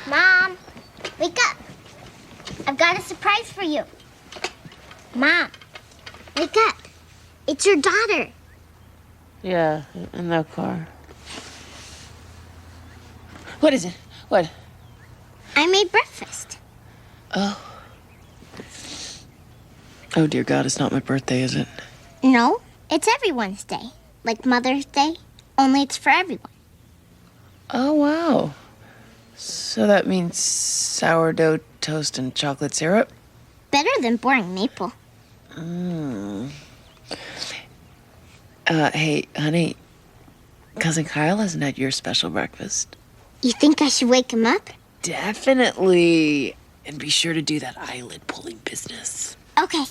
Mom, wake up. I've got a surprise for you. Mom, wake up. It's your daughter. Yeah, in that car. What is it? What? I made breakfast. Oh. Oh, dear God, it's not my birthday, is it? No, it's everyone's day. Like Mother's Day, only it's for everyone. Oh, wow. So that means sourdough toast and chocolate syrup? Better than boring maple. Hey, honey, Cousin Kyle hasn't had your special breakfast. You think I should wake him up? Definitely. And be sure to do that eyelid pulling business. Okay.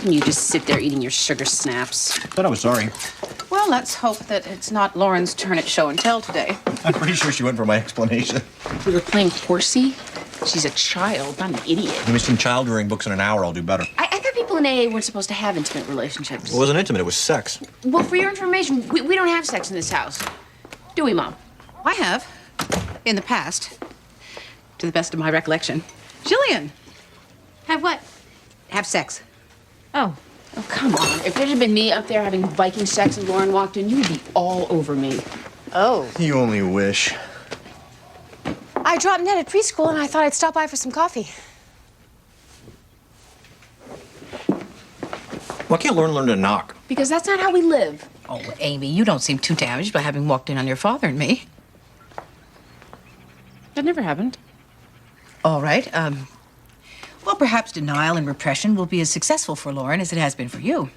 You just sit there eating your sugar snaps. But I was sorry. Well, let's hope that it's not Lauren's turn at show and tell today. I'm pretty sure she went for my explanation. We were playing horsey. She's a child, not an idiot. Give me some child rearing books in an hour, I'll do better. I thought people in AA weren't supposed to have intimate relationships. It wasn't intimate, it was sex. Well, for your information, we don't have sex in this house. Do we, Mom? I have. In the past. To the best of my recollection. Jillian! Have what? Have sex. Oh. Oh, come on. If it had been me up there having Viking sex and Lauren walked in, you would be all over me. Oh. You only wish. I dropped Ned at preschool and I thought I'd stop by for some coffee. Why can't Lauren learn to knock? Because that's not how we live. Oh, Amy, you don't seem too damaged by having walked in on your father and me. That never happened. All right, well, perhaps denial and repression will be as successful for Lauren as it has been for you.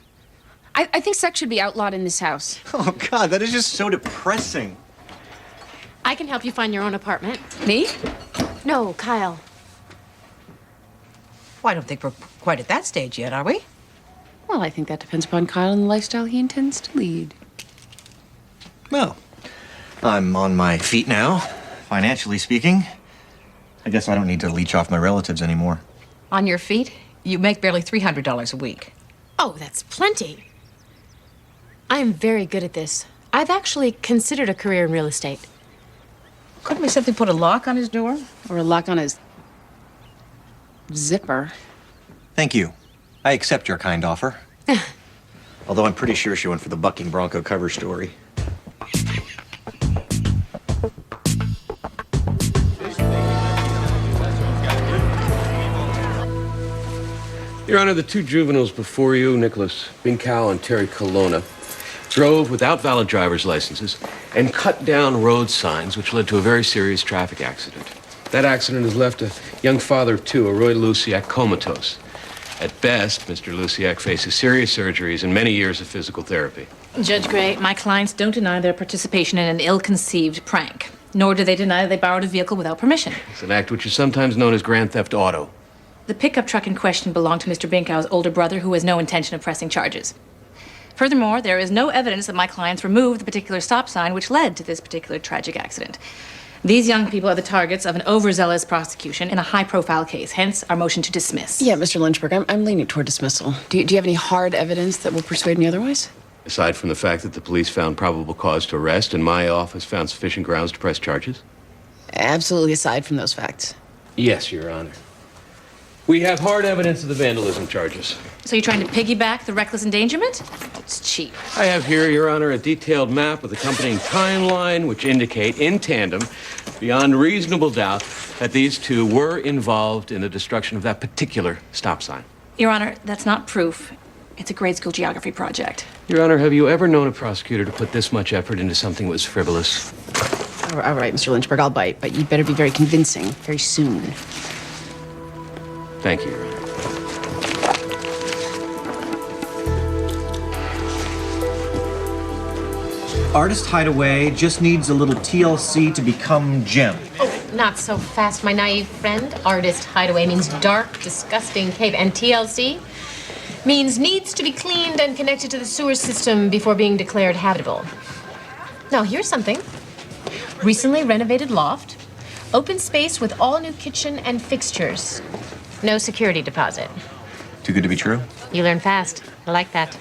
I think sex should be outlawed in this house. Oh, God, that is just so depressing. I can help you find your own apartment. Me? No, Kyle. Well, I don't think we're quite at that stage yet, are we? Well, I think that depends upon Kyle and the lifestyle he intends to lead. Well, I'm on my feet now, financially speaking. I guess I don't need to leech off my relatives anymore. On your feet? You make barely $300 a week. Oh, that's plenty. I am very good at this. I've actually considered a career in real estate. Couldn't we simply put a lock on his door? Or a lock on his zipper. Thank you. I accept your kind offer. Although I'm pretty sure she went for the bucking bronco cover story. Your Honor, the two juveniles before you, Nicholas Binkow and Terry Colonna, drove without valid driver's licenses and cut down road signs, which led to a very serious traffic accident. That accident has left a young father of two, Roy Luciak, comatose. At best, Mr. Luciak faces serious surgeries and many years of physical therapy. Judge Gray, my clients don't deny their participation in an ill-conceived prank, nor do they deny that they borrowed a vehicle without permission. It's an act which is sometimes known as grand theft auto. The pickup truck in question belonged to Mr. Binkow's older brother, who has no intention of pressing charges. Furthermore, there is no evidence that my clients removed the particular stop sign which led to this particular tragic accident. These young people are the targets of an overzealous prosecution in a high-profile case, hence our motion to dismiss. Yeah, Mr. Lynchburg, I'm leaning toward dismissal. Do you have any hard evidence that will persuade me otherwise? Aside from the fact that the police found probable cause to arrest and my office found sufficient grounds to press charges? Absolutely aside from those facts. Yes, Your Honor. We have hard evidence of the vandalism charges. So you're trying to piggyback the reckless endangerment? It's cheap. I have here, Your Honor, a detailed map with accompanying timeline which indicate in tandem, beyond reasonable doubt, that these two were involved in the destruction of that particular stop sign. Your Honor, that's not proof. It's a grade school geography project. Your Honor, have you ever known a prosecutor to put this much effort into something that was frivolous? All right, Mr. Lynchburg, I'll bite, but you'd better be very convincing very soon. Thank you, Your Honor. Artist Hideaway just needs a little TLC to become Jim. Not so fast, my naive friend. Artist Hideaway means dark, disgusting cave. And TLC means needs to be cleaned and connected to the sewer system before being declared habitable. Now, here's something. Recently renovated loft. Open space with all new kitchen and fixtures. No security deposit. Too good to be true? You learn fast. I like that.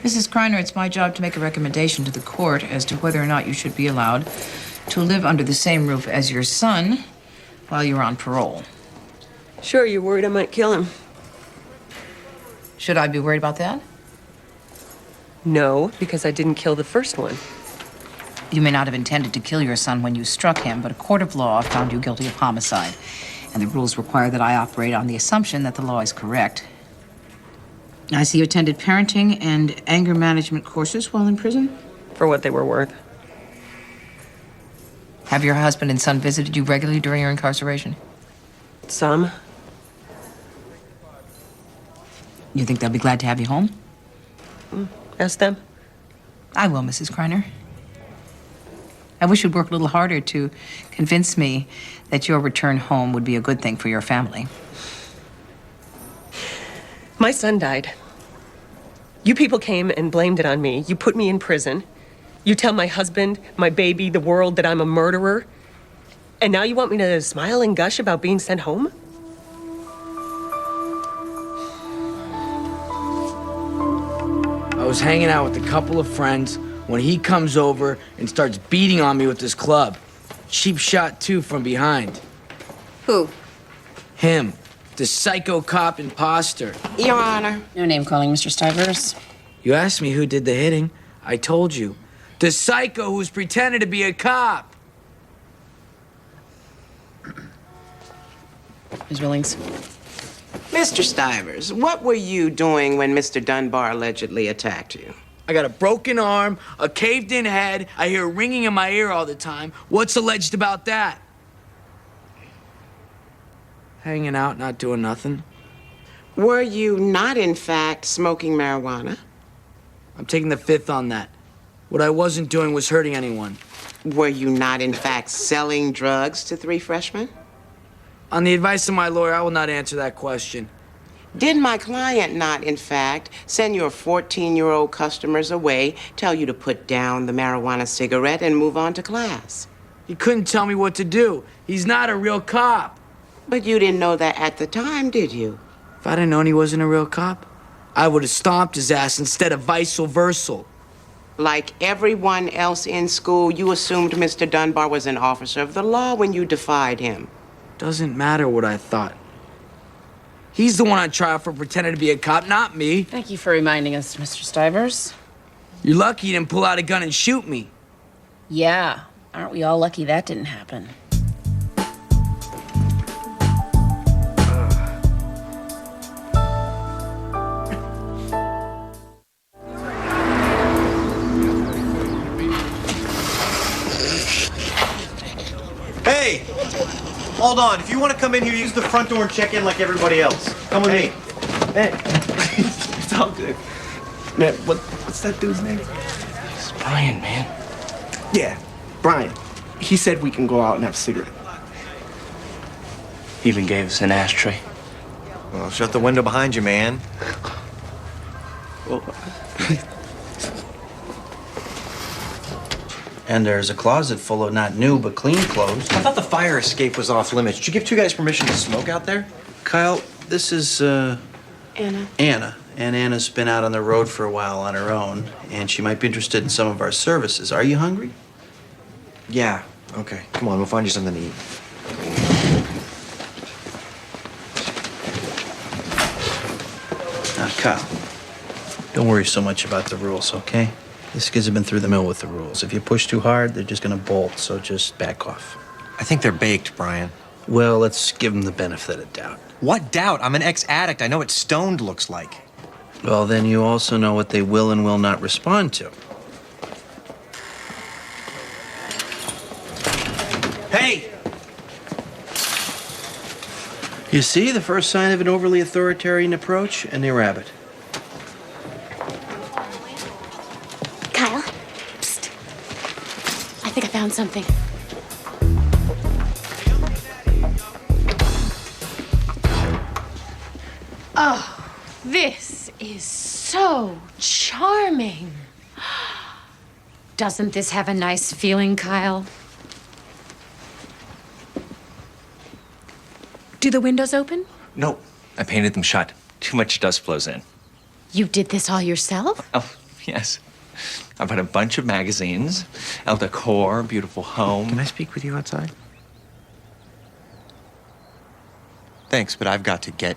Mrs. Kreiner, it's my job to make a recommendation to the court as to whether or not you should be allowed to live under the same roof as your son while you're on parole. Sure, you're worried I might kill him. Should I be worried about that? No, because I didn't kill the first one. You may not have intended to kill your son when you struck him, but a court of law found you guilty of homicide. And the rules require that I operate on the assumption that the law is correct. I see you attended parenting and anger management courses while in prison. For what they were worth. Have your husband and son visited you regularly during your incarceration? Some. You think they'll be glad to have you home? Ask them. I will, Mrs. Kreiner. I wish you'd work a little harder to convince me that your return home would be a good thing for your family. My son died. You people came and blamed it on me. You put me in prison. You tell my husband, my baby, the world that I'm a murderer. And now you want me to smile and gush about being sent home? I was hanging out with a couple of friends when he comes over and starts beating on me with his club. Cheap shot, too, from behind. Who? Him. The psycho cop imposter. Your Honor. No name calling, Mr. Stivers. You asked me who did the hitting. I told you. The psycho who's pretending to be a cop. Ms. Willings. Mr. Stivers, what were you doing when Mr. Dunbar allegedly attacked you? I got a broken arm, a caved-in head. I hear ringing in my ear all the time. What's alleged about that? Hanging out, not doing nothing. Were you not, in fact, smoking marijuana? I'm taking the fifth on that. What I wasn't doing was hurting anyone. Were you not, in fact, selling drugs to 3 freshmen? On the advice of my lawyer, I will not answer that question. Did my client not, in fact, send your 14-year-old customers away, tell you to put down the marijuana cigarette and move on to class? He couldn't tell me what to do. He's not a real cop. But you didn't know that at the time, did you? If I'd have known he wasn't a real cop, I would have stomped his ass instead of vice versa. Like everyone else in school, you assumed Mr. Dunbar was an officer of the law when you defied him. Doesn't matter what I thought. He's the one on trial for pretending to be a cop, not me. Thank you for reminding us, Mr. Stivers. You're lucky he didn't pull out a gun and shoot me. Yeah. Aren't we all lucky that didn't happen? Hey! Hold on. If you want to come in here, use the front door and check in like everybody else. Come with me. Hey. It's all good. Man, what's that dude's name? It's Brian, man. Yeah, Brian. He said we can go out and have a cigarette. He even gave us an ashtray. Well, shut the window behind you, man. Well, And there's a closet full of not new but clean clothes. I thought the fire escape was off limits. Did you give 2 guys permission to smoke out there? Kyle, this is Anna. Anna. And Anna's been out on the road for a while on her own, and she might be interested in some of our services. Are you hungry? Yeah. Okay. Come on, we'll find you something to eat. Now, Kyle, don't worry so much about the rules, okay? These kids have been through the mill with the rules. If you push too hard, they're just gonna bolt, so just back off. I think they're baked, Brian. Well, let's give them the benefit of doubt. What doubt? I'm an ex-addict. I know what stoned looks like. Well, then you also know what they will and will not respond to. Hey! You see, the first sign of an overly authoritarian approach, and they rabbit. found something. Oh, this is so charming. Doesn't this have a nice feeling, Kyle? Do the windows open? No, I painted them shut. Too much dust flows in. You did this all yourself? Oh, yes. I bought a bunch of magazines, El Decor, Beautiful Home. Can I speak with you outside? Thanks, but I've got to get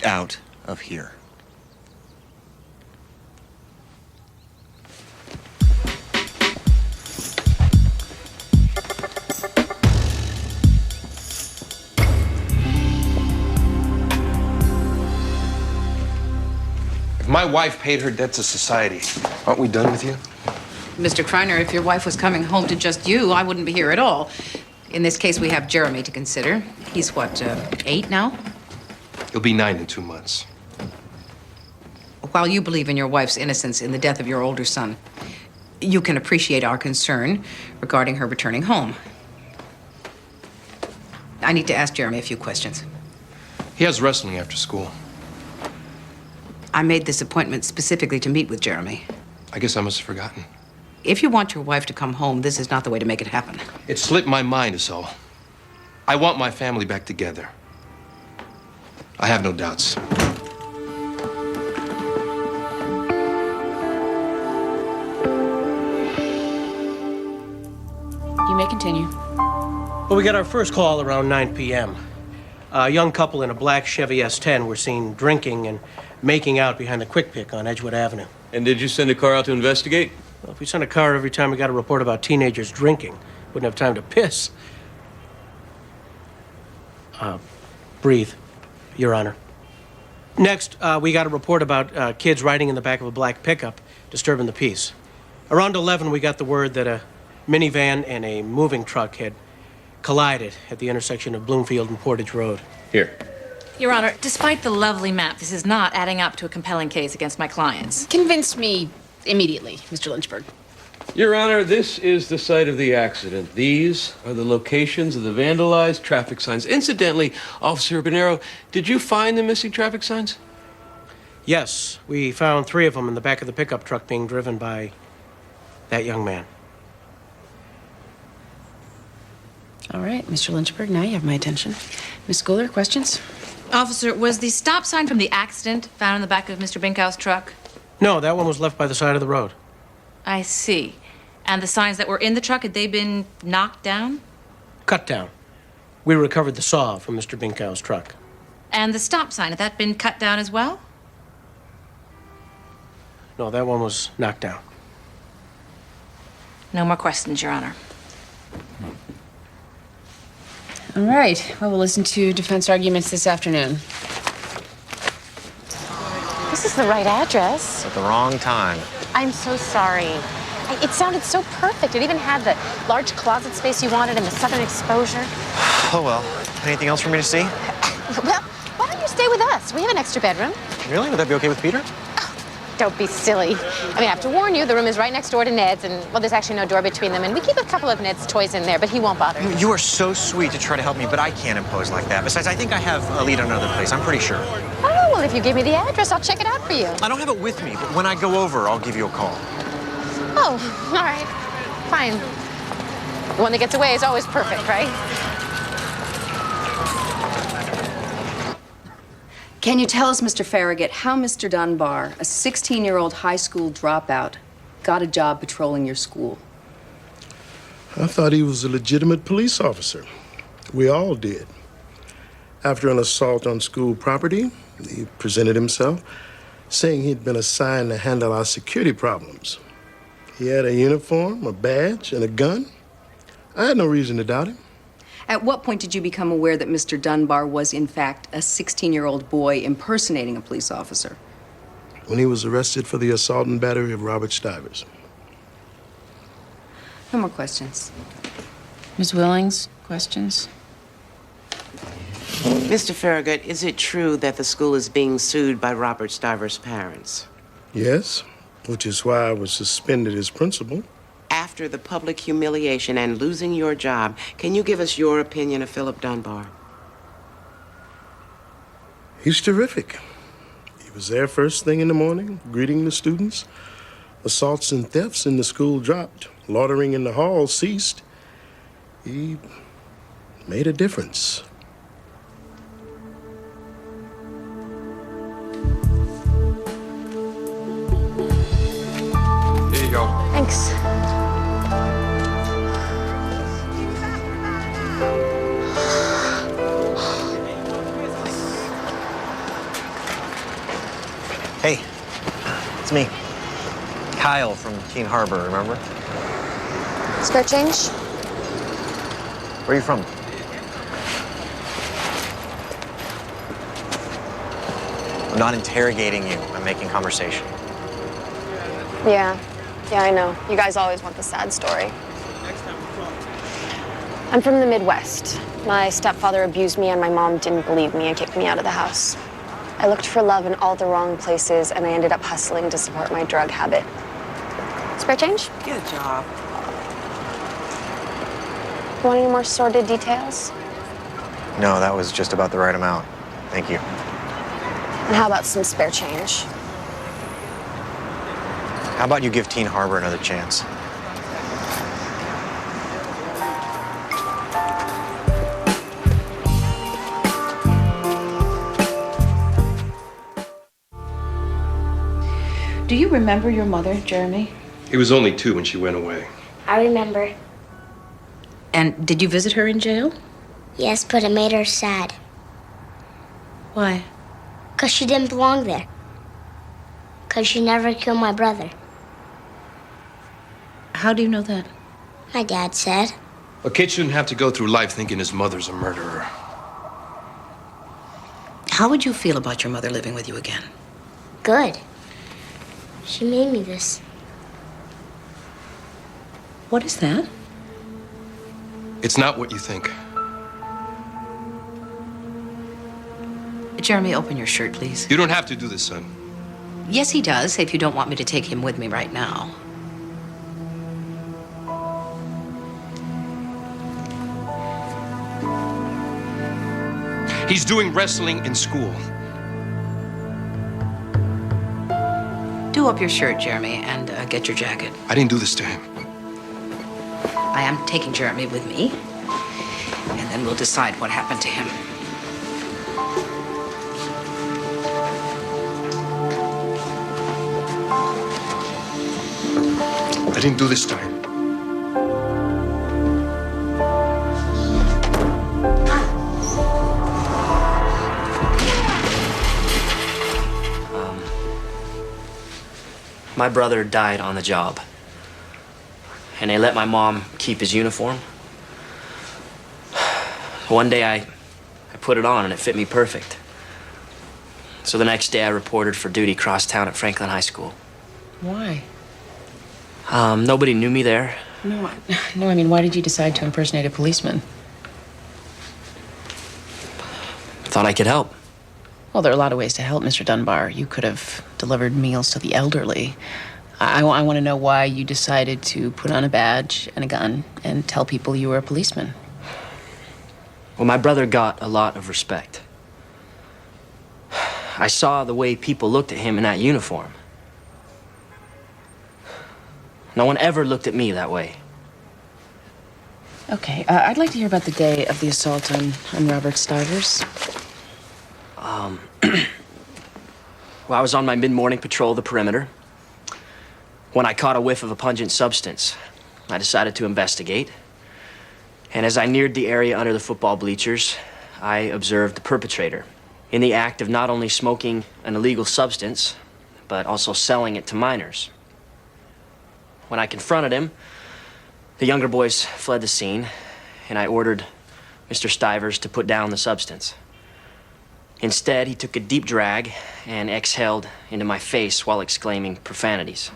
out of here. If my wife paid her debt to society, aren't we done with you? Mr. Kreiner, if your wife was coming home to just you, I wouldn't be here at all. In this case, we have Jeremy to consider. He's what, 8 now? He'll be 9 in 2 months. While you believe in your wife's innocence in the death of your older son, you can appreciate our concern regarding her returning home. I need to ask Jeremy a few questions. He has wrestling after school. I made this appointment specifically to meet with Jeremy. I guess I must have forgotten. If you want your wife to come home, this is not the way to make it happen. It slipped my mind, is all. I want my family back together. I have no doubts. You may continue. Well, we got our first call around 9 p.m. A young couple in a black Chevy S10 were seen drinking and making out behind the Quick Pick on Edgewood Avenue. And did you send a car out to investigate? Well, if we sent a car every time we got a report about teenagers drinking, wouldn't have time to piss. Breathe, Your Honor. Next, we got a report about kids riding in the back of a black pickup, disturbing the peace. Around 11, we got the word that a minivan and a moving truck had collided at the intersection of Bloomfield and Portage Road. Here. Your Honor, despite the lovely map, this is not adding up to a compelling case against my clients. Convince me immediately, Mr. Lynchburg. Your Honor, this is the site of the accident. These are the locations of the vandalized traffic signs. Incidentally, Officer Bonero, did you find the missing traffic signs? Yes, we found 3 of them in the back of the pickup truck being driven by that young man. All right, Mr. Lynchburg, now you have my attention. Miss Schooler, questions? Officer, was the stop sign from the accident found in the back of Mr. Binkow's truck? No, that one was left by the side of the road. I see. And the signs that were in the truck, had they been knocked down? Cut down. We recovered the saw from Mr. Binkow's truck. And the stop sign, had that been cut down as well? No, that one was knocked down. No more questions, Your Honor. All right, well, we'll listen to defense arguments this afternoon. This is the right address. At the wrong time. I'm so sorry. It sounded so perfect. It even had the large closet space you wanted and the southern exposure. Oh, well. Anything else for me to see? Well, why don't you stay with us? We have an extra bedroom. Really? Would that be okay with Peter? Don't be silly. I mean, I have to warn you, the room is right next door to Ned's, and, well, there's actually no door between them, and we keep a couple of Ned's toys in there, but he won't bother you. You are so sweet to try to help me, but I can't impose like that. Besides, I think I have a lead on another place. I'm pretty sure. Oh, well, if you give me the address, I'll check it out for you. I don't have it with me, but when I go over, I'll give you a call. Oh, all right. Fine. The one that gets away is always perfect, right? Can you tell us, Mr. Farragut, how Mr. Dunbar, a 16-year-old high school dropout, got a job patrolling your school? I thought he was a legitimate police officer. We all did. After an assault on school property, he presented himself, saying he'd been assigned to handle our security problems. He had a uniform, a badge, and a gun. I had no reason to doubt him. At what point did you become aware that Mr. Dunbar was, in fact, a 16-year-old boy impersonating a police officer? When he was arrested for the assault and battery of Robert Stivers. No more questions. Ms. Willings, questions? Mr. Farragut, is it true that the school is being sued by Robert Stivers' parents? Yes, which is why I was suspended as principal. After after the public humiliation and losing your job, can you give us your opinion of Philip Dunbar? He's terrific. He was there first thing in the morning, greeting the students. Assaults and thefts in the school dropped. Loitering in the hall ceased. He made a difference. Here you go. Thanks. Hey, it's me. Kyle from Keene Harbor, remember? Spare change? Where are you from? I'm not interrogating you. I'm making conversation. Yeah, I know. You guys always want the sad story. I'm from the Midwest. My stepfather abused me and my mom didn't believe me and kicked me out of the house. I looked for love in all the wrong places and I ended up hustling to support my drug habit. Spare change? Get a job. Want any more sordid details? No, that was just about the right amount. Thank you. And how about some spare change? How about you give Keene Harbor another chance? Do you remember your mother, Jeremy? He was only 2 when she went away. I remember. And did you visit her in jail? Yes, but it made her sad. Why? 'Cause she didn't belong there. 'Cause she never killed my brother. How do you know that? My dad said. A kid shouldn't have to go through life thinking his mother's a murderer. How would you feel about your mother living with you again? Good. She made me this. What is that? It's not what you think. Jeremy, open your shirt, please. You don't have to do this, son. Yes, he does, if you don't want me to take him with me right now. He's doing wrestling in school. Do up your shirt, Jeremy, and get your jacket. I didn't do this to him. I am taking Jeremy with me, and then we'll decide what happened to him. I didn't do this to him. My brother died on the job. And they let my mom keep his uniform. One day I put it on and it fit me perfect. So the next day I reported for duty cross town at Franklin High School. Why? Nobody knew me there. No, I mean, why did you decide to impersonate a policeman? Thought I could help. Well, there are a lot of ways to help, Mr. Dunbar. You could have delivered meals to the elderly. I want to know why you decided to put on a badge and a gun and tell people you were a policeman. Well, my brother got a lot of respect. I saw the way people looked at him in that uniform. No one ever looked at me that way. Okay, I'd like to hear about the day of the assault on Robert Stivers. Well, I was on my mid-morning patrol of the perimeter when I caught a whiff of a pungent substance. I decided to investigate. And as I neared the area under the football bleachers, I observed the perpetrator in the act of not only smoking an illegal substance, but also selling it to minors. When I confronted him, the younger boys fled the scene, and I ordered Mr. Stivers to put down the substance. Instead, he took a deep drag and exhaled into my face while exclaiming profanities.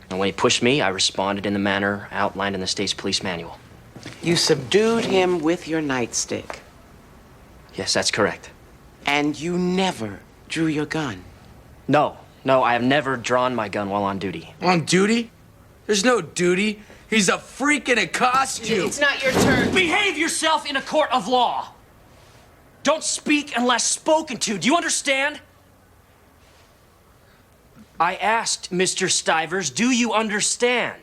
And when he pushed me, I responded in the manner outlined in the state's police manual. You subdued him with your nightstick. Yes, that's correct. And you never drew your gun. No, I have never drawn my gun while on duty. On duty? There's no duty. He's a freak and it cost you. It's not your turn. Behave yourself in a court of law. Don't speak unless spoken to. Do you understand? I asked, Mr. Stivers, do you understand?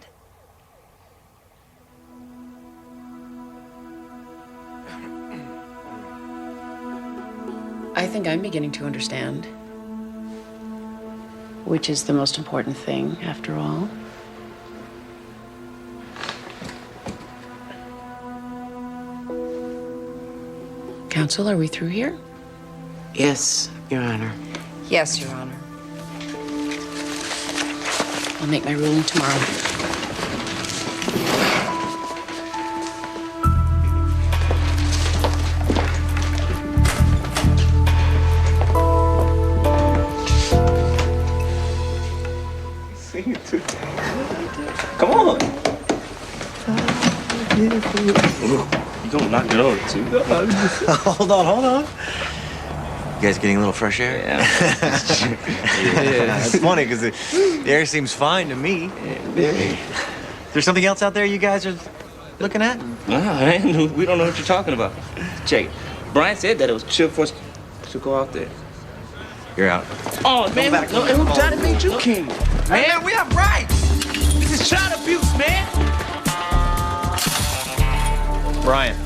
I think I'm beginning to understand. Which is the most important thing, after all. Counsel, are we through here? Yes, Your Honor. Yes, Your Honor. I'll make my ruling tomorrow. Come on. You gonna knock it over too? Hold on. You guys getting a little fresh air? Yeah. It's funny because the air seems fine to me. Is there something else out there you guys are looking at? Nah, man, we don't know what you're talking about. Check it. Brian said that it was chill for us to go out there. You're out. Oh, man, who tried to make you king? Man, we have rights. This is child abuse, man. Brian,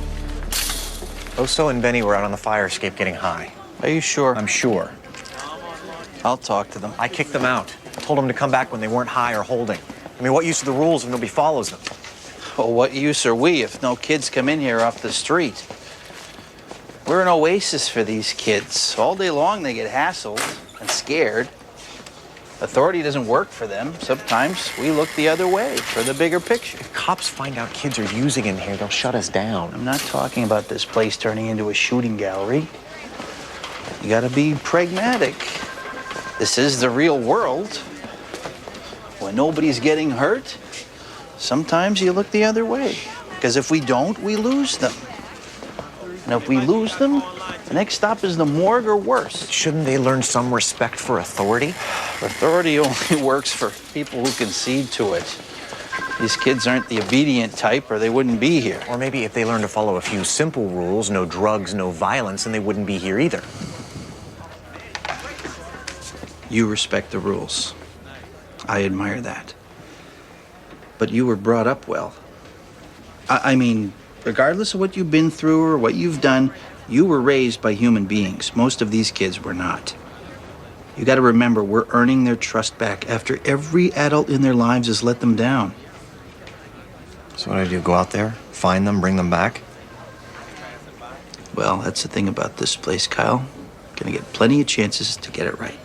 Oso and Benny were out on the fire escape getting high. Are you sure? I'm sure. I'll talk to them. I kicked them out. Told them to come back when they weren't high or holding. I mean, what use are the rules if nobody follows them? Well, what use are we if no kids come in here off the street? We're an oasis for these kids. All day long they get hassled and scared. Authority doesn't work for them. Sometimes we look the other way for the bigger picture. If cops find out kids are using in here, they'll shut us down. I'm not talking about this place turning into a shooting gallery. You gotta be pragmatic. This is the real world. When nobody's getting hurt, sometimes you look the other way. Because if we don't, we lose them. And if we lose them, the next stop is the morgue or worse. Shouldn't they learn some respect for authority? Authority only works for people who concede to it. These kids aren't the obedient type or they wouldn't be here. Or maybe if they learn to follow a few simple rules, no drugs, no violence, then they wouldn't be here either. You respect the rules. I admire that. But you were brought up well. I mean, regardless of what you've been through or what you've done, you were raised by human beings. Most of these kids were not. You got to remember, we're earning their trust back after every adult in their lives has let them down. So what do I do? Go out there, find them, bring them back? Well, that's the thing about this place, Kyle. Gonna get plenty of chances to get it right.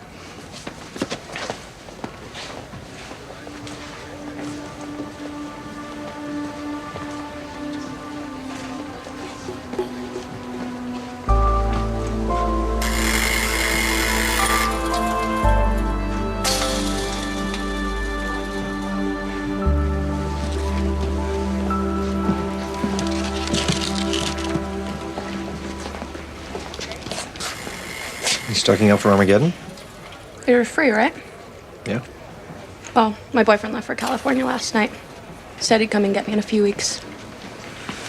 You stocking up for Armageddon? You're free, right? Yeah. Well, my boyfriend left for California last night. Said he'd come and get me in a few weeks.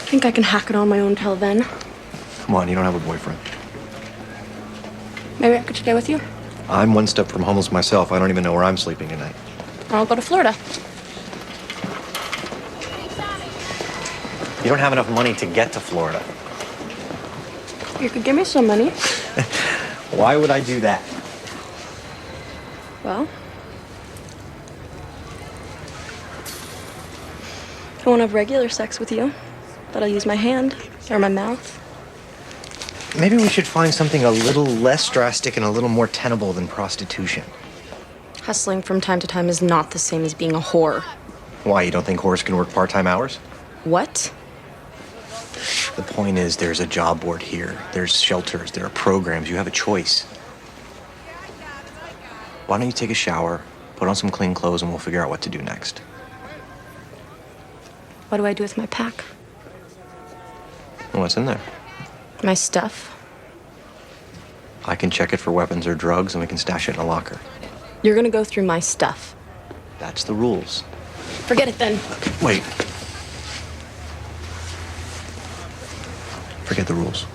Think I can hack it on my own till then. Come on, you don't have a boyfriend. Maybe I could stay with you? I'm one step from homeless myself. I don't even know where I'm sleeping tonight. I'll go to Florida. You don't have enough money to get to Florida. You could give me some money. Why would I do that? Well, I won't have regular sex with you, but I'll use my hand or my mouth. Maybe we should find something a little less drastic and a little more tenable than prostitution. Hustling from time to time is not the same as being a whore. Why, you don't think whores can work part-time hours? What? The point is, there's a job board here. There's shelters, there are programs. You have a choice. Why don't you take a shower, put on some clean clothes, and we'll figure out what to do next. What do I do with my pack? What's in there? My stuff? I can check it for weapons or drugs, and we can stash it in a locker. You're gonna go through my stuff. That's the rules. Forget it then. Wait, Forget the rules.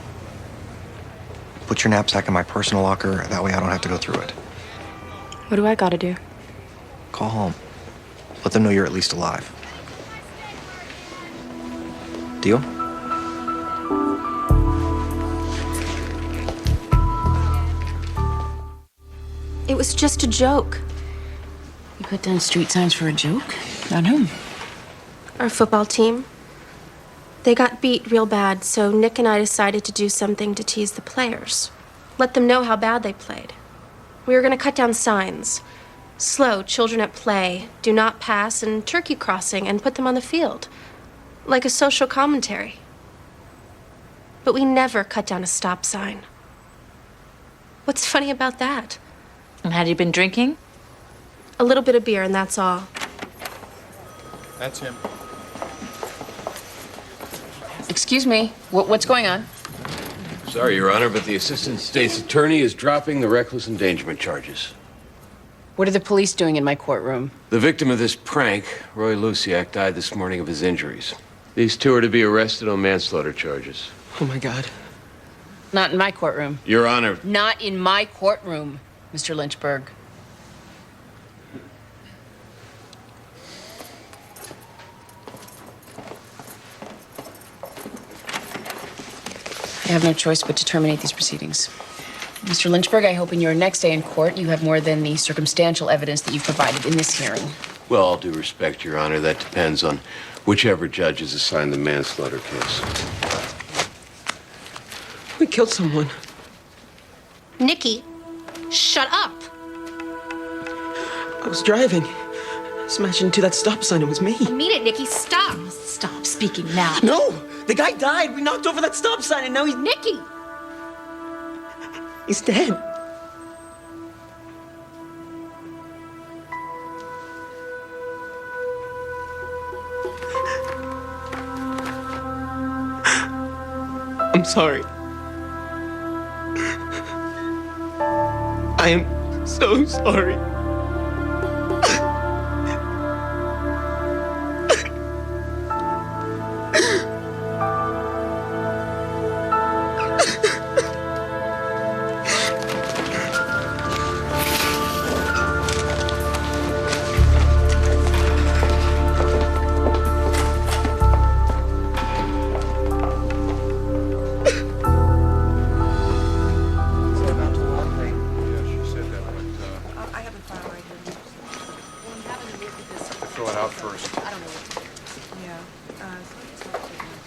Put your knapsack in my personal locker. That way I don't have to go through it. What do I gotta do? Call home. Let them know you're at least alive. Deal? It was just a joke. You put down street signs for a joke? About whom? Our football team. They got beat real bad, so Nick and I decided to do something to tease the players. Let them know how bad they played. We were gonna cut down signs. Slow, children at play, do not pass, and turkey crossing, and put them on the field. Like a social commentary. But we never cut down a stop sign. What's funny about that? And had you been drinking? A little bit of beer, and that's all. That's him. Excuse me. What's going on? Sorry, Your Honor, but the assistant state's attorney is dropping the reckless endangerment charges. What are the police doing in my courtroom? The victim of this prank, Roy Luciak, died this morning of his injuries. These two are to be arrested on manslaughter charges. Oh, my God. Not in my courtroom. Your Honor. Not in my courtroom, Mr. Lynchburg. I have no choice but to terminate these proceedings. Mr. Lynchburg, I hope in your next day in court you have more than the circumstantial evidence that you've provided in this hearing. Well, all due respect, Your Honor, that depends on whichever judge is assigned the manslaughter case. We killed someone. Nikki, shut up. I was driving. Smashed into that stop sign. It was me. I mean it, Nikki. Stop. Stop speaking now. No! The guy died. We knocked over that stop sign and now he's... Nikki! He's dead. I'm sorry. I am so sorry.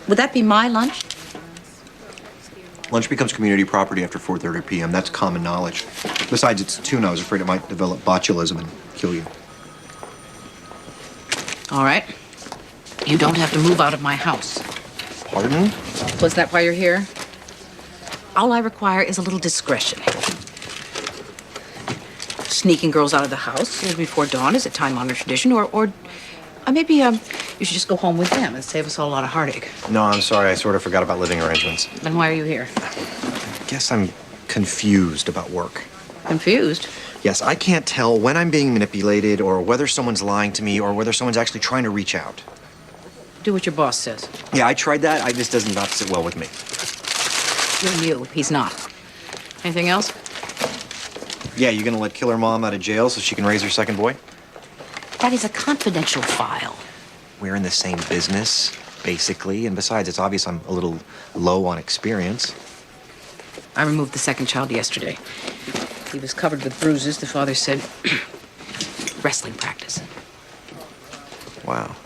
Would that be my lunch? Lunch becomes community property after 4:30 p.m. That's common knowledge. Besides, it's tuna. I was afraid it might develop botulism and kill you. All right. You don't have to move out of my house. Pardon? Was that why you're here? All I require is a little discretion. Sneaking girls out of the house before dawn is a time-honored tradition, or maybe you should just go home with them and save us all a lot of heartache. No, I'm sorry. I sort of forgot about living arrangements. Then why are you here? I guess I'm confused about work. Confused? Yes, I can't tell when I'm being manipulated or whether someone's lying to me or whether someone's actually trying to reach out. Do what your boss says. Yeah, I tried that. This does not sit well with me. You're you. He's not. Anything else? Yeah, you gonna let Killer Mom out of jail so she can raise her second boy? That is a confidential file. We're in the same business, basically, and besides, it's obvious I'm a little low on experience. I removed the second child yesterday. He was covered with bruises. The father said, wrestling practice. Wow.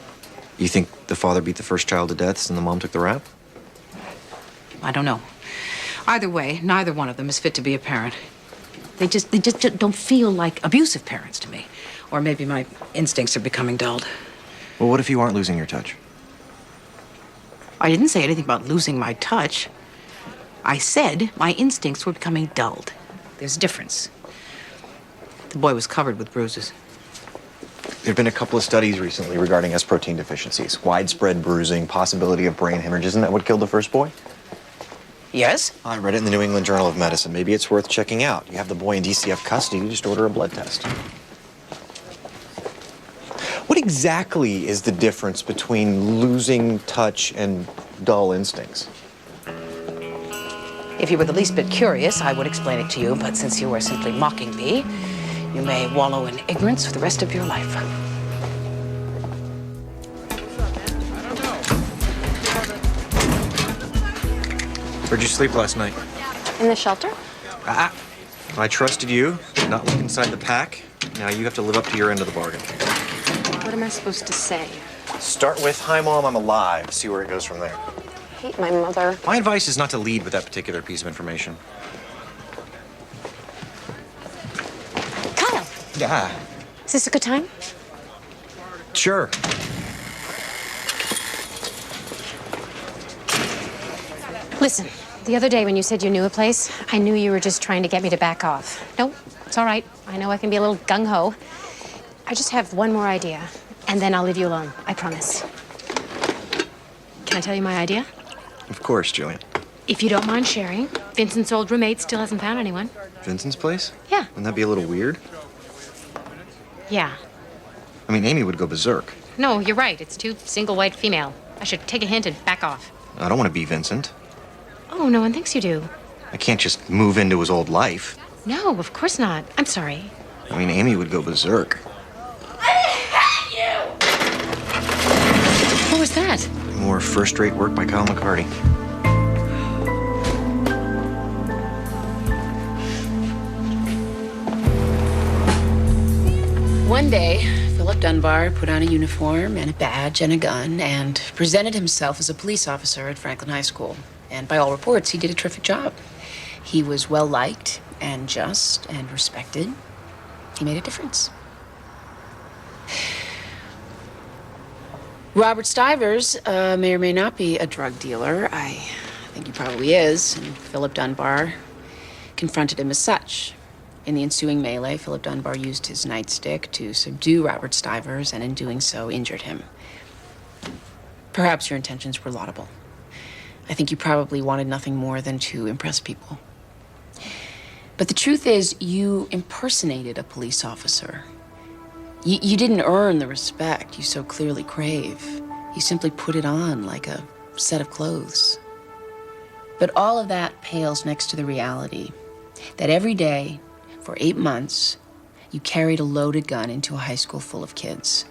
You think the father beat the first child to death and the mom took the rap? I don't know. Either way, neither one of them is fit to be a parent. They just don't feel like abusive parents to me. Or maybe my instincts are becoming dulled. Well, what if you aren't losing your touch? I didn't say anything about losing my touch. I said my instincts were becoming dulled. There's a difference. The boy was covered with bruises. There have been a couple of studies recently regarding S protein deficiencies. Widespread bruising, possibility of brain hemorrhage. Isn't that what killed the first boy? Yes? I read it in the New England Journal of Medicine. Maybe it's worth checking out. You have the boy in DCF custody, you just order a blood test. What exactly is the difference between losing touch and dull instincts? If you were the least bit curious, I would explain it to you, but since you are simply mocking me, you may wallow in ignorance for the rest of your life. Where'd you sleep last night? In the shelter? I trusted you, not look inside the pack. Now you have to live up to your end of the bargain. What am I supposed to say? Start with, hi Mom, I'm alive. See where it goes from there. I hate my mother. My advice is not to lead with that particular piece of information. Kyle! Yeah. Is this a good time? Sure. Listen, the other day when you said you knew a place, I knew you were just trying to get me to back off. No, it's all right. I know I can be a little gung-ho. I just have one more idea, and then I'll leave you alone. I promise. Can I tell you my idea? Of course, Julian. If you don't mind sharing, Vincent's old roommate still hasn't found anyone. Vincent's place? Yeah. Wouldn't that be a little weird? Yeah. I mean, Amy would go berserk. No, you're right. It's too single white female. I should take a hint and back off. I don't want to be Vincent. Oh, no one thinks you do. I can't just move into his old life. No, of course not. I'm sorry. I mean, Amy would go berserk. What was that? More first-rate work by Kyle McCarty. One day, Philip Dunbar put on a uniform and a badge and a gun and presented himself as a police officer at Franklin High School. And by all reports, he did a terrific job. He was well-liked and just and respected. He made a difference. Robert Stivers may or may not be a drug dealer. I think he probably is, and Philip Dunbar confronted him as such. In the ensuing melee, Philip Dunbar used his nightstick to subdue Robert Stivers, and in doing so, injured him. Perhaps your intentions were laudable. I think you probably wanted nothing more than to impress people. But the truth is, you impersonated a police officer. You didn't earn the respect you so clearly crave. You simply put it on like a set of clothes. But all of that pales next to the reality that every day, for 8 months, you carried a loaded gun into a high school full of kids.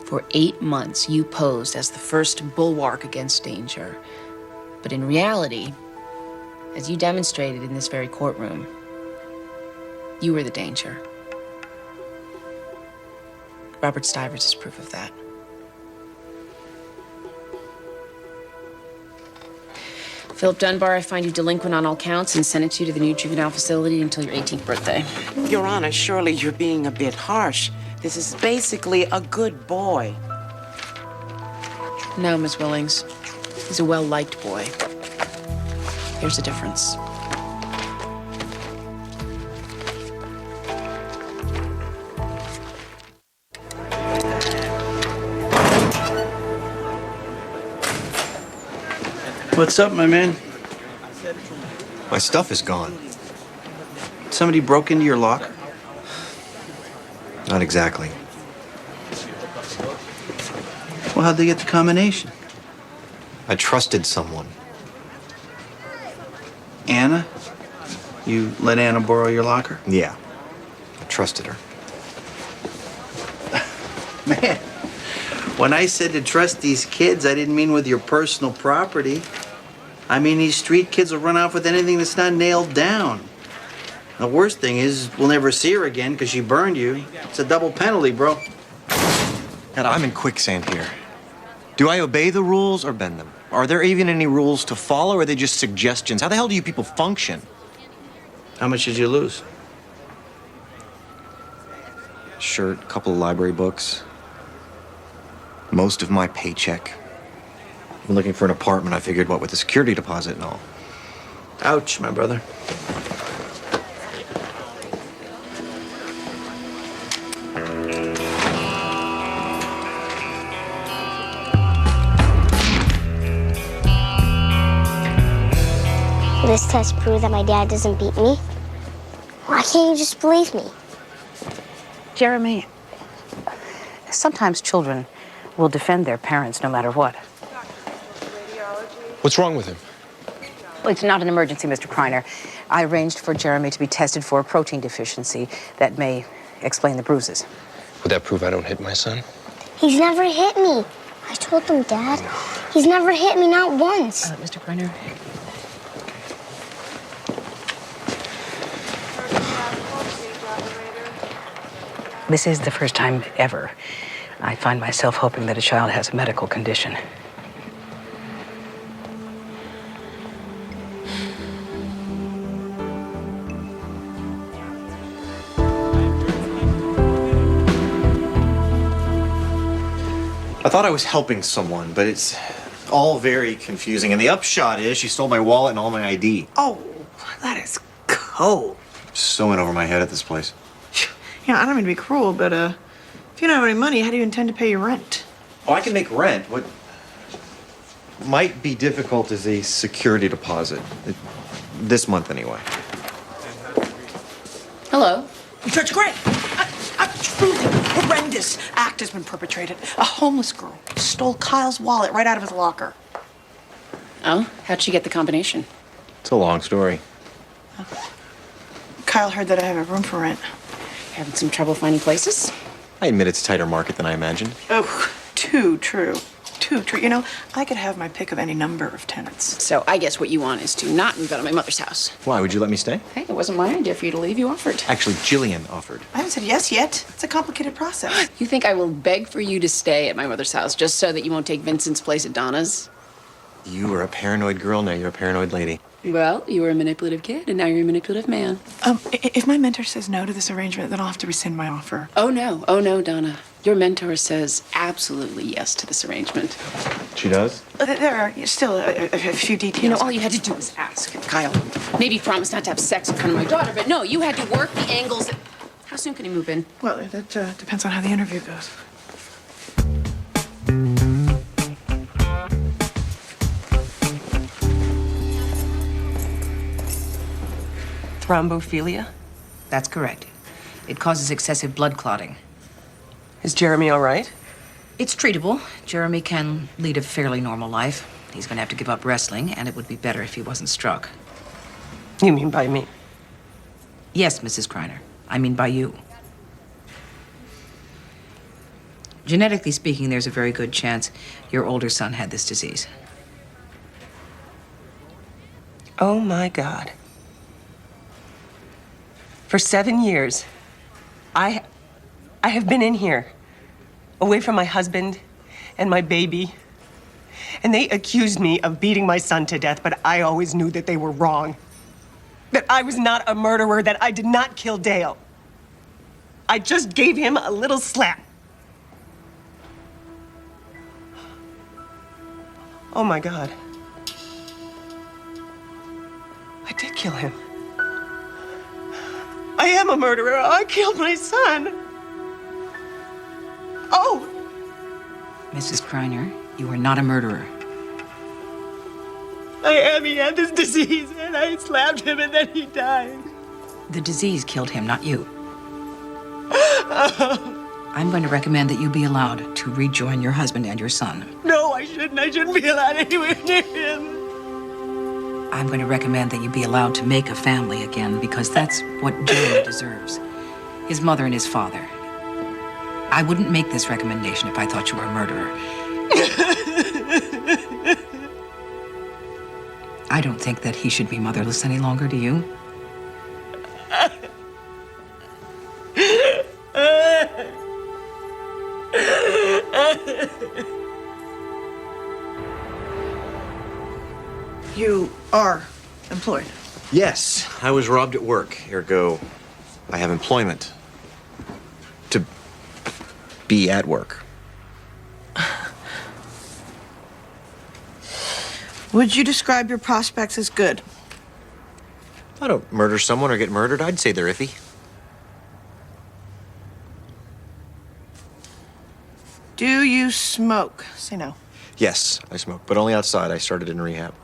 For 8 months, you posed as the first bulwark against danger. But in reality, as you demonstrated in this very courtroom, you were the danger. Robert Stivers is proof of that. Philip Dunbar, I find you delinquent on all counts and sentence you to the new juvenile facility until your 18th birthday. Your Honor, surely you're being a bit harsh. This is basically a good boy. No, Miss Willings. He's a well-liked boy. There's a difference. What's up, my man? My stuff is gone. Somebody broke into your locker? Not exactly. Well, how'd they get the combination? I trusted someone. Anna? You let Anna borrow your locker? Yeah. I trusted her. Man, when I said to trust these kids, I didn't mean with your personal property. I mean, these street kids will run off with anything that's not nailed down. The worst thing is, we'll never see her again because she burned you. It's a double penalty, bro. God, I'm in quicksand here. Do I obey the rules or bend them? Are there even any rules to follow, or are they just suggestions? How the hell do you people function? How much did you lose? Shirt, couple of library books. Most of my paycheck. I'm looking for an apartment. I figured, what, with the security deposit and all. Ouch, my brother. Will this test prove that my dad doesn't beat me? Why can't you just believe me? Jeremy, sometimes children will defend their parents no matter what. What's wrong with him? Well, it's not an emergency, Mr. Kreiner. I arranged for Jeremy to be tested for a protein deficiency that may explain the bruises. Would that prove I don't hit my son? He's never hit me. I told him, Dad. He's never hit me, not once. Mr. Kreiner? This is the first time ever I find myself hoping that a child has a medical condition. I thought I was helping someone, but it's all very confusing. And the upshot is she stole my wallet and all my ID. Oh, that is cold. So in over my head at this place. Yeah, I don't mean to be cruel, but if you don't have any money, how do you intend to pay your rent? Oh, I can make rent. What might be difficult is a security deposit. This month, anyway. Hello. Judge Gray, a truly horrendous act has been perpetrated. A homeless girl stole Kyle's wallet right out of his locker. Oh? How'd she get the combination? It's a long story. Kyle heard that I have a room for rent. Having some trouble finding places? I admit it's a tighter market than I imagined. Oh, too true. Too true. You know, I could have my pick of any number of tenants. So I guess what you want is to not move out of my mother's house. Why? Would you let me stay? Hey, it wasn't my idea for you to leave. You offered. Actually, Jillian offered. I haven't said yes yet. It's a complicated process. You think I will beg for you to stay at my mother's house just so that you won't take Vincent's place at Donna's? You were a paranoid girl, now you're a paranoid lady. Well, you were a manipulative kid, and now you're a manipulative man. If my mentor says no to this arrangement, then I'll have to rescind my offer. Oh, no, Donna. Your mentor says absolutely yes to this arrangement. She does? There are still a few details. You know, all you had to do was ask, Kyle. Maybe promise not to have sex in front of my daughter, but no, you had to work the angles. How soon can he move in? Well, that depends on how the interview goes. Thrombophilia? That's correct. It causes excessive blood clotting. Is Jeremy all right? It's treatable. Jeremy can lead a fairly normal life. He's going to have to give up wrestling, and it would be better if he wasn't struck. You mean by me? Yes, Mrs. Kreiner. I mean by you. Genetically speaking, there's a very good chance your older son had this disease. Oh, my God. For 7 years, I have been in here, away from my husband and my baby. And they accused me of beating my son to death, but I always knew that they were wrong. That I was not a murderer, that I did not kill Dale. I just gave him a little slap. Oh, my God. I did kill him. I am a murderer. I killed my son. Oh! Mrs. Kreiner, you are not a murderer. I am. He had this disease, and I slapped him, and then he died. The disease killed him, not you. I'm going to recommend that you be allowed to rejoin your husband and your son. No, I shouldn't. I shouldn't be allowed anywhere near him. I'm going to recommend that you be allowed to make a family again, because that's what Jeremy deserves. His mother and his father. I wouldn't make this recommendation if I thought you were a murderer. I don't think that he should be motherless any longer, do you? You are employed. Yes, I was robbed at work. Ergo, I have employment. To be at work. Would you describe your prospects as good? If I don't murder someone or get murdered, I'd say they're iffy. Do you smoke? Say no. Yes, I smoke, but only outside. I started in rehab.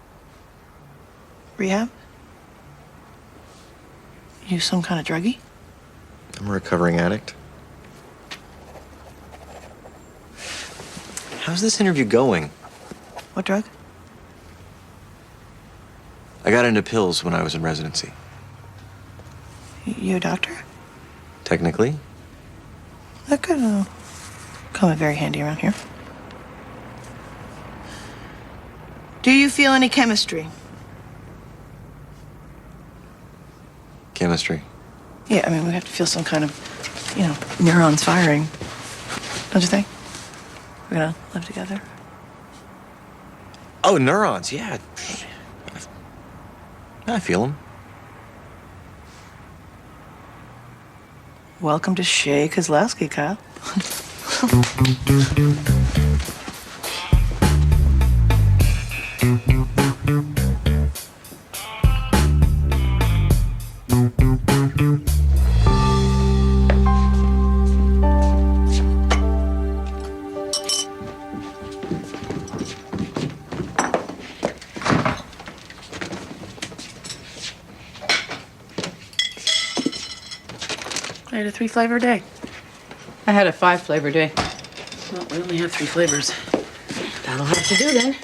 Rehab? You some kind of druggie? I'm a recovering addict. How's this interview going? What drug? I got got into pills when I was in residency. You a doctor? Technically. That could come in very handy around here. Do you feel any chemistry? Chemistry. Yeah, I mean, we have to feel some kind of, neurons firing. Don't you think? We're gonna live together. Oh, neurons, yeah. I feel them. Welcome to Shea Kozlowski, Kyle. I had a 3-flavor day. I had a 5-flavor day. Well, we only have 3 flavors. That'll have to do then.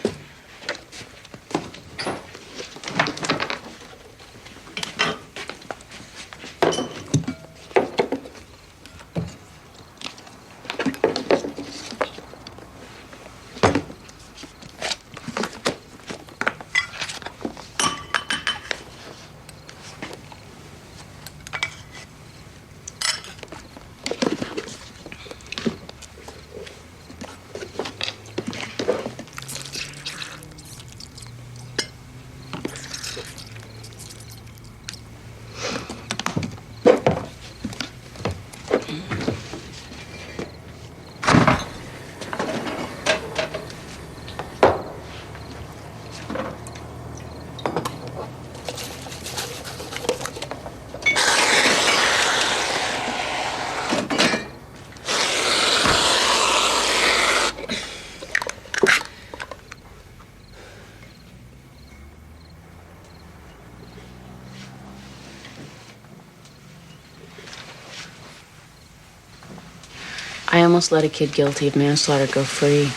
I almost let a kid guilty of manslaughter go free.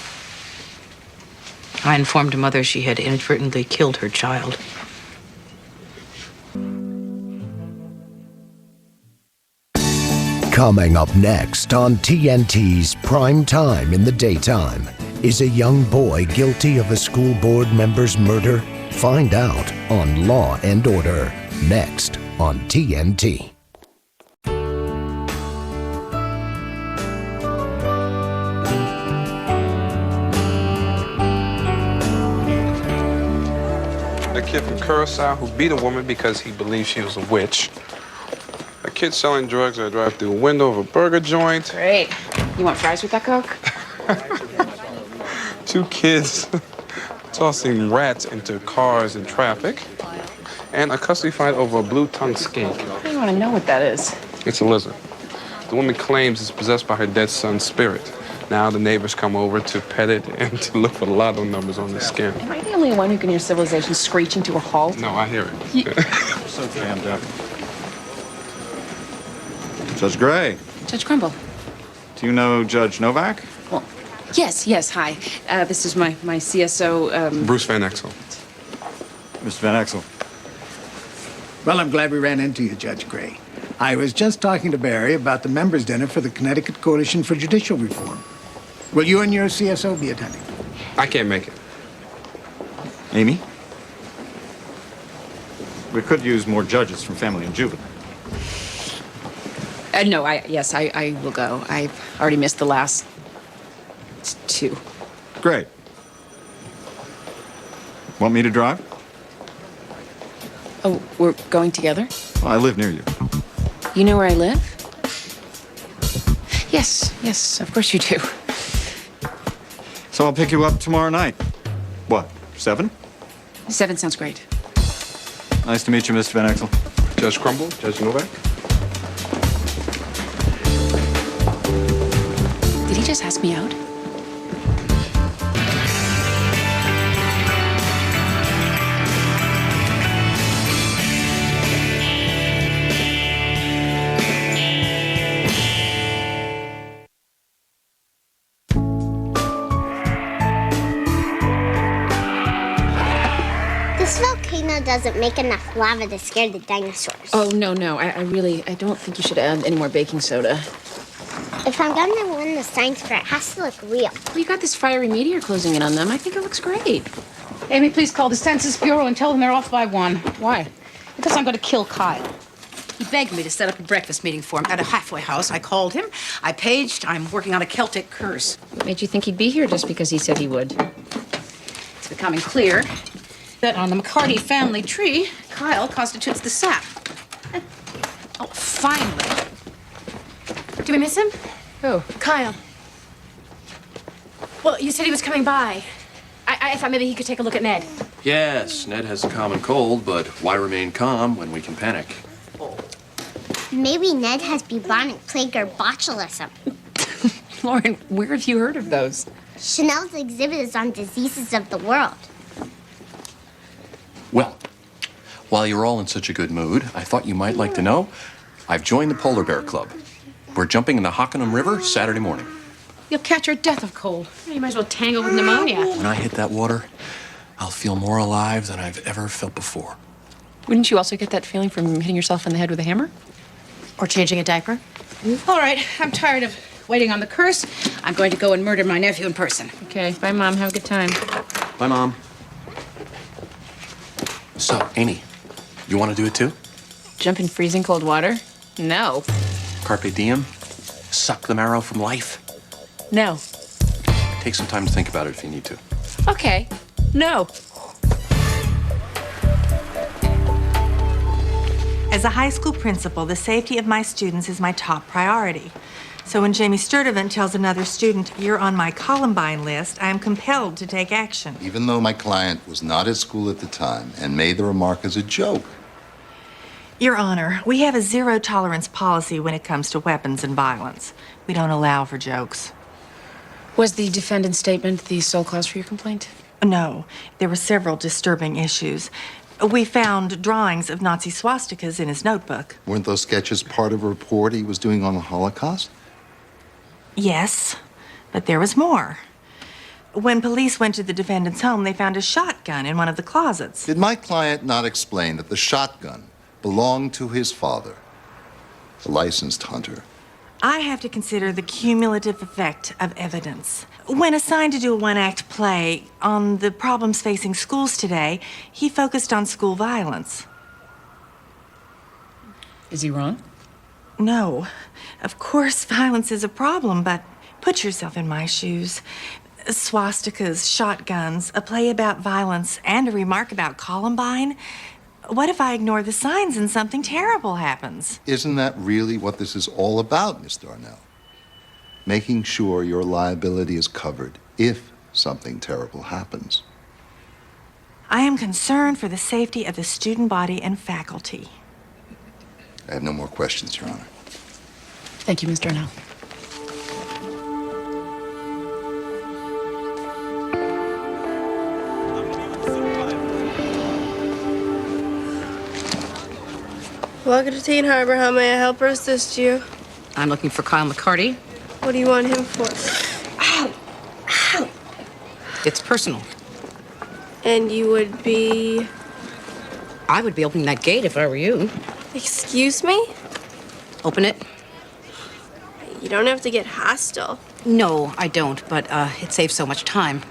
I informed a mother she had inadvertently killed her child. Coming up next on TNT's Prime Time in the Daytime, is a young boy guilty of a school board member's murder? Find out on Law and Order, next on TNT. A kid from Curacao who beat a woman because he believed she was a witch. A kid selling drugs at a drive-through window of a burger joint. Great. You want fries with that Coke? 2 kids tossing rats into cars in traffic. And a custody fight over a blue-tongued skink. I don't want to know what that is. It's a lizard. The woman claims it's possessed by her dead son's spirit. Now the neighbors come over to pet it and to look for the lotto numbers on the skin. Am I the only one who can hear civilization screeching to a halt? No, I hear it. So jammed up. Judge Gray, Judge Crumble. do you know Judge Novak? Well, yes, hi. This is my CSO, Bruce Van Exel. Mr. Van Exel. Well, I'm glad we ran into you, Judge Gray. I was just talking to Barry about the members' dinner for the Connecticut Coalition for Judicial Reform. Will you and your CSO be attending? I can't make it. Amy? We could use more judges from family and juvenile. no, I will go. I've already missed the last 2. Great. Want me to drive? Oh, we're going together? Well, I live near you. You know where I live? Yes, of course you do. So I'll pick you up tomorrow night. What, 7? 7 sounds great. Nice to meet you, Mr. Van Exel. Judge Crumble, Judge Novak. Did he just ask me out? volcano doesn't make enough lava to scare the dinosaurs. Oh, no. I don't think you should add any more baking soda. If I'm gonna win the science fair, it has to look real. Well, you got this fiery meteor closing in on them. I think it looks great. Amy, please call the Census Bureau and tell them they're off by 1. Why? Because I'm going to kill Kyle. He begged me to set up a breakfast meeting for him at a halfway house. I called him. I paged. I'm working on a Celtic curse. What made you think he'd be here just because he said he would? It's becoming clear that on the McCarty family tree, Kyle constitutes the sap. Oh, finally. Do we miss him? Who? Kyle. Well, you said he was coming by. I thought maybe he could take a look at Ned. Yes, Ned has a common cold, but why remain calm when we can panic? Maybe Ned has bubonic plague or botulism. Lauren, where have you heard of those? Chanel's exhibit is on diseases of the world. Well, while you're all in such a good mood, I thought you might like to know I've joined the Polar Bear Club. We're jumping in the Hockanum River Saturday morning. You'll catch your death of cold. You might as well tangle with pneumonia. When I hit that water, I'll feel more alive than I've ever felt before. Wouldn't you also get that feeling from hitting yourself in the head with a hammer? Or changing a diaper? All right, I'm tired of waiting on the curse. I'm going to go and murder my nephew in person. Okay, bye, Mom. Have a good time. Bye, Mom. So, Amy, you want to do it too? Jump in freezing cold water? No. Carpe diem? Suck the marrow from life? No. Take some time to think about it if you need to. Okay. No. As a high school principal, the safety of my students is my top priority. So when Jamie Sturdivant tells another student, "You're on my Columbine list," I am compelled to take action. Even though my client was not at school at the time and made the remark as a joke. Your Honor, we have a zero-tolerance policy when it comes to weapons and violence. We don't allow for jokes. Was the defendant's statement the sole cause for your complaint? No, there were several disturbing issues. We found drawings of Nazi swastikas in his notebook. Weren't those sketches part of a report he was doing on the Holocaust? Yes, but there was more. When police went to the defendant's home, they found a shotgun in one of the closets. Did my client not explain that the shotgun belonged to his father, a licensed hunter? I have to consider the cumulative effect of evidence. When assigned to do a one-act play on the problems facing schools today, he focused on school violence. Is he wrong? No. Of course, violence is a problem, but put yourself in my shoes. Swastikas, shotguns, a play about violence, and a remark about Columbine. What if I ignore the signs and something terrible happens? Isn't that really what this is all about, Miss Darnell? Making sure your liability is covered if something terrible happens. I am concerned for the safety of the student body and faculty. I have no more questions, Your Honor. Thank you, Ms. Darnell. Welcome to Teen Harbor. How may I help or assist you? I'm looking for Kyle McCarty. What do you want him for? Ow! Ow! It's personal. And you would be... I would be opening that gate if I were you. Excuse me? Open it. You don't have to get hostile. No, I don't, but it saves so much time.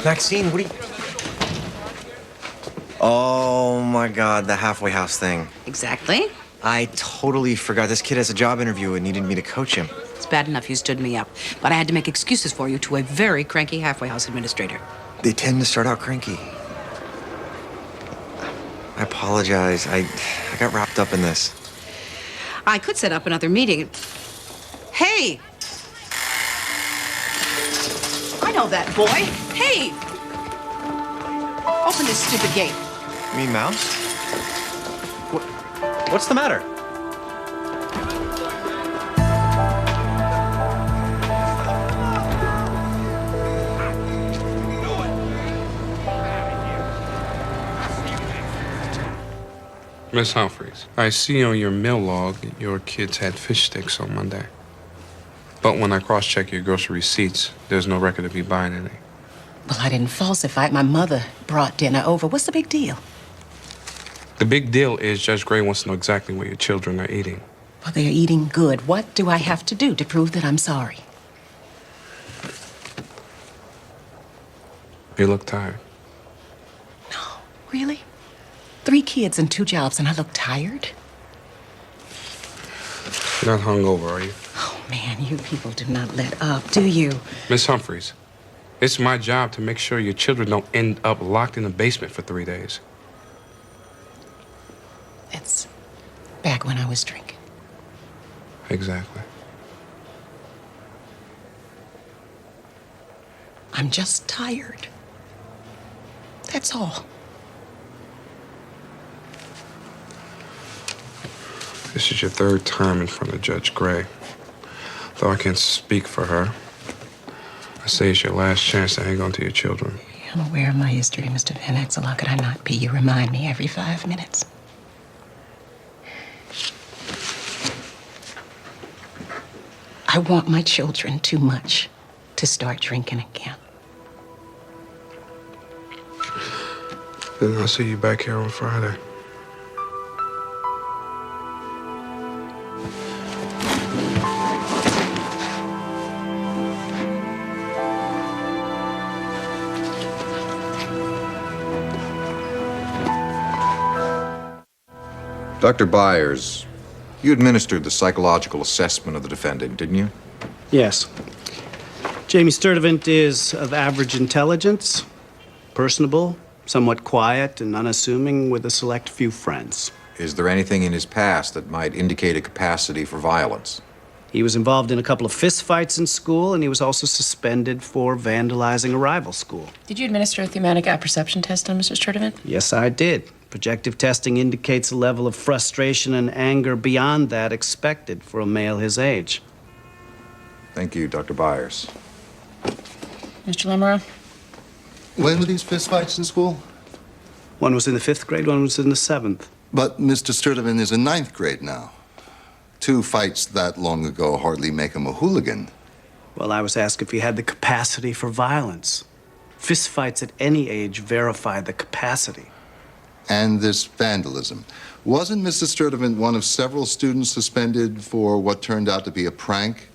Maxine, what are you... Oh, my God, the halfway house thing. Exactly. I totally forgot. This kid has a job interview and needed me to coach him. It's bad enough you stood me up, but I had to make excuses for you to a very cranky halfway house administrator. They tend to start out cranky. I apologize. I got wrapped up in this. I could set up another meeting. Hey! I know that boy. Hey! Open this stupid gate. You mean Mouse? What's the matter? Miss Humphreys, I see on your meal log your kids had fish sticks on Monday. But when I cross-check your grocery receipts, there's no record of you buying any. Well, I didn't falsify it. My mother brought dinner over. What's the big deal? The big deal is Judge Gray wants to know exactly what your children are eating. Well, they're eating good. What do I have to do to prove that I'm sorry? You look tired. Really? 3 kids and 2 jobs, and I look tired? You're not hungover, are you? Oh, man, you people do not let up, do you? Miss Humphreys, it's my job to make sure your children don't end up locked in the basement for 3 days. It's back when I was drinking. Exactly. I'm just tired. That's all. This is your 3rd time in front of Judge Gray. Though I can't speak for her, I say it's your last chance to hang on to your children. I'm aware of my history, Mr. Van Exel. How could I not be? You remind me every 5 minutes. I want my children too much to start drinking again. Then I'll see you back here on Friday. Dr. Byers, you administered the psychological assessment of the defendant, didn't you? Yes. Jamie Sturtevant is of average intelligence, personable, somewhat quiet and unassuming, with a select few friends. Is there anything in his past that might indicate a capacity for violence? He was involved in a couple of fistfights in school, and he was also suspended for vandalizing a rival school. Did you administer a thematic apperception test on Mr. Sturtevant? Yes, I did. Projective testing indicates a level of frustration and anger beyond that expected for a male his age. Thank you, Dr. Byers. Mr. Lamoureux? When were these fistfights in school? One was in the 5th grade, one was in the 7th. But Mr. Sturtevant is in 9th grade now. 2 fights that long ago hardly make him a hooligan. Well, I was asked if he had the capacity for violence. Fistfights at any age verify the capacity. And this vandalism. Wasn't Mr. Sturtevant one of several students suspended for what turned out to be a prank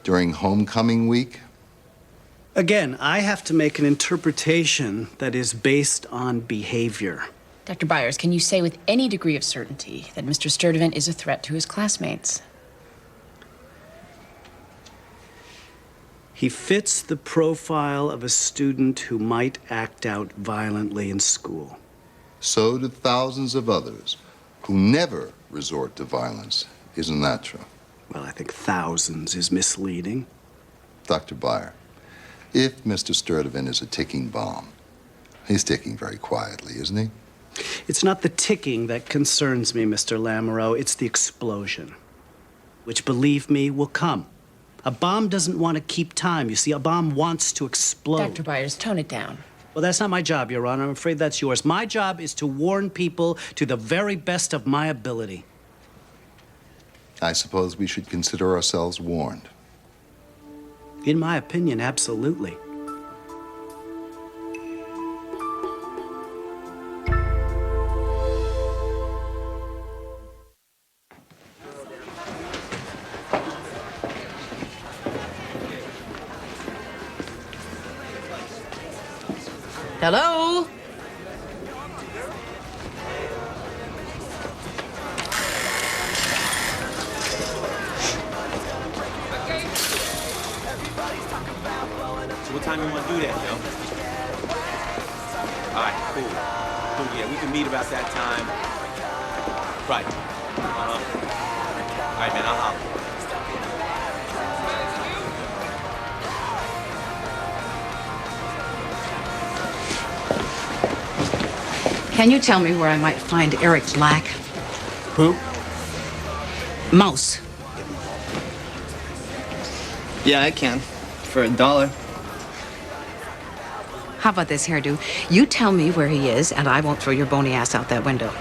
during homecoming week? Again, I have to make an interpretation that is based on behavior. Dr. Byers, can you say with any degree of certainty that Mr. Sturtevant is a threat to his classmates? He fits the profile of a student who might act out violently in school. So do thousands of others who never resort to violence. Isn't that true? Well, I think thousands is misleading. Dr. Byer, if Mr. Sturtevant is a ticking bomb, he's ticking very quietly, isn't he? It's not the ticking that concerns me, Mr. Lamoureux. It's the explosion, which, believe me, will come. A bomb doesn't want to keep time. You see, a bomb wants to explode. Dr. Byers, tone it down. Well, that's not my job, Your Honor. I'm afraid that's yours. My job is to warn people to the very best of my ability. I suppose we should consider ourselves warned. In my opinion, absolutely. Hello? So what time you want to do that, yo? All right, cool. Cool, yeah, we can meet about that time. Right. All right, man, I'll holler. Can you tell me where I might find Eric Black? Who? Mouse. Yeah, I can. For $1. How about this hairdo? You tell me where he is, and I won't throw your bony ass out that window.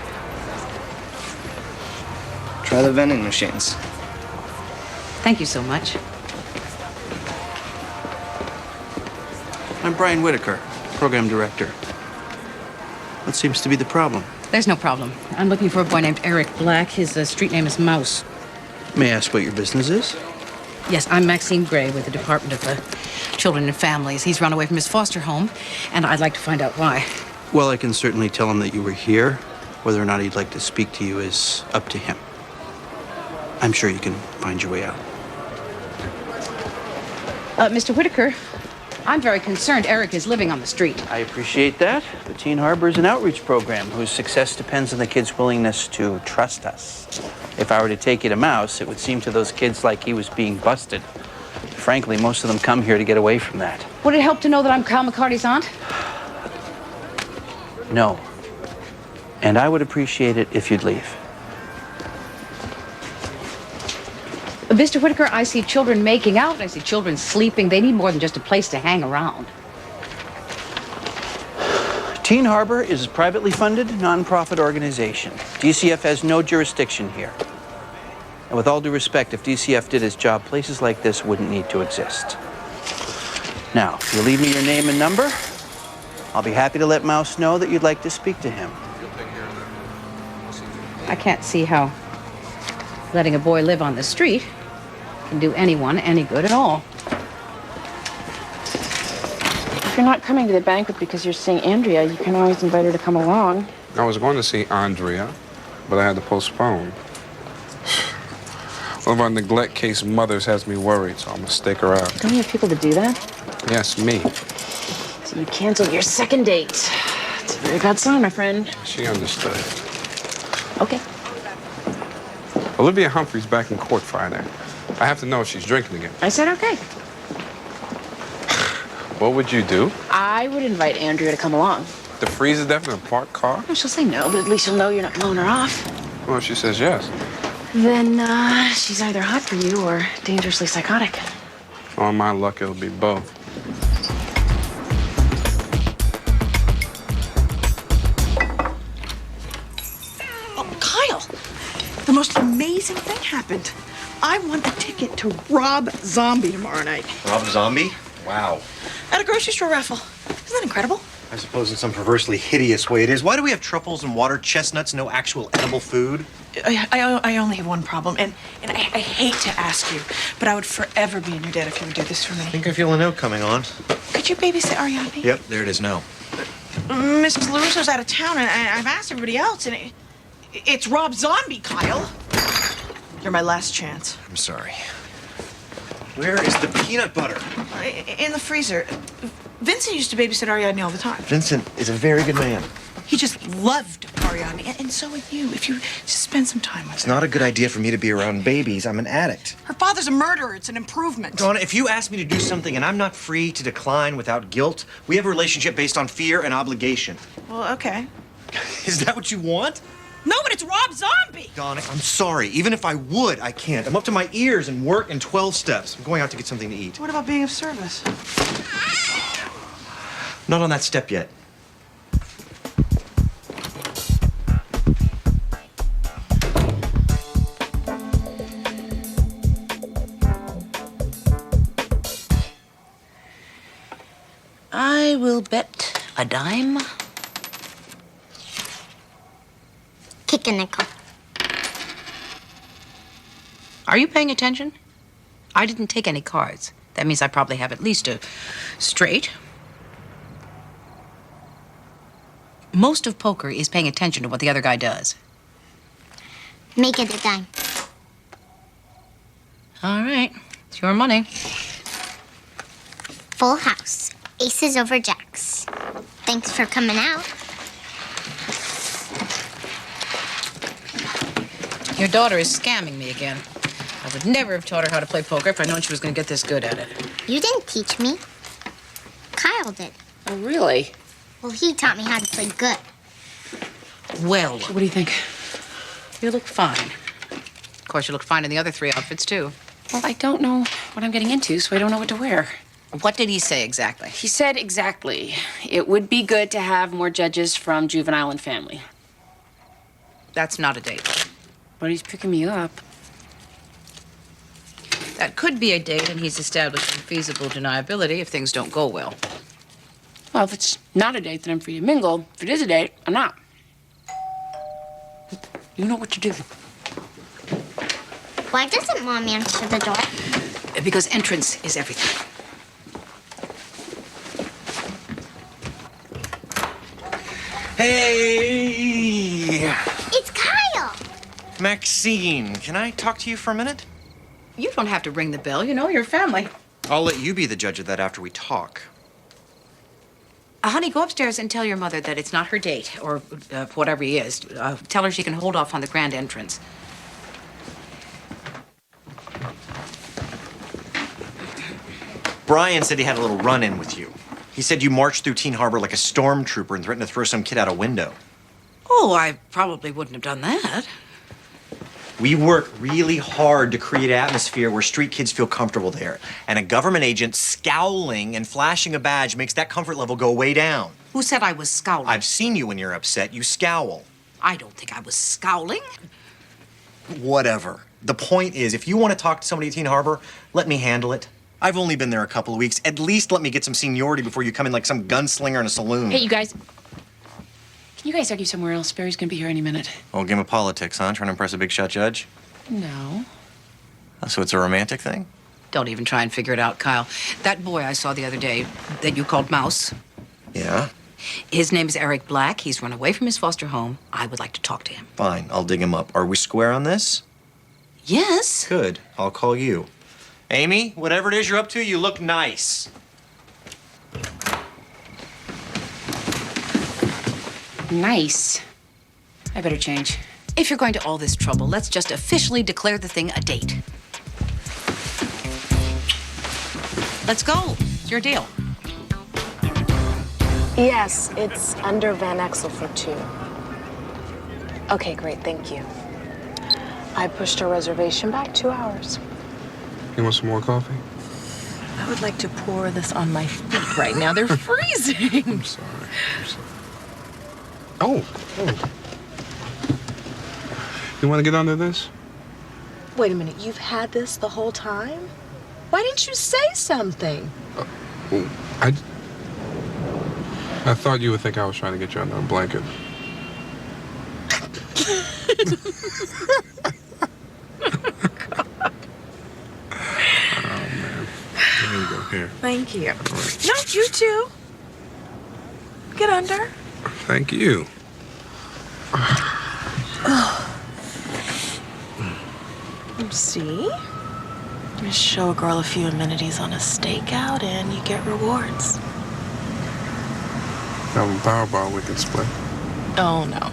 Try the vending machines. Thank you so much. I'm Brian Whitaker, program director. What seems to be the problem? There's no problem. I'm looking for a boy named Eric Black. His street name is Mouse. May I ask what your business is? Yes, I'm Maxine Gray with the Department of Children and Families. He's run away from his foster home, and I'd like to find out why. Well, I can certainly tell him that you were here. Whether or not he'd like to speak to you is up to him. I'm sure you can find your way out. Mr. Whitaker, I'm very concerned Eric is living on the street. I appreciate that. But Teen Harbor is an outreach program whose success depends on the kids' willingness to trust us. If I were to take you to Mouse, it would seem to those kids like he was being busted. Frankly, most of them come here to get away from that. Would it help to know that I'm Kyle McCarty's aunt? No. And I would appreciate it if you'd leave. Mr. Whitaker, I see children making out. I see children sleeping. They need more than just a place to hang around. Teen Harbor is a privately funded, nonprofit organization. DCF has no jurisdiction here. And with all due respect, if DCF did its job, places like this wouldn't need to exist. Now, if you leave me your name and number, I'll be happy to let Mouse know that you'd like to speak to him. I can't see how letting a boy live on the street can do anyone any good at all. If you're not coming to the banquet because you're seeing Andrea, you can always invite her to come along. I was going to see Andrea, but I had to postpone. One of our neglect case mothers has me worried, so I'm gonna stake her out. Don't you have people to do that? Yes, me. So you canceled your second date. It's a very bad sign, my friend. She understood. Okay. Olivia Humphrey's back in court Friday. I have to know if she's drinking again. I said okay. What would you do? I would invite Andrea to come along. The freezer definite in a parked car? Well, she'll say no, but at least you'll know you're not blowing her off. Well, if she says yes. Then she's either hot for you or dangerously psychotic. On my luck, it'll be both. Oh, Kyle, the most amazing thing happened. I won a ticket to Rob Zombie tomorrow night. Rob Zombie? Wow. At a grocery store raffle. Isn't that incredible? I suppose in some perversely hideous way it is. Why do we have truffles and water chestnuts, no actual edible food? I only have one problem, and I hate to ask you, but I would forever be in your debt if you would do this for me. I think I feel a note coming on. Could you babysit Ariadne? Yep, there it is now. Mrs. LaRusso's out of town, and I've asked everybody else, and it's Rob Zombie, Kyle. You're my last chance. I'm sorry. Where is the peanut butter? In the freezer. Vincent used to babysit Ariadne all the time. Vincent is a very good man. He just loved Ariadne, and so would you, if you just spend some time with her. It's not a good idea for me to be around babies. I'm an addict. Her father's a murderer. It's an improvement. Donna, if you ask me to do something and I'm not free to decline without guilt, we have a relationship based on fear and obligation. Well, okay. Is that what you want? No, but it's Rob Zombie! Donna, I'm sorry. Even if I would, I can't. I'm up to my ears in work and 12 steps. I'm going out to get something to eat. What about being of service? Not on that step yet. I will bet a dime. Kick a nickel. Are you paying attention? I didn't take any cards. That means I probably have at least a straight. Most of poker is paying attention to what the other guy does. Make it a dime. All right. It's your money. Full house. Aces over jacks. Thanks for coming out. Your daughter is scamming me again. I would never have taught her how to play poker if I'd known she was going to get this good at it. You didn't teach me. Kyle did. Oh, really? Well, he taught me how to play good. Well, what do you think? You look fine. Of course, you look fine in the other 3 outfits, too. Well, I don't know what I'm getting into, so I don't know what to wear. What did he say exactly? He said exactly. It would be good to have more judges from juvenile and family. That's not a date. but he's picking me up. That could be a date, and he's establishing feasible deniability if things don't go well. Well, if it's not a date, then I'm free to mingle. If it is a date, I'm not. You know what to do. Why doesn't Mom answer the door? Because entrance is everything. Hey! It's Kyle! Maxine, can I talk to you for a minute? You don't have to ring the bell. You know, your family. I'll let you be the judge of that after we talk. Honey, go upstairs and tell your mother that it's not her date, or whatever he is. Tell her she can hold off on the grand entrance. Brian said he had a little run-in with you. He said you marched through Teen Harbor like a stormtrooper and threatened to throw some kid out a window. Oh, I probably wouldn't have done that. We work really hard to create an atmosphere where street kids feel comfortable there. And a government agent scowling and flashing a badge makes that comfort level go way down. Who said I was scowling? I've seen you when you're upset. You scowl. I don't think I was scowling. Whatever. The point is, if you want to talk to somebody at Teen Harbor, let me handle it. I've only been there a couple of weeks. At least let me get some seniority before you come in like some gunslinger in a saloon. Hey, you guys. Can you guys argue somewhere else? Barry's gonna be here any minute. Old game of politics, huh? Trying to impress a big shot judge? No. So it's a romantic thing? Don't even try and figure it out, Kyle. That boy I saw the other day that you called Mouse. Yeah? His name is Eric Black. He's run away from his foster home. I would like to talk to him. Fine, I'll dig him up. Are we square on this? Yes. Good. I'll call you. Amy, whatever it is you're up to, you look nice. Nice. I better change. If you're going to all this trouble, let's just officially declare the thing a date. Let's go. It's your deal. Yes, it's under Van Exel for 2. Okay, great, thank you. I pushed our reservation back 2 hours. You want some more coffee? I would like to pour this on my feet right now. They're freezing. I'm sorry. Oh. You want to get under this? Wait a minute, you've had this the whole time? Why didn't you say something? I thought you would think I was trying to get you under a blanket. There you go, here. Thank you. No, you too. Get under. Thank you. See? You show a girl a few amenities on a stakeout and you get rewards. Have a Powerball we can split. Oh, no.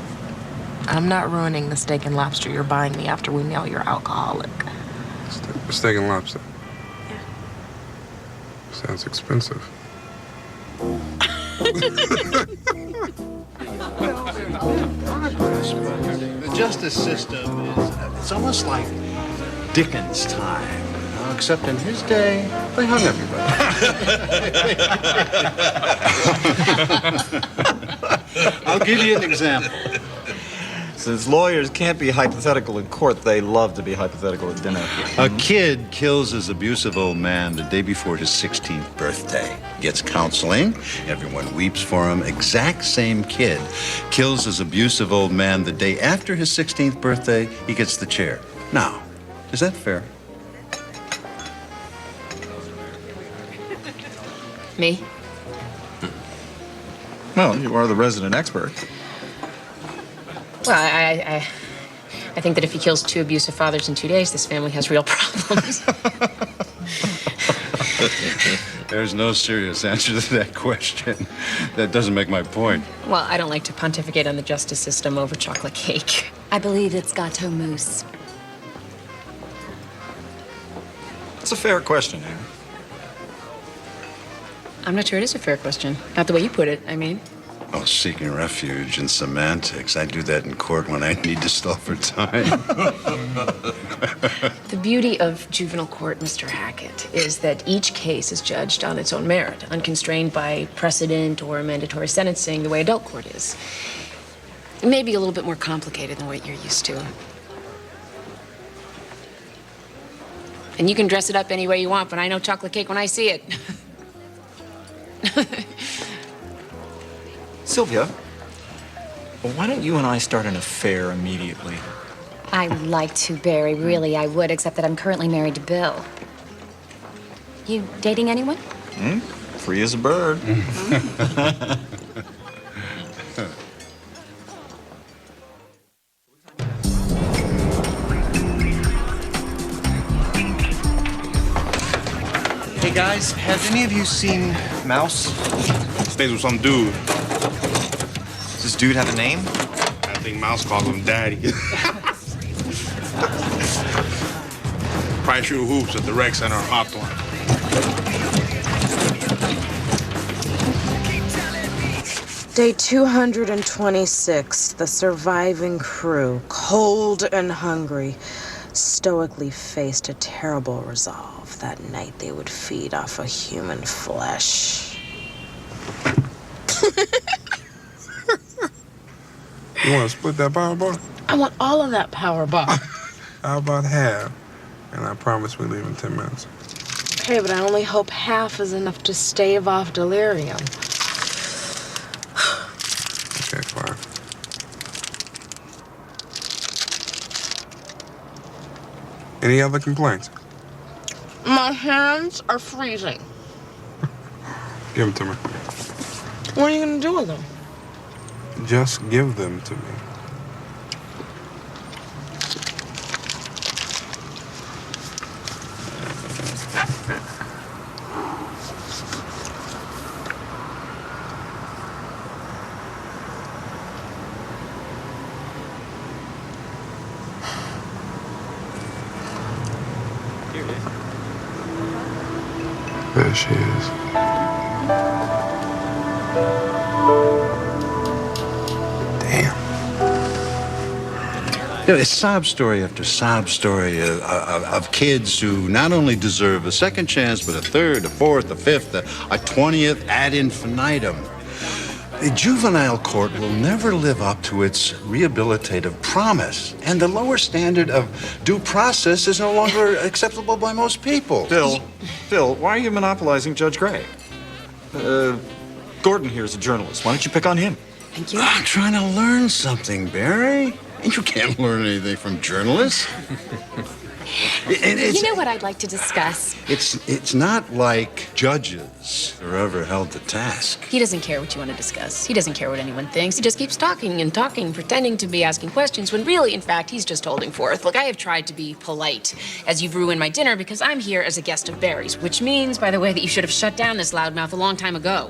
I'm not ruining the steak and lobster you're buying me after we know you're alcoholic. Steak and lobster. Yeah. Sounds expensive. The justice system it's almost like Dickens' time. Except in his day, they hung everybody. I'll give you an example. Since lawyers can't be hypothetical in court, they love to be hypothetical at dinner. A kid kills his abusive old man the day before his 16th birthday. Gets counseling. Everyone weeps for him. Exact same kid kills his abusive old man the day after his 16th birthday. He gets the chair. Now, is that fair? Me? Well, you are the resident expert. Well, I think that if he kills 2 abusive fathers in 2 days, this family has real problems. There's no serious answer to that question. That doesn't make my point. Well, I don't like to pontificate on the justice system over chocolate cake. I believe it's Gateau Mousse. It's a fair question, Amy. I'm not sure it is a fair question. Not the way you put it, I mean. Oh, seeking refuge in semantics. I do that in court when I need to stall for time. The beauty of juvenile court, Mr. Hackett, is that each case is judged on its own merit, unconstrained by precedent or mandatory sentencing, the way adult court is. It may be a little bit more complicated than what you're used to. And you can dress it up any way you want, but I know chocolate cake when I see it. Sylvia, why don't you and I start an affair immediately? I'd like to, Barry. Really, I would, except that I'm currently married to Bill. You dating anyone? Free as a bird. Hey guys, have any of you seen Mouse? Stays with some dude. Does this dude have a name? I think Mouse calls him Daddy. Probably shoot hoops at the rec center on Hawthorne. Day 226, the surviving crew, cold and hungry, stoically faced a terrible resolve. That night they would feed off of human flesh. You want to split that power bar? I want all of that power bar. How about half? And I promise we leave in 10 minutes. Okay, but I only hope half is enough to stave off delirium. Okay, fine. Any other complaints? My hands are freezing. Give them to me. What are you gonna do with them? Just give them to me. There she is. You know, it's sob story after sob story of kids who not only deserve a second chance, but a third, a fourth, a fifth, a 20th ad infinitum. The juvenile court will never live up to its rehabilitative promise, and the lower standard of due process is no longer acceptable by most people. Bill, why are you monopolizing Judge Gray? Gordon here is a journalist. Why don't you pick on him? Thank you. I'm trying to learn something, Barry. You can't learn anything from journalists. You know what I'd like to discuss? It's not like judges are ever held to task. He doesn't care what you want to discuss. He doesn't care what anyone thinks. He just keeps talking and talking, pretending to be asking questions when really, in fact, he's just holding forth. Look, I have tried to be polite as you've ruined my dinner because I'm here as a guest of Barry's, which means, by the way, that you should have shut down this loudmouth a long time ago.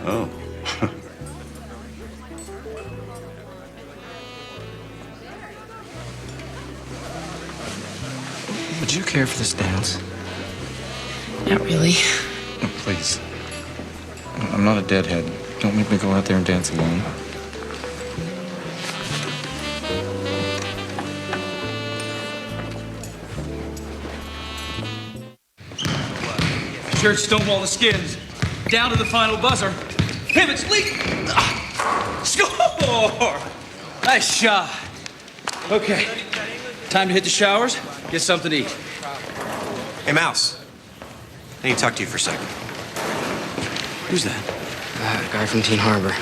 Oh. Would you care for this dance? Not really. Oh, please. I'm not a deadhead. Don't make me go out there and dance alone. Church stonewall the skins. Down to the final buzzer. Pivots leap. Score! Nice shot. Okay. Time to hit the showers. Get something to eat. Hey, Mouse. I need to talk to you for a second. Who's that? Guy from Teen Harbor.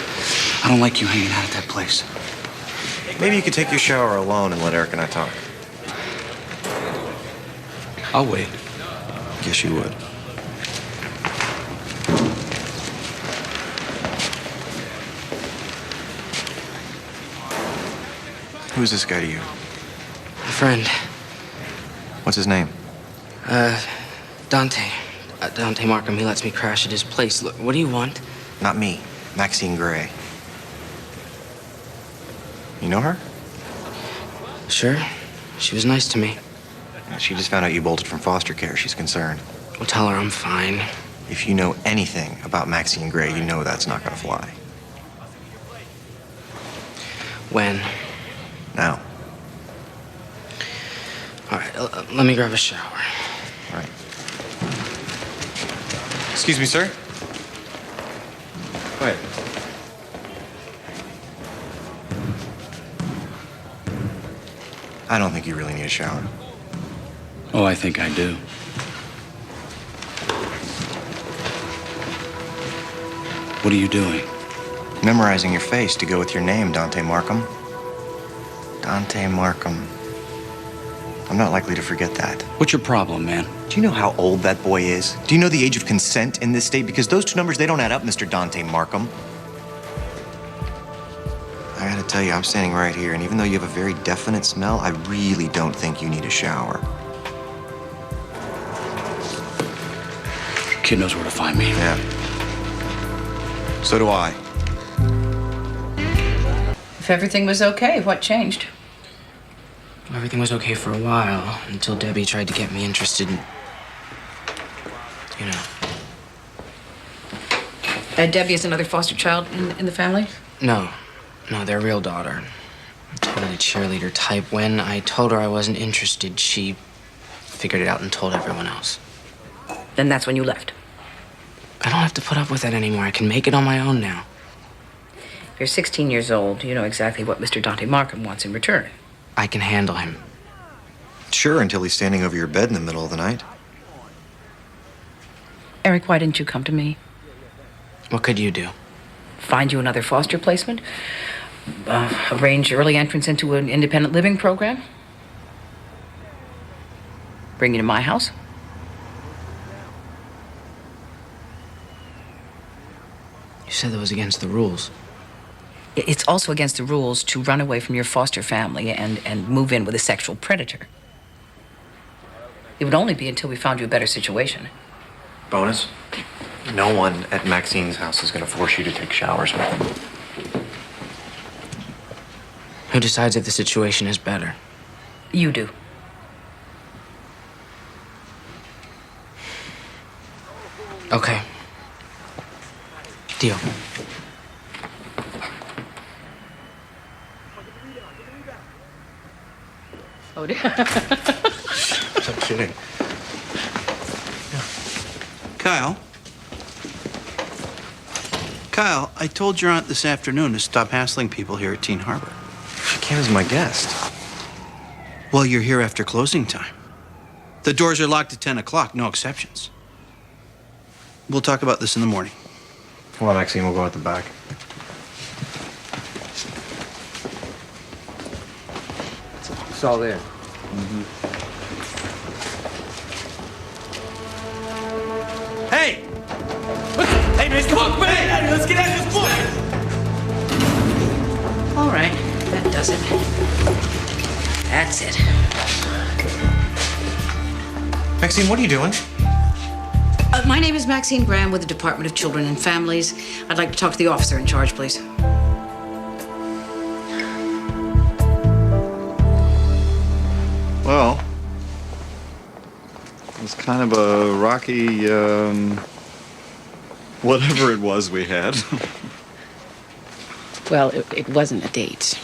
I don't like you hanging out at that place. Maybe you could take your shower alone and let Eric and I talk. I'll wait. Guess you would. Who's this guy to you? A friend. What's his name? Dante. Dante Markham. He lets me crash at his place. Look, what do you want? Not me. Maxine Gray. You know her? Sure. She was nice to me. She just found out you bolted from foster care. She's concerned. Well, tell her I'm fine. If you know anything about Maxine Gray, you know that's not gonna fly. When? Now. All right, let me grab a shower. All right. Excuse me, sir. Go ahead. I don't think you really need a shower. Oh, I think I do. What are you doing? Memorizing your face to go with your name, Dante Markham. Dante Markham. I'm not likely to forget that. What's your problem, man? Do you know how old that boy is? Do you know the age of consent in this state? Because those two numbers, they don't add up, Mr. Dante Markham. I gotta tell you, I'm standing right here, and even though you have a very definite smell, I really don't think you need a shower. Kid knows where to find me. Yeah. So do I. If everything was okay, what changed? Everything was okay for a while, until Debbie tried to get me interested in, you know. Debbie is another foster child in the family? No, their real daughter. Totally cheerleader type. When I told her I wasn't interested, she figured it out and told everyone else. Then that's when you left. I don't have to put up with that anymore. I can make it on my own now. You're 16 years old. You know exactly what Mr. Dante Markham wants in return. I can handle him. Sure, until he's standing over your bed in the middle of the night. Eric, why didn't you come to me? What could you do? Find you another foster placement? Arrange early entrance into an independent living program? Bring you to my house? You said that was against the rules. It's also against the rules to run away from your foster family and move in with a sexual predator. It would only be until we found you a better situation. Bonus? No one at Maxine's house is gonna force you to take showers with them. Who decides if the situation is better? You do. Okay. Deal. Oh, dear. I'm kidding. Kyle? Kyle, I told your aunt this afternoon to stop hassling people here at Teen Harbor. She came as my guest. Well, you're here after closing time. The doors are locked at 10 o'clock, no exceptions. We'll talk about this in the morning. Come on, Maxine, we'll go out the back. It's all there. Hey! Hey, man, come on, man! Let's get out of this book! All right, that does it. That's it. Maxine, what are you doing? My name is Maxine Graham with the Department of Children and Families. I'd like to talk to the officer in charge, please. Well, it was kind of a rocky, whatever it was we had. Well, it wasn't a date,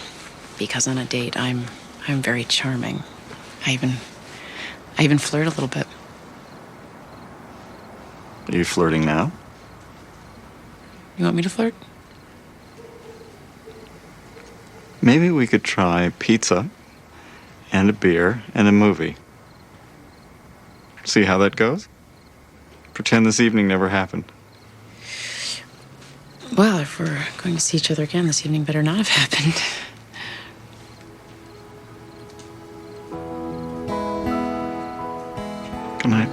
because on a date I'm very charming. I even flirt a little bit. Are you flirting now? You want me to flirt? Maybe we could try pizza and a beer and a movie. See how that goes? Pretend this evening never happened. Well, if we're going to see each other again, this evening better not have happened. Good night.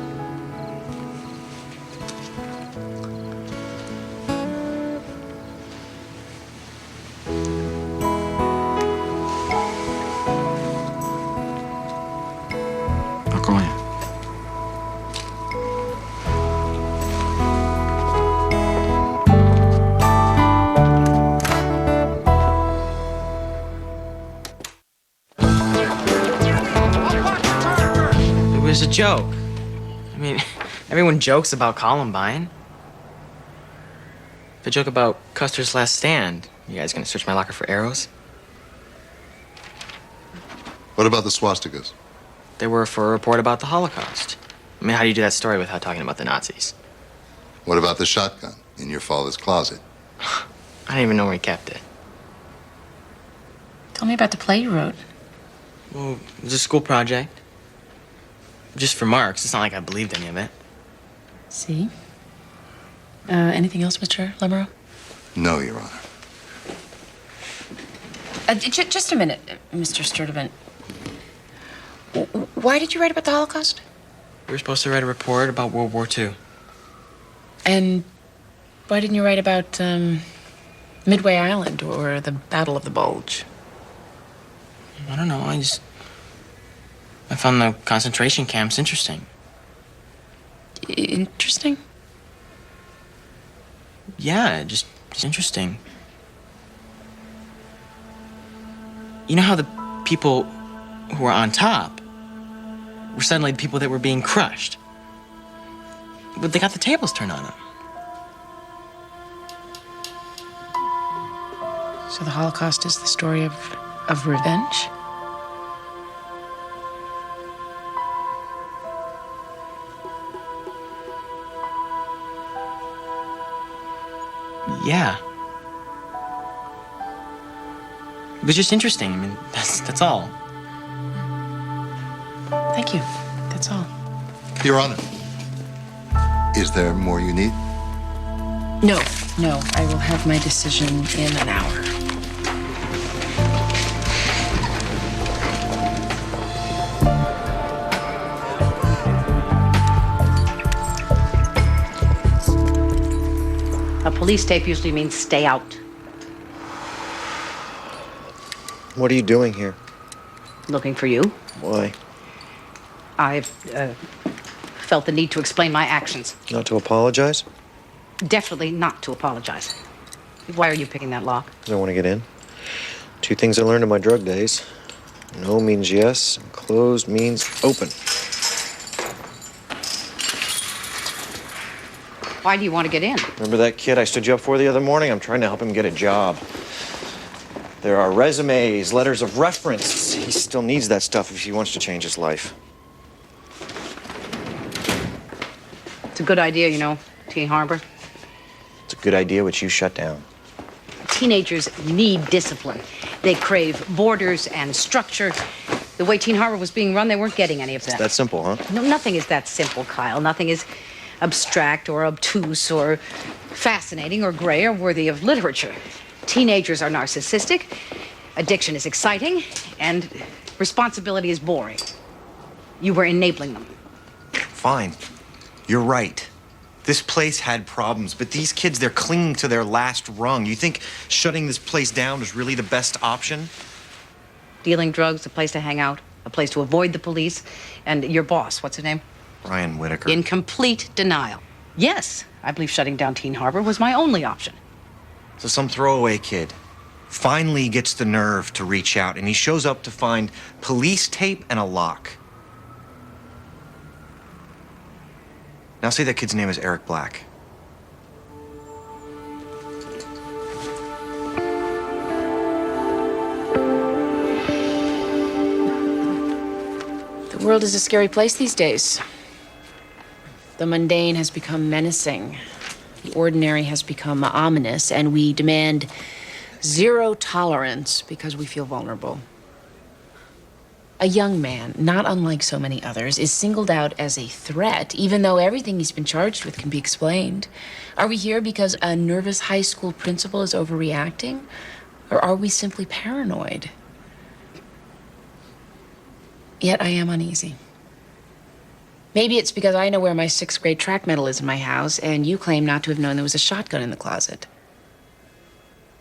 I'll call you. It was a joke. I mean, everyone jokes about Columbine. If I joke about Custer's Last Stand, you guys gonna search my locker for arrows? What about the swastikas? They were for a report about the Holocaust. I mean, how do you do that story without talking about the Nazis? What about the shotgun in your father's closet? I don't even know where he kept it. Tell me about the play you wrote. Well, it's a school project. Just for marks. It's not like I believed any of it. See? Anything else, Mr. Lamoureux? No, Your Honor. Just a minute, Mr. Sturtevant. Why did you write about the Holocaust? We were supposed to write a report about World War II. And why didn't you write about Midway Island or the Battle of the Bulge? I don't know. I found the concentration camps interesting. Interesting? Yeah, just interesting. You know how the people who were on top were suddenly the people that were being crushed? But they got the tables turned on them. So the Holocaust is the story of revenge? Yeah. It was just interesting. I mean, that's all. Thank you. That's all. Your Honor, is there more you need? No. I will have my decision in an hour. A police tape usually means stay out. What are you doing here? Looking for you. Why? I've felt the need to explain my actions. Not to apologize? Definitely not to apologize. Why are you picking that lock? I don't want to get in. 2 things I learned in my drug days. No means yes, and closed means open. Why do you want to get in? Remember that kid I stood you up for the other morning? I'm trying to help him get a job. There are resumes, letters of reference. He still needs that stuff if he wants to change his life. It's a good idea, you know, Teen Harbor. It's a good idea, which you shut down. Teenagers need discipline. They crave borders and structure. The way Teen Harbor was being run, they weren't getting any of that. It's that simple, huh? No, nothing is that simple, Kyle. Nothing is abstract or obtuse or fascinating or gray or worthy of literature. Teenagers are narcissistic, addiction is exciting, and responsibility is boring. You were enabling them. Fine. You're right. This place had problems, but these kids, they're clinging to their last rung. You think shutting this place down is really the best option? Dealing drugs, a place to hang out, a place to avoid the police, and your boss, what's his name? Ryan Whitaker. In complete denial. Yes, I believe shutting down Teen Harbor was my only option. So some throwaway kid finally gets the nerve to reach out, and he shows up to find police tape and a lock. Now say that kid's name is Eric Black. The world is a scary place these days. The mundane has become menacing. The ordinary has become ominous, and we demand zero tolerance because we feel vulnerable. A young man, not unlike so many others, is singled out as a threat, even though everything he's been charged with can be explained. Are we here because a nervous high school principal is overreacting? Or are we simply paranoid? Yet I am uneasy. Maybe it's because I know where my 6th grade track medal is in my house, and you claim not to have known there was a shotgun in the closet.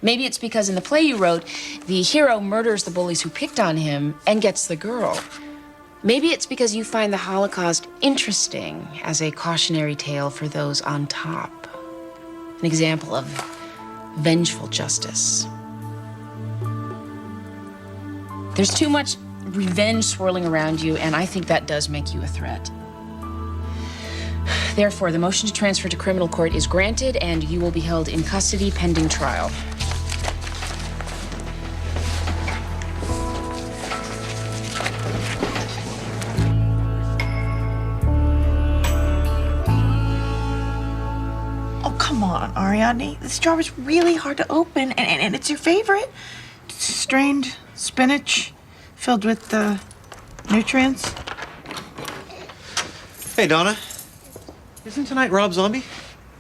Maybe it's because in the play you wrote, the hero murders the bullies who picked on him and gets the girl. Maybe it's because you find the Holocaust interesting as a cautionary tale for those on top. An example of vengeful justice. There's too much revenge swirling around you, and I think that does make you a threat. Therefore, the motion to transfer to criminal court is granted, and you will be held in custody pending trial. Oh, come on, Ariadne. This jar is really hard to open, and it's your favorite. Strained spinach, Filled with nutrients. Hey, Donna. Isn't tonight Rob Zombie?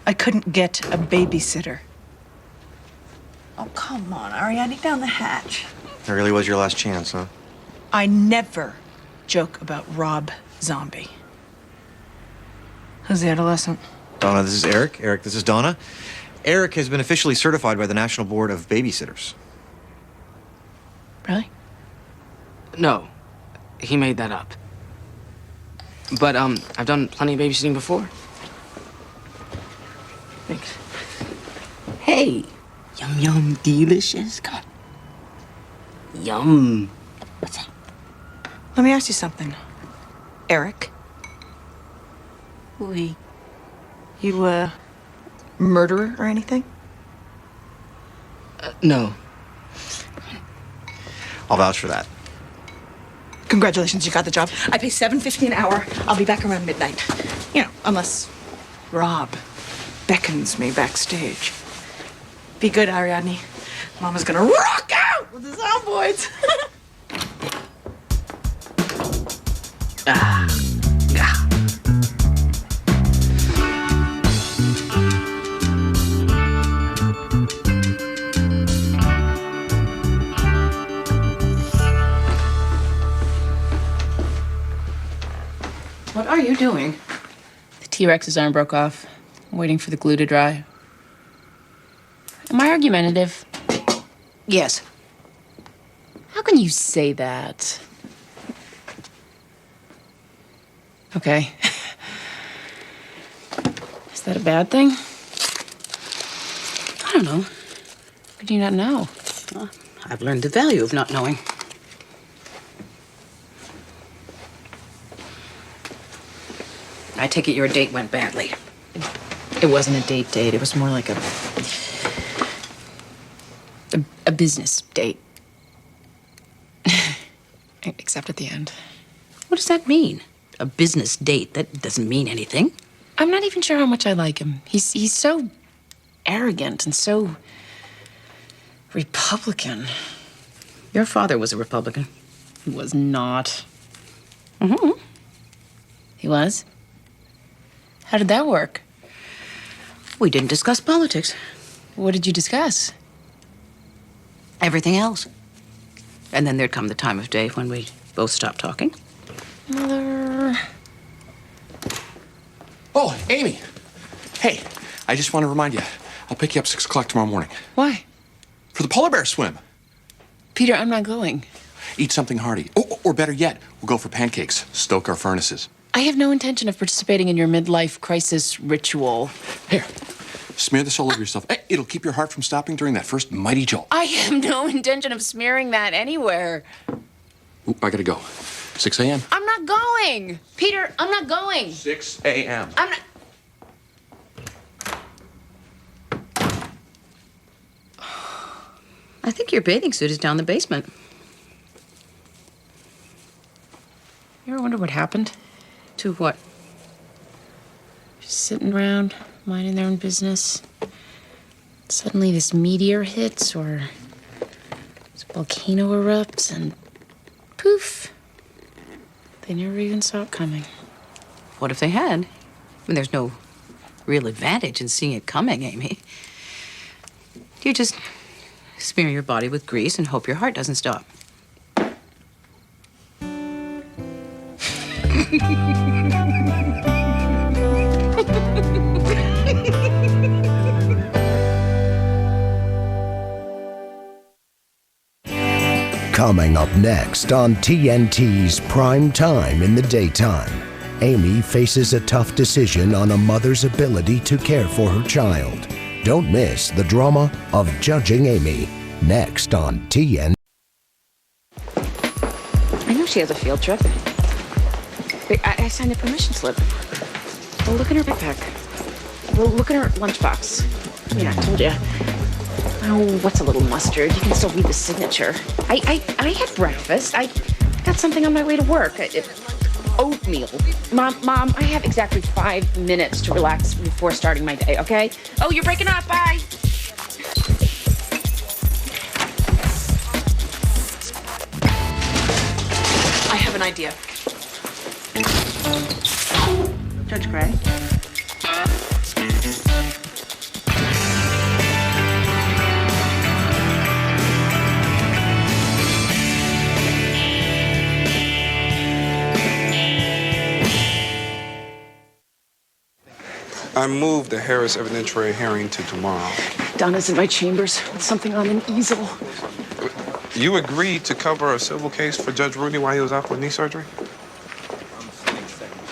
I couldn't get a babysitter. Oh, come on, Ariadne, down the hatch. That really was your last chance, huh? I never joke about Rob Zombie. Who's the adolescent? Donna, this is Eric. Eric, this is Donna. Eric has been officially certified by the National Board of Babysitters. Really? No, he made that up. But, I've done plenty of babysitting before. Thanks. Hey, yum, yum, delicious. Come on. Yum. What's that? Let me ask you something. Eric? Oui. You a murderer or anything? No. I'll vouch for that. Congratulations, you got the job. I pay $7.50 an hour. I'll be back around midnight. You know, unless Rob beckons me backstage. Be good, Ariadne. Mama's gonna rock out with the Zomboids. What are you doing? The T-Rex's arm broke off. I'm waiting for the glue to dry. Am I argumentative? Yes. How can you say that? Okay. Is that a bad thing? I don't know. How do you not know? Well, I've learned the value of not knowing. I take it your date went badly. It wasn't a date. It was more like a business date. Except at the end. What does that mean? A business date? That doesn't mean anything. I'm not even sure how much I like him. He's so arrogant and so Republican. Your father was a Republican. He was not. Mm-hmm. He was? How did that work? We didn't discuss politics. What did you discuss? Everything else. And then there'd come the time of day when we both stopped talking. Mother. Oh, Amy. Hey, I just want to remind you, I'll pick you up 6 o'clock tomorrow morning. Why? For the polar bear swim. Peter, I'm not going. Eat something hearty. Oh, or better yet, we'll go for pancakes. Stoke our furnaces. I have no intention of participating in your midlife crisis ritual. Here, smear this all over yourself. Hey, it'll keep your heart from stopping during that first mighty jolt. I have no intention of smearing that anywhere. Ooh, I gotta go. 6 a.m. I'm not going. Peter, I'm not going. 6 a.m. I'm not. I think your bathing suit is down the basement. You ever wonder what happened? To what? Just sitting around, minding their own business. Suddenly this meteor hits or this volcano erupts and poof. They never even saw it coming. What if they had? I mean, there's no real advantage in seeing it coming, Amy. You just smear your body with grease and hope your heart doesn't stop. Coming up next on TNT's Prime Time in the Daytime, Amy faces a tough decision on a mother's ability to care for her child. Don't miss the drama of Judging Amy, next on TNT. I know she has a field trip. Wait, I signed a permission slip. Well, look in her backpack. Well, look in her lunchbox. Yeah, I told you. Oh, what's a little mustard? You can still read the signature. I had breakfast. I got something on my way to work. Oatmeal. Mom, I have exactly 5 minutes to relax before starting my day, okay? Oh, you're breaking up. Bye. idea. Judge Gray? I moved the Harris evidentiary hearing to tomorrow. Donna's in my chambers with something on an easel. You agreed to cover a civil case for Judge Rudy while he was out for knee surgery?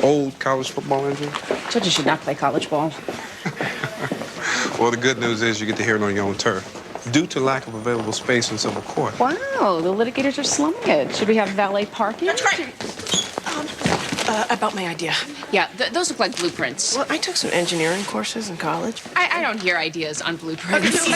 Old college football injury? Judges should not play college ball. Well, the good news is you get to hear it on your own turf, due to lack of available space in civil court. Wow, the litigators are slumming it. Should we have valet parking? That's right. About my idea. Yeah, those look like blueprints. Well, I took some engineering courses in college. I don't hear ideas on blueprints.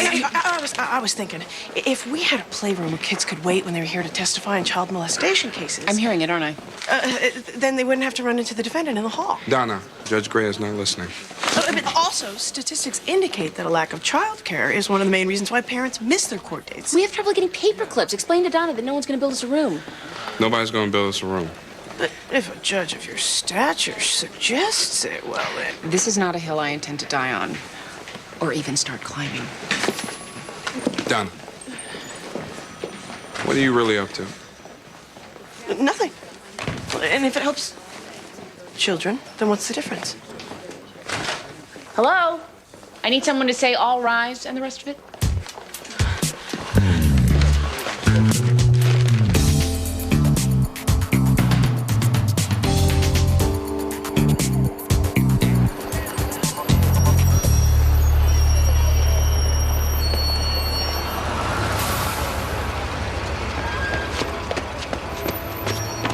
I was thinking, if we had a playroom where kids could wait when they were here to testify in child molestation cases. I'm hearing it, aren't I? Then they wouldn't have to run into the defendant in the hall. Donna, Judge Gray is not listening. But also, statistics indicate that a lack of child care is one of the main reasons why parents miss their court dates. We have trouble getting paper clips. Explain to Donna that no one's going to build us a room. Nobody's going to build us a room. But if a judge of your stature suggests it, well then... This is not a hill I intend to die on, or even start climbing. Donna, what are you really up to? Nothing. And if it helps children, then what's the difference? Hello? I need someone to say all rise and the rest of it.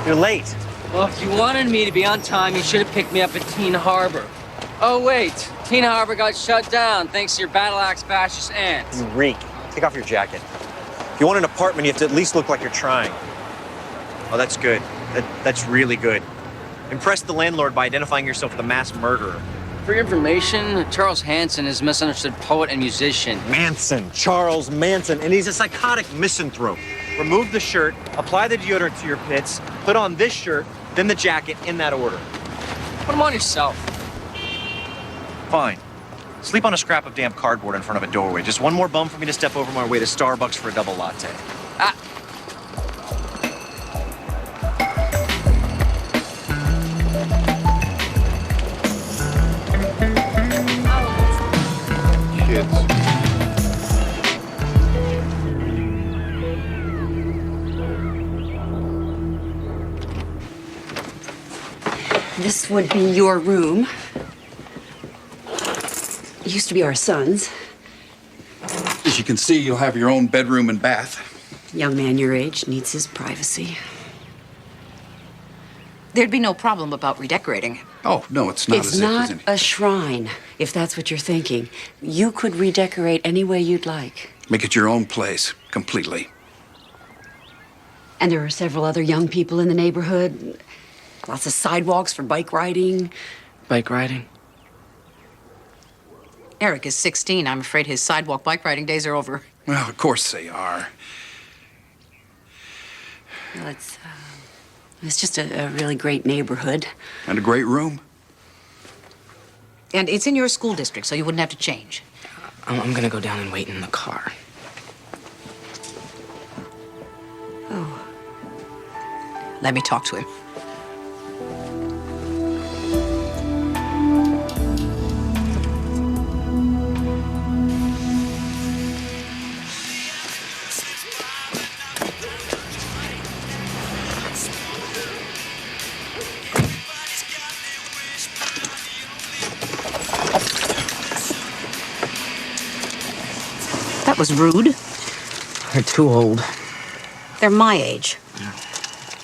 You're late. Well, if you wanted me to be on time, you should have picked me up at Teen Harbor. Oh, wait. Teen Harbor got shut down thanks to your battle axe fascist aunt. You reek. Take off your jacket. If you want an apartment, you have to at least look like you're trying. Oh, that's good. That's really good. Impress the landlord by identifying yourself with a mass murderer. For your information, Charles Hanson is a misunderstood poet and musician. Manson. Charles Manson. And he's a psychotic misanthrope. Remove the shirt, apply the deodorant to your pits, put on this shirt, then the jacket, in that order. Put them on yourself. Fine. Sleep on a scrap of damp cardboard in front of a doorway. Just one more bum for me to step over my way to Starbucks for a double latte. Kids. This would be your room. It used to be our son's. As you can see, you'll have your own bedroom and bath. Young man your age needs his privacy. There'd be no problem about redecorating. Oh, no, it's not It's as if not there's any... a shrine, if that's what you're thinking. You could redecorate any way you'd like. Make it your own place, completely. And there are several other young people in the neighborhood. Lots of sidewalks for bike riding. Bike riding? Eric is 16. I'm afraid his sidewalk bike riding days are over. Well, of course they are. Well, it's just a really great neighborhood. And a great room. And it's in your school district, so you wouldn't have to change. I'm gonna go down and wait in the car. Oh. Let me talk to him. That was rude. They're too old. They're my age.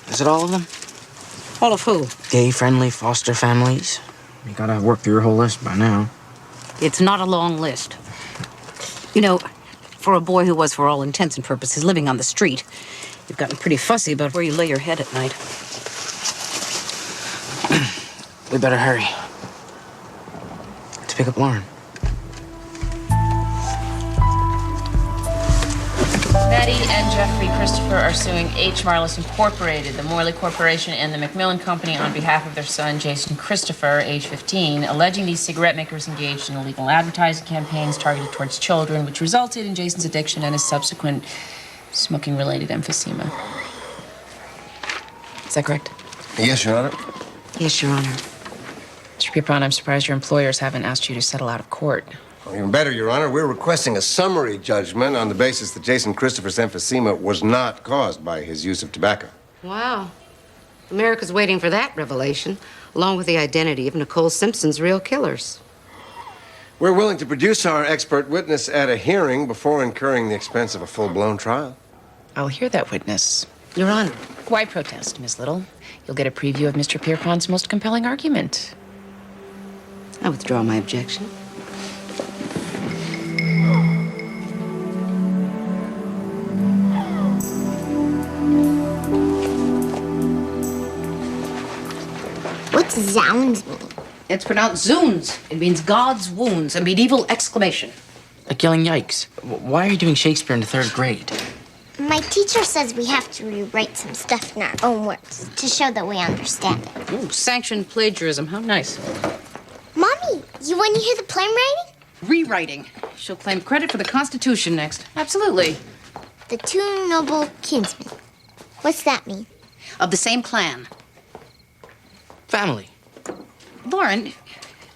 Is it all of them? All of who? Gay-friendly foster families. You gotta work through your whole list by now. It's not a long list. You know, for a boy who was, for all intents and purposes, living on the street, you've gotten pretty fussy about where you lay your head at night. We better hurry. To pick up Lauren. Maddie? and Jeffrey Christopher are suing H. Marlis Incorporated, the Morley Corporation, and the Macmillan Company on behalf of their son, Jason Christopher, age 15, alleging these cigarette makers engaged in illegal advertising campaigns targeted towards children, which resulted in Jason's addiction and his subsequent smoking-related emphysema. Is that correct? Yes, Your Honor. Yes, Your Honor. Mr. Pierpont, I'm surprised your employers haven't asked you to settle out of court. Even better, Your Honor, we're requesting a summary judgment on the basis that Jason Christopher's emphysema was not caused by his use of tobacco. Wow. America's waiting for that revelation, along with the identity of Nicole Simpson's real killers. We're willing to produce our expert witness at a hearing before incurring the expense of a full-blown trial. I'll hear that witness. Your Honor. Why protest, Miss Little? You'll get a preview of Mr. Pierpont's most compelling argument. I withdraw my objection. What's zounds mean? It's pronounced zoons. It means God's wounds, a medieval exclamation. Like yelling yikes. Why are you doing Shakespeare in the 3rd grade? My teacher says we have to rewrite some stuff in our own words to show that we understand it. Ooh, sanctioned plagiarism. How nice. Mommy, you want to hear the play writing? Rewriting. She'll claim credit for the Constitution next. Absolutely. The two noble kinsmen. What's that mean? Of the same clan. Family. Lauren,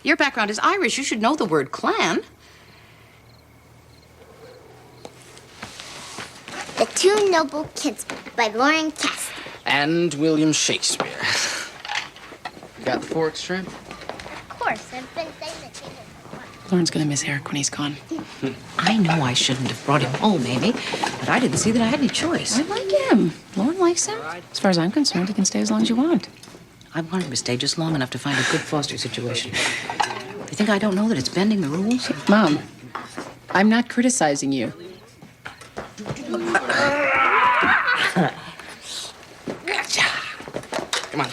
your background is Irish. You should know the word clan. The Two Noble Kinsmen by Lauren Cassidy. And William Shakespeare. You got the forks, Shrimp? Of course, I've been saying the thing. Lauren's gonna miss Eric when he's gone. I know I shouldn't have brought him home, Amy, but I didn't see that I had any choice. I like him. Lauren likes him. As far as I'm concerned, he can stay as long as you want. I want him to stay just long enough to find a good foster situation. You think I don't know that it's bending the rules? Mom, I'm not criticizing you. Come on.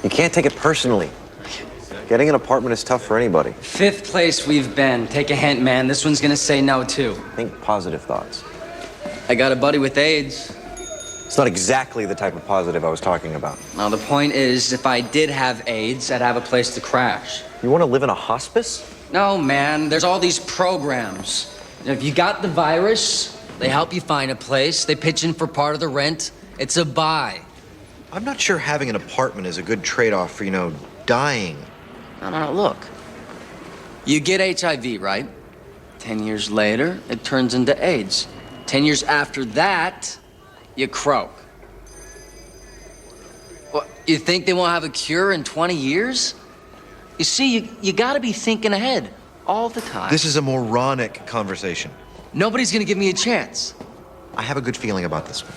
You can't take it personally. Getting an apartment is tough for anybody. 5th place we've been. Take a hint, man. This one's gonna say no, too. Think positive thoughts. I got a buddy with AIDS. It's not exactly the type of positive I was talking about. Now, the point is, if I did have AIDS, I'd have a place to crash. You want to live in a hospice? No, man. There's all these programs. If you got the virus, they help you find a place. They pitch in for part of the rent. It's a buy. I'm not sure having an apartment is a good trade-off for, dying. No, look. You get HIV, right? 10 years later, it turns into AIDS. 10 years after that, you croak. What, you think they won't have a cure in 20 years? You see, you gotta be thinking ahead all the time. This is a moronic conversation. Nobody's gonna give me a chance. I have a good feeling about this one.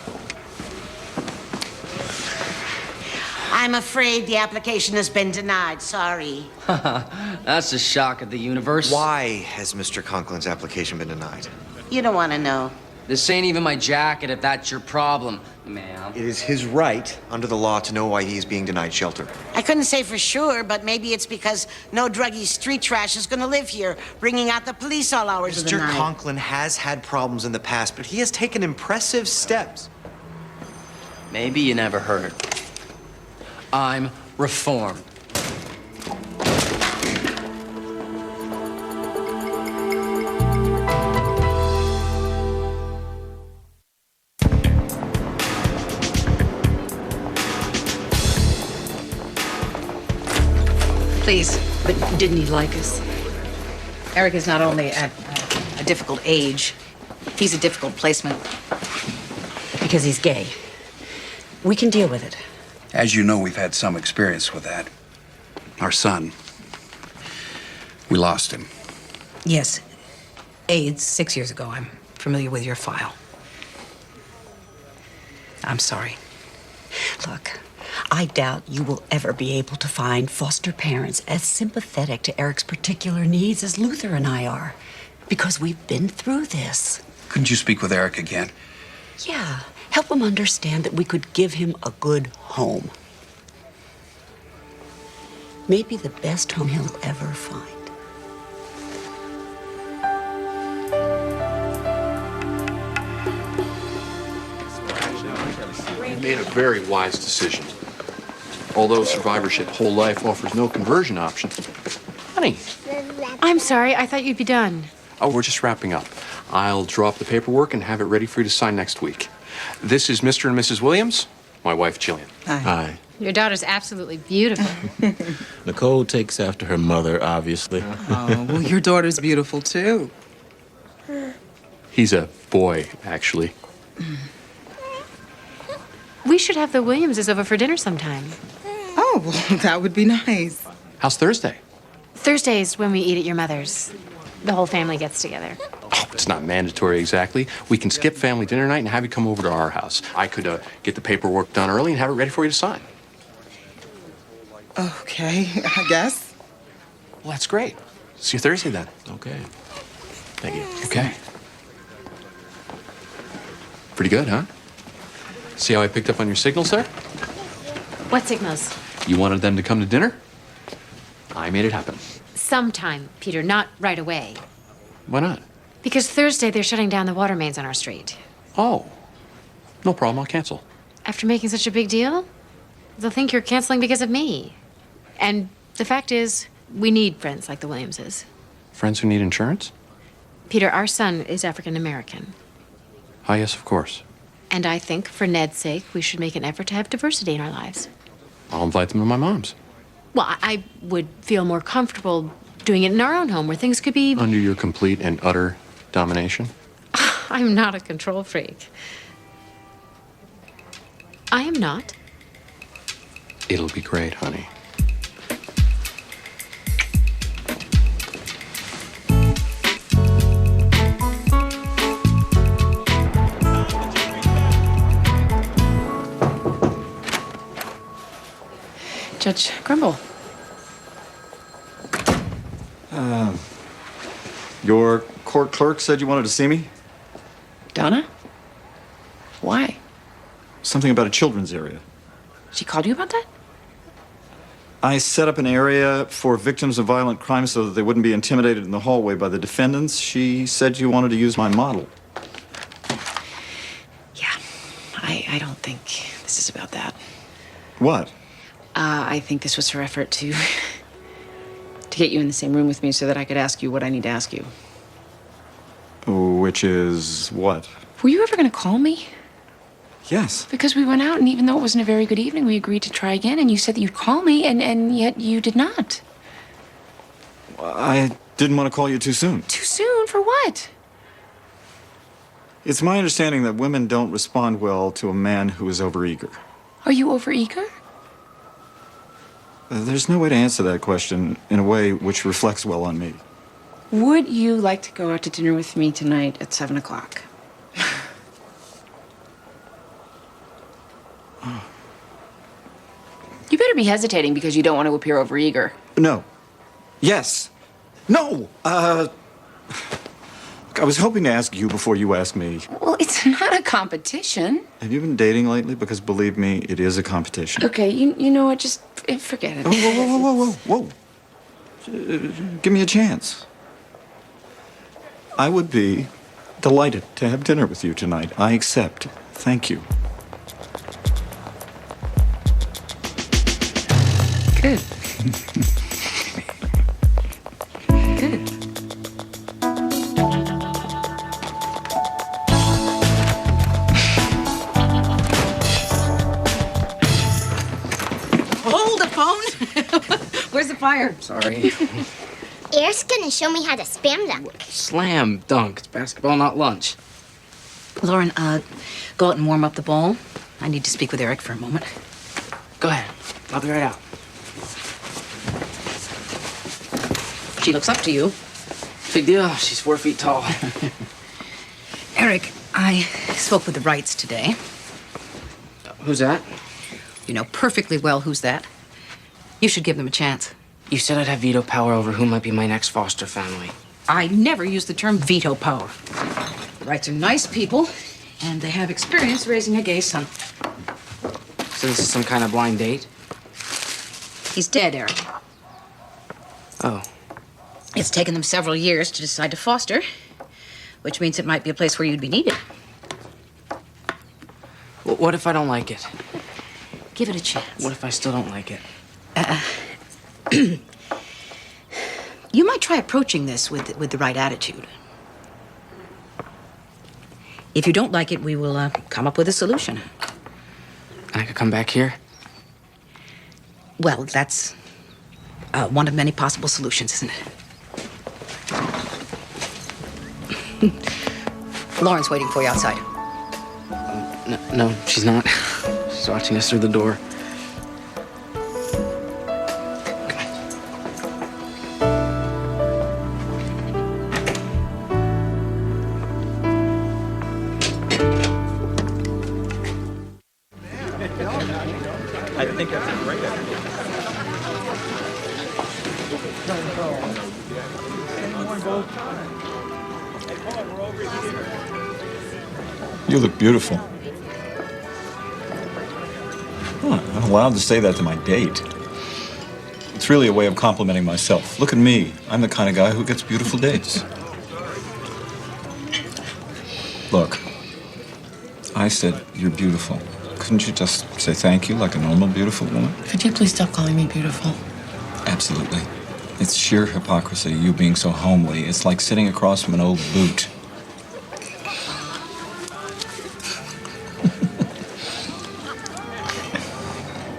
I'm afraid the application has been denied. Sorry. That's the shock of the universe. Why has Mr. Conklin's application been denied? You don't want to know. This ain't even my jacket if that's your problem, ma'am. It is his right under the law to know why he is being denied shelter. I couldn't say for sure, but maybe it's because no druggy street trash is going to live here, bringing out the police all hours of the Mr. night. Conklin has had problems in the past, but he has taken impressive steps. Maybe you never heard. I'm reformed. Please, but didn't he like us? Eric is not only at a difficult age, he's a difficult placement because he's gay. We can deal with it. As you know, we've had some experience with that. Our son, we lost him. Yes, AIDS 6 years ago. I'm familiar with your file. I'm sorry. Look, I doubt you will ever be able to find foster parents as sympathetic to Eric's particular needs as Luther and I are, because we've been through this. Couldn't you speak with Eric again? Yeah, Help him understand that we could give him a good home. Maybe the best home he'll ever find. You made a very wise decision. Although survivorship whole life offers no conversion option. Honey. I'm sorry, I thought you'd be done. Oh, we're just wrapping up. I'll draw up the paperwork and have it ready for you to sign next week. This is Mr. and Mrs. Williams, my wife, Jillian. Hi. Your daughter's absolutely beautiful. Nicole takes after her mother, obviously. Oh, well, your daughter's beautiful, too. He's a boy, actually. We should have the Williamses over for dinner sometime. Oh, well, that would be nice. How's Thursday? Thursday's when we eat at your mother's. The whole family gets together. Oh, it's not mandatory exactly. We can skip family dinner night and have you come over to our house. I could get the paperwork done early and have it ready for you to sign. Okay, I guess. Well, that's great. See you Thursday then. Okay. Thank you. Okay. Pretty good, huh? See how I picked up on your signals there? What signals? You wanted them to come to dinner? I made it happen. Sometime, Peter, not right away. Why not? Because Thursday they're shutting down the water mains on our street. Oh. No problem, I'll cancel. After making such a big deal, they'll think you're canceling because of me. And the fact is, we need friends like the Williamses. Friends who need insurance? Peter, our son is African American. Ah, yes, of course. And I think, for Ned's sake, we should make an effort to have diversity in our lives. I'll invite them to my mom's. Well, I would feel more comfortable doing it in our own home where things could be... Under your complete and utter domination? I'm not a control freak. I am not. It'll be great, honey. Judge Grumble. Your court clerk said you wanted to see me? Donna? Why? Something about a children's area. She called you about that? I set up an area for victims of violent crime so that they wouldn't be intimidated in the hallway by the defendants. She said you wanted to use my model. Yeah. I don't think this is about that. What? I think this was her effort to get you in the same room with me so that I could ask you what I need to ask you. Which is what? Were you ever going to call me? Yes. Because we went out, and even though it wasn't a very good evening, we agreed to try again, and you said that you'd call me, and yet you did not. I didn't want to call you too soon. Too soon? For what? It's my understanding that women don't respond well to a man who is overeager. Are you overeager? There's no way to answer that question in a way which reflects well on me. Would you like to go out to dinner with me tonight at 7 o'clock? You better be hesitating because you don't want to appear overeager. No. Yes. No. I was hoping to ask you before you asked me. Well, it's not a competition. Have you been dating lately? Because believe me, it is a competition. Okay, you know what? Just forget it. Whoa. Give me a chance. I would be delighted to have dinner with you tonight. I accept. Thank you. Good. Good. Hold the phone. Where's the fire? Sorry. Eric's gonna show me how to spam dunk. Slam dunk. It's basketball, not lunch. Lauren, go out and warm up the ball. I need to speak with Eric for a moment. Go ahead. I'll be right out. She looks up to you. Big deal. She's 4 feet tall. Eric, I spoke with the Wrights today. Who's that? You know perfectly well who's that. You should give them a chance. You said I'd have veto power over who might be my next foster family. I never use the term veto power. The Wrights are nice people, And they have experience raising a gay son. So this is some kind of blind date? He's dead, Eric. Oh. It's taken them several years to decide to foster, which means it might be a place where you'd be needed. What if I don't like it? Give it a chance. What if I still don't like it? You might try approaching this with the right attitude. If you don't like it, we will come up with a solution. I could come back here? Well, that's one of many possible solutions, isn't it? Lauren's waiting for you outside. No, she's not. She's watching us through the door. I think that's a great idea. You look beautiful. Huh, I'm allowed to say that to my date. It's really a way of complimenting myself. Look at me. I'm the kind of guy who gets beautiful dates. Look, I said you're beautiful. Couldn't you just say thank you like a normal beautiful woman? Could you please stop calling me beautiful? Absolutely. It's sheer hypocrisy, you being so homely. It's like sitting across from an old boot.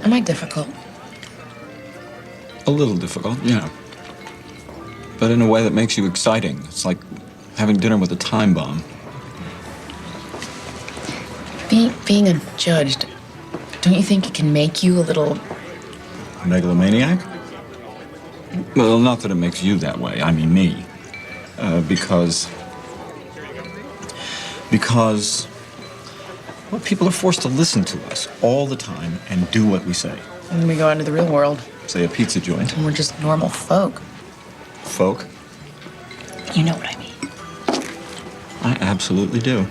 Am I difficult? A little difficult, yeah. But in a way that makes you exciting. It's like having dinner with a time bomb. Being a judge, don't you think it can make you a little... Megalomaniac? Well, not that it makes you that way. I mean me. Because, well, people are forced to listen to us all the time and do what we say. When we go into the real world, Say a pizza joint. and we're just normal folk. Folk? You know what I mean. I absolutely do.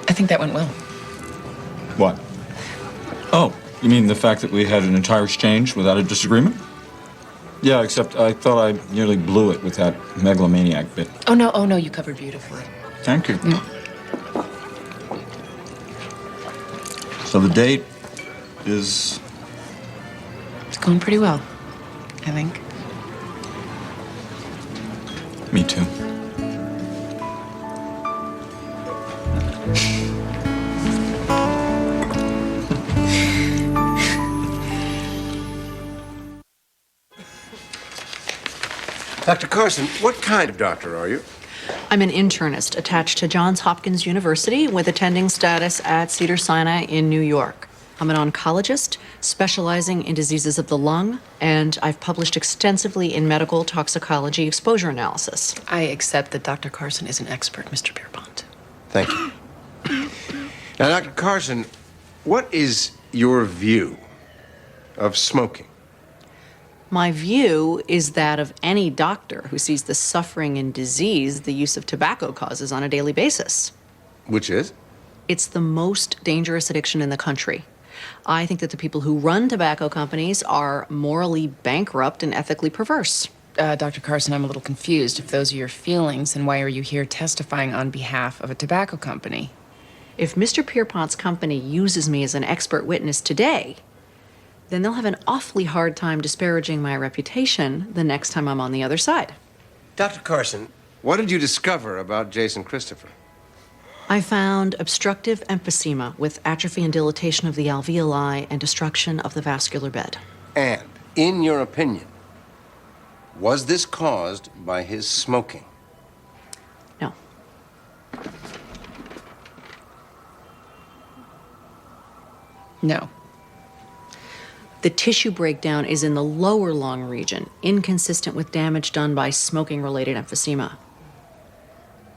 I think that went well. What? Oh, you mean the fact that we had an entire exchange without a disagreement? Yeah, except I thought I nearly blew it with that megalomaniac bit. Oh, no, you covered beautifully. Thank you. So the date is... It's going pretty well, I think. Me too. Dr. Carson, what kind of doctor are you? I'm an internist attached to Johns Hopkins University with attending status at Cedars-Sinai in New York. I'm an oncologist specializing in diseases of the lung, and I've published extensively in medical toxicology exposure analysis. I accept that Dr. Carson is an expert, Mr. Pierpont. Thank you. Now, Dr. Carson, what is your view of smoking? My view is that of any doctor who sees the suffering and disease the use of tobacco causes on a daily basis. Which is? It's the most dangerous addiction in the country. I think that the people who run tobacco companies are morally bankrupt and ethically perverse. Dr. Carson, I'm a little confused. If those are your feelings, then why are you here testifying on behalf of a tobacco company? If Mr. Pierpont's company uses me as an expert witness today, then they'll have an awfully hard time disparaging my reputation the next time I'm on the other side. Dr. Carson, what did you discover about Jason Christopher? I found obstructive emphysema with atrophy and dilatation of the alveoli and destruction of the vascular bed. And, in your opinion, was this caused by his smoking? No. No. The tissue breakdown is in the lower lung region, inconsistent with damage done by smoking-related emphysema.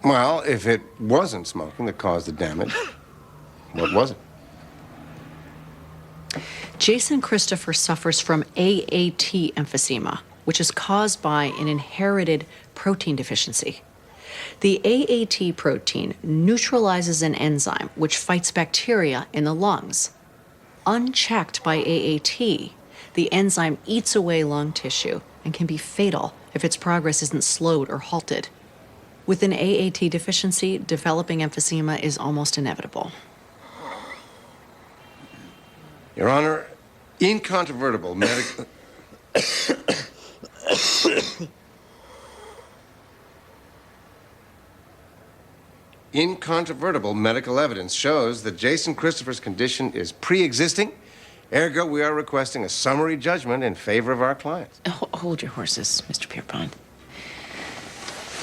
Well, if it wasn't smoking that caused the damage, what was it? Jason Christopher suffers from AAT emphysema, which is caused by an inherited protein deficiency. The AAT protein neutralizes an enzyme which fights bacteria in the lungs. Unchecked by AAT, the enzyme eats away lung tissue and can be fatal if its progress isn't slowed or halted. With an AAT deficiency, developing emphysema is almost inevitable. Your Honor, incontrovertible medical... Incontrovertible medical evidence shows that Jason Christopher's condition is pre-existing. Ergo, we are requesting a summary judgment in favor of our client. Hold your horses, Mr. Pierpont.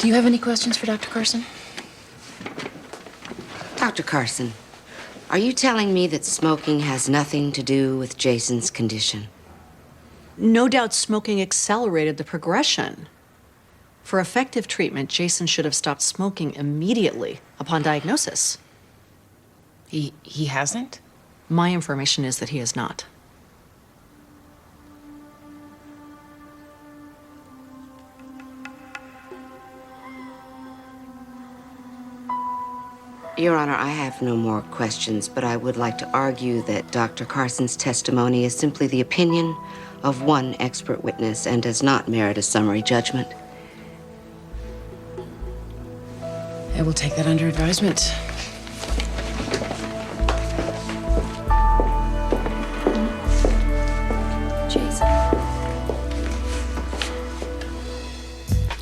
Do you have any questions for Dr. Carson? Dr. Carson, are you telling me that smoking has nothing to do with Jason's condition? No doubt smoking accelerated the progression. For effective treatment, Jason should have stopped smoking immediately upon diagnosis. He hasn't? My information is that he has not. Your Honor, I have no more questions, but I would like to argue that Dr. Carson's testimony is simply the opinion of one expert witness and does not merit a summary judgment. I will take that under advisement. Jason.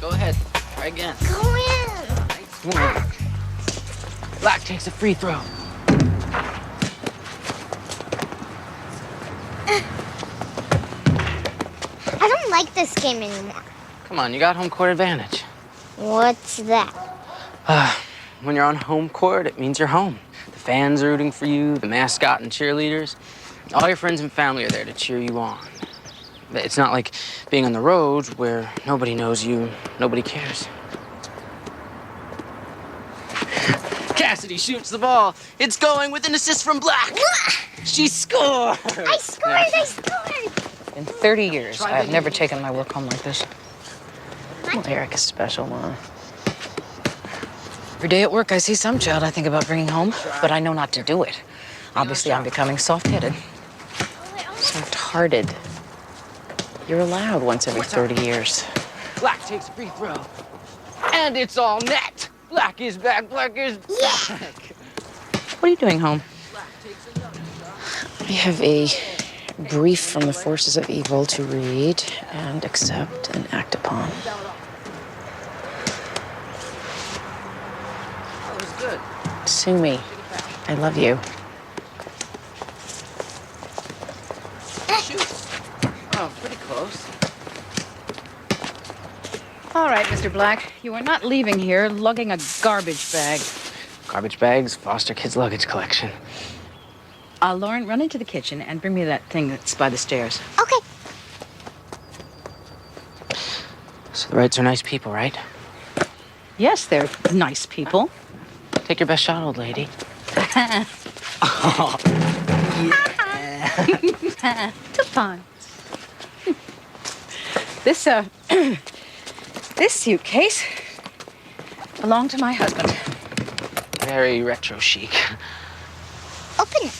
Go ahead. Try again. Go in. Black takes a free throw. I don't like this game anymore. Come on, you got home court advantage. What's that? When you're on home court, it means you're home. The fans are rooting for you, the mascot and cheerleaders. All your friends and family are there to cheer you on. It's not like being on the road where nobody knows you, nobody cares. Cassidy shoots the ball. It's going with an assist from Black. She scored! I scored! In 30 years, I've never taken my work home like this. Well, Eric is special, Mom. Every day at work, I see some child I think about bringing home, but I know not to do it. Obviously, I'm becoming soft-headed. Soft-hearted. You're allowed once every 30 years. Black takes a free throw. And it's all net. Black is back, Black is back. What are you doing home? I have a brief from the forces of evil to read and accept and act upon. That was good. Sue me. I love you. Shoot. Oh, pretty close. All right, Mr. Black, you are not leaving here lugging a garbage bag. Garbage bags, foster kids' luggage collection. Lauren, run into the kitchen and bring me that thing that's by the stairs. Okay. So the Wrights are nice people, right? Yes, they're nice people. Take your best shot, old lady. Two times. This, this suitcase belonged to my husband. Very retro chic. Open it.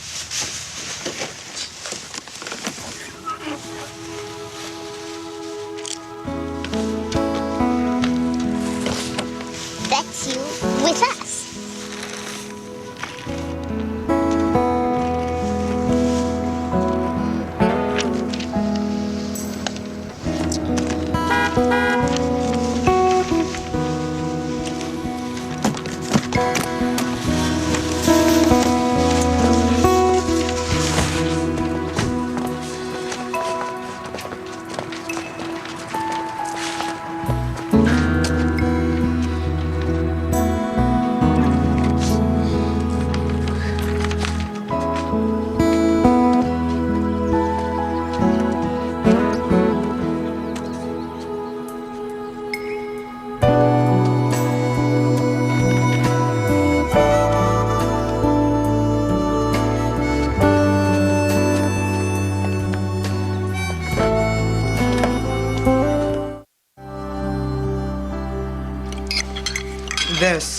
That's you with us.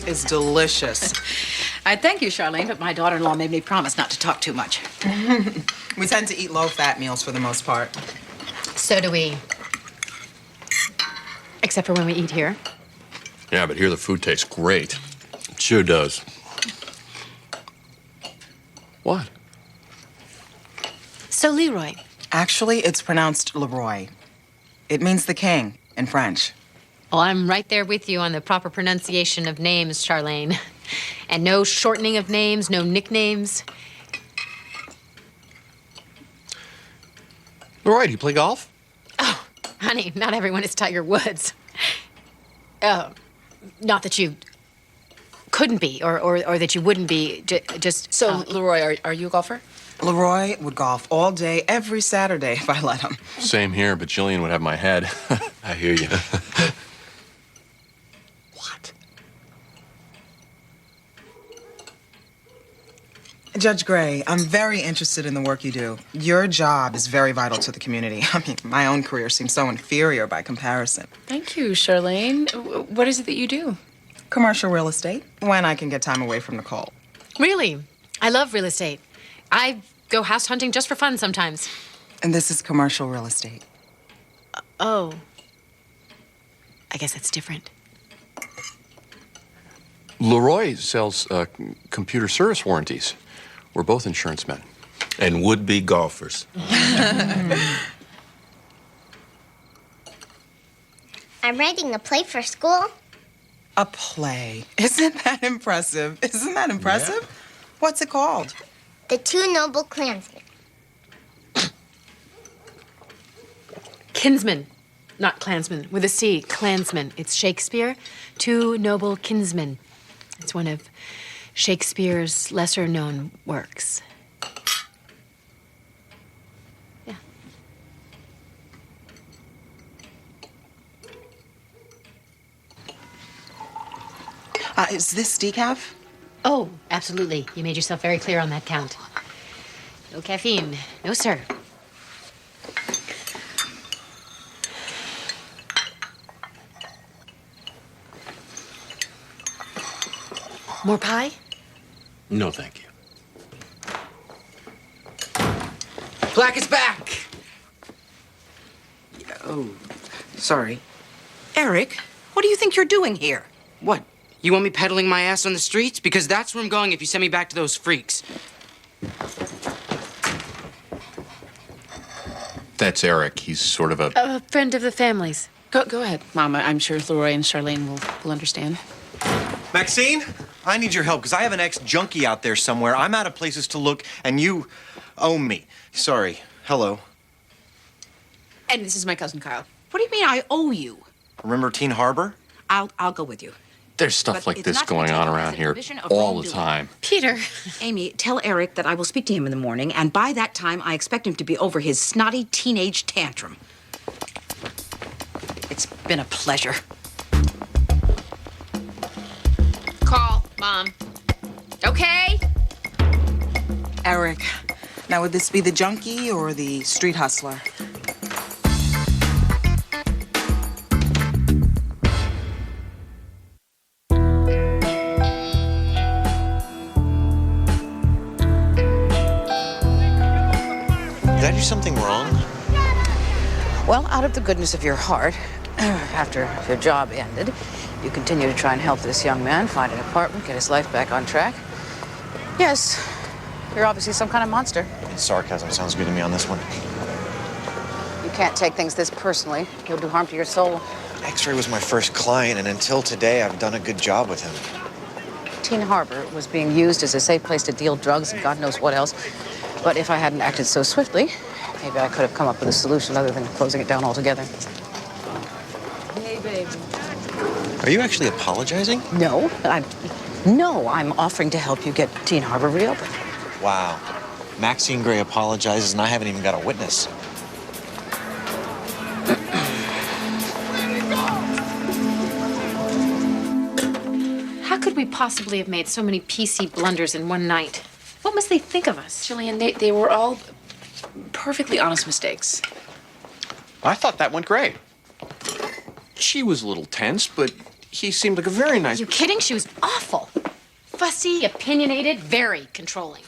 is delicious. I thank you, Charlene, but my daughter-in-law made me promise not to talk too much. We tend to eat low-fat meals for the most part. So do we. Except for when we eat here. Yeah, but here the food tastes great. It sure does. What? So, Leroy. Actually, it's pronounced Leroy. It means the king in French. Well, I'm right there with you on the proper pronunciation of names, Charlene. And no shortening of names, no nicknames. Leroy, do you play golf? Oh, honey, not everyone is Tiger Woods. Oh, not that you couldn't be, or that you wouldn't be. Just So, Leroy, are you a golfer? Leroy would golf all day, every Saturday, if I let him. Same here, but Jillian would have my head. I hear you. Judge Gray, I'm very interested in the work you do. Your job is very vital to the community. I mean, my own career seems so inferior by comparison. Thank you, Charlene. What is it that you do? Commercial real estate, when I can get time away from Nicole. Really? I love real estate. I go house hunting just for fun sometimes. And this is commercial real estate. Oh. I guess that's different. Leroy sells computer service warranties. We're both insurance men. And would-be golfers. I'm writing a play for school. A play. Isn't that impressive? Isn't that impressive? Yeah. What's it called? The Two Noble Clansmen. Kinsmen. Not Klansmen. With a C. Klansmen. It's Shakespeare. Two Noble Kinsmen. It's one of Shakespeare's lesser-known works. Yeah. Is this decaf? Oh, absolutely. You made yourself very clear on that count. No caffeine. No, sir. More pie? No, thank you. Black is back! Oh, sorry. Eric, what do you think you're doing here? What? You want me peddling my ass on the streets? Because that's where I'm going if you send me back to those freaks. That's Eric. He's sort of A friend of the family's. Go ahead, Mama. I'm sure Leroy and Charlene will understand. Maxine, I need your help because I have an ex-junkie out there somewhere. I'm out of places to look, and you owe me. Sorry. Hello. And this is my cousin Kyle. What do you mean I owe you? Remember Teen Harbor? I'll go with you. There's stuff But like it's this not going on around here of all the wrongdoing. time. Peter. Amy, tell Eric that I will speak to him in the morning, and by that time, I expect him to be over his snotty teenage tantrum. It's been a pleasure. Call, Mom. Okay? Eric. Now, would this be the junkie or the street hustler? Did I do something wrong? Well, out of the goodness of your heart, after your job ended, you continue to try and help this young man find an apartment, get his life back on track. Yes, you're obviously some kind of monster. Sarcasm sounds good to me on this one. You can't take things this personally. He'll do harm to your soul. X-Ray was my first client, and until today, I've done a good job with him. Teen Harbor was being used as a safe place to deal drugs and God knows what else. But if I hadn't acted so swiftly, maybe I could have come up with a solution other than closing it down altogether. Hey, baby. Are you actually apologizing? No, I'm offering to help you get Teen Harbor reopened. Wow. Maxine Gray apologizes, and I haven't even got a witness. How could we possibly have made so many PC blunders in one night? What must they think of us? Jillian, they were all perfectly honest mistakes. I thought that went great. She was a little tense, but he seemed like a very nice... Are you kidding? She was awful. Fussy, opinionated, very controlling.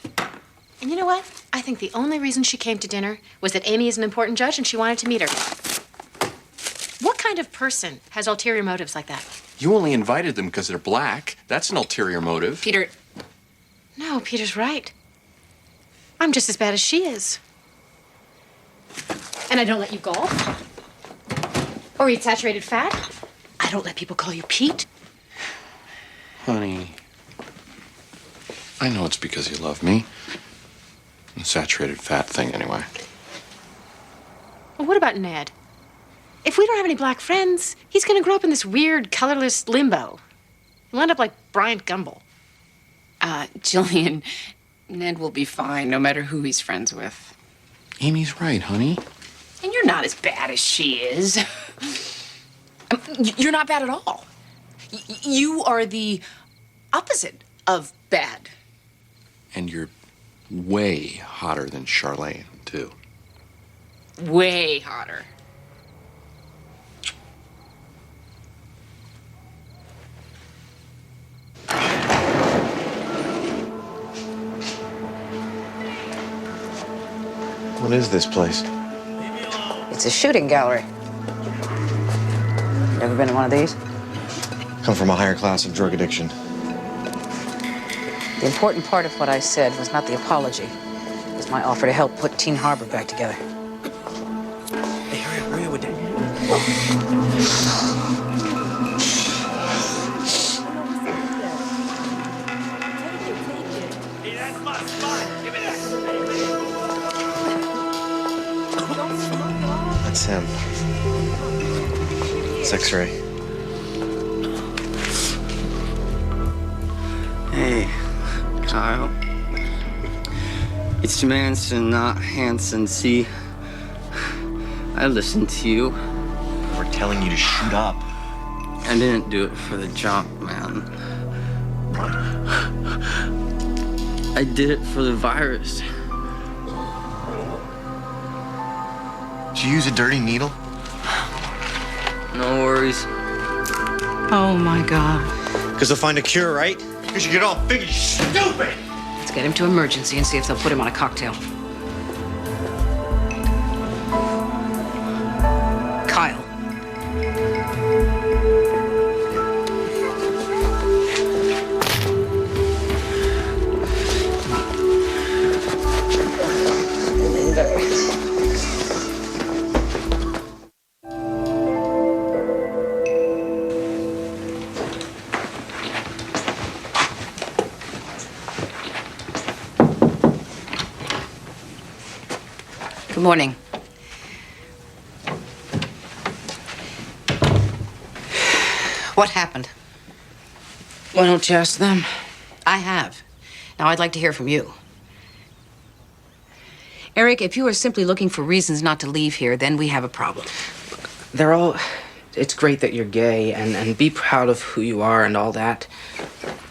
And you know what? I think the only reason she came to dinner was that Amy is an important judge and she wanted to meet her. What kind of person has ulterior motives like that? You only invited them because they're black. That's an ulterior motive. Peter. No, Peter's right. I'm just as bad as she is. And I don't let you golf. Or eat saturated fat. I don't let people call you Pete. Honey, I know it's because you love me. The saturated fat thing, anyway. Well, what about Ned? If we don't have any black friends, he's gonna grow up in this weird, colorless limbo. He'll end up like Bryant Gumbel. Jillian, Ned will be fine no matter who he's friends with. Amy's right, honey. And you're not as bad as she is. You're not bad at all. You are the opposite of bad. And you're way hotter than Charlene, too. Way hotter. What is this place? It's a shooting gallery. Never been to one of these? Come from a higher class of drug addiction. The important part of what I said was not the apology. It was my offer to help put Teen Harbor back together. Hey, hurry up with that. That's him. It's X-ray. Hey, Kyle. It's Manson, not Hanson. See, I listened to you. We're telling you to shoot up. I didn't do it for the job, man. I did it for the virus. Did you use a dirty needle? No worries. Oh, my God. Because they'll find a cure, right? Because you get all big and stupid! Let's get him to emergency and see if they'll put him on a cocktail. Kyle. Good morning. What happened? Why don't you ask them? I have. Now I'd like to hear from you. Eric, if you are simply looking for reasons not to leave here, then we have a problem. They're all... It's great that you're gay, and be proud of who you are and all that.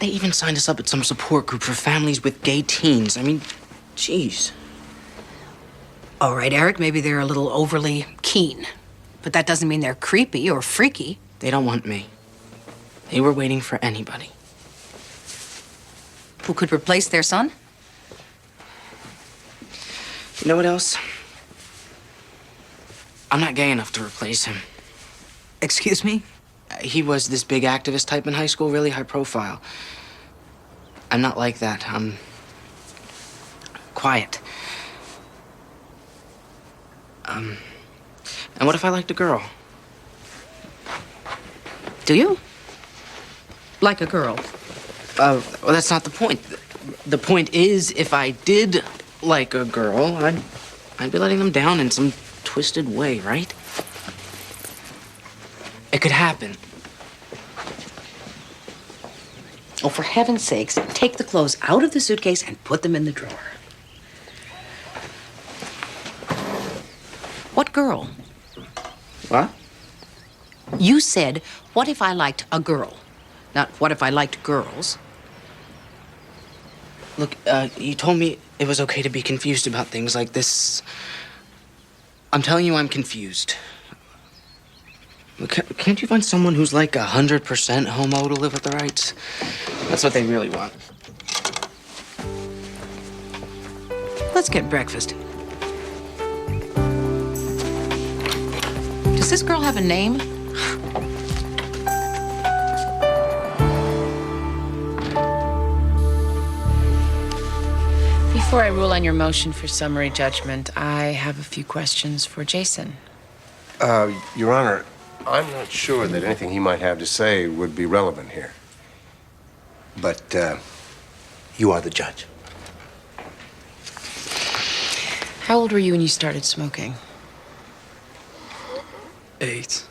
They even signed us up at some support group for families with gay teens. I mean, jeez. All right, Eric, maybe they're a little overly keen. But that doesn't mean they're creepy or freaky. They don't want me. They were waiting for anybody. Who could replace their son? You know what else? I'm not gay enough to replace him. Excuse me? He was this big activist type in high school, really high profile. I'm not like that. I'm quiet. And what if I liked a girl? Do you? Like a girl? Well, that's not the point. The point is, if I did like a girl, I'd be letting them down in some twisted way, right? It could happen. Oh, for heaven's sakes, take the clothes out of the suitcase and put them in the drawer. What girl? What? You said, what if I liked a girl? Not what if I liked girls. Look, you told me it was okay to be confused about things like this. I'm telling you I'm confused. Can't you find someone who's like 100% homo to live with the rights? That's what they really want. Let's get breakfast. Does this girl have a name? Before I rule on your motion for summary judgment, I have a few questions for Jason. Your Honor, I'm not sure that anything he might have to say would be relevant here. But, you are the judge. How old were you when you started smoking? 8.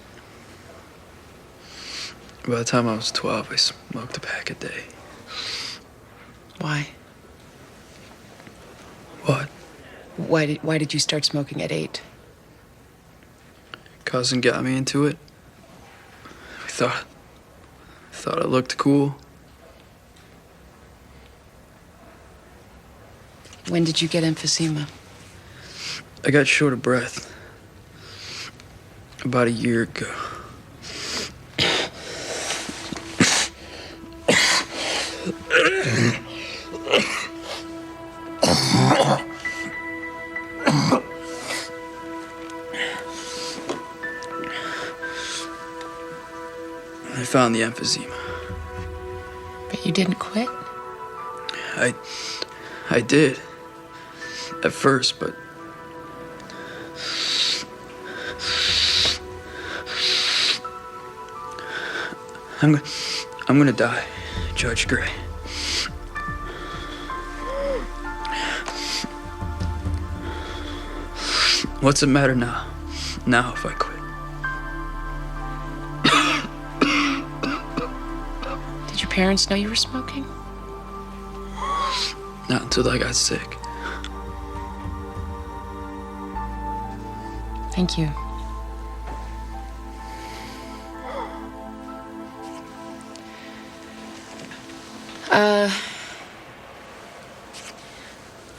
By the time I was 12, I smoked a pack a day. Why? What? Why did you start smoking at 8? Cousin got me into it. I thought it looked cool. When did you get emphysema? I got short of breath about a year ago. I found the emphysema. But you didn't quit? I did. At first, but I'm gonna die, Judge Gray. What's it matter now? Now if I quit. Did your parents know you were smoking? Not until I got sick. Thank you.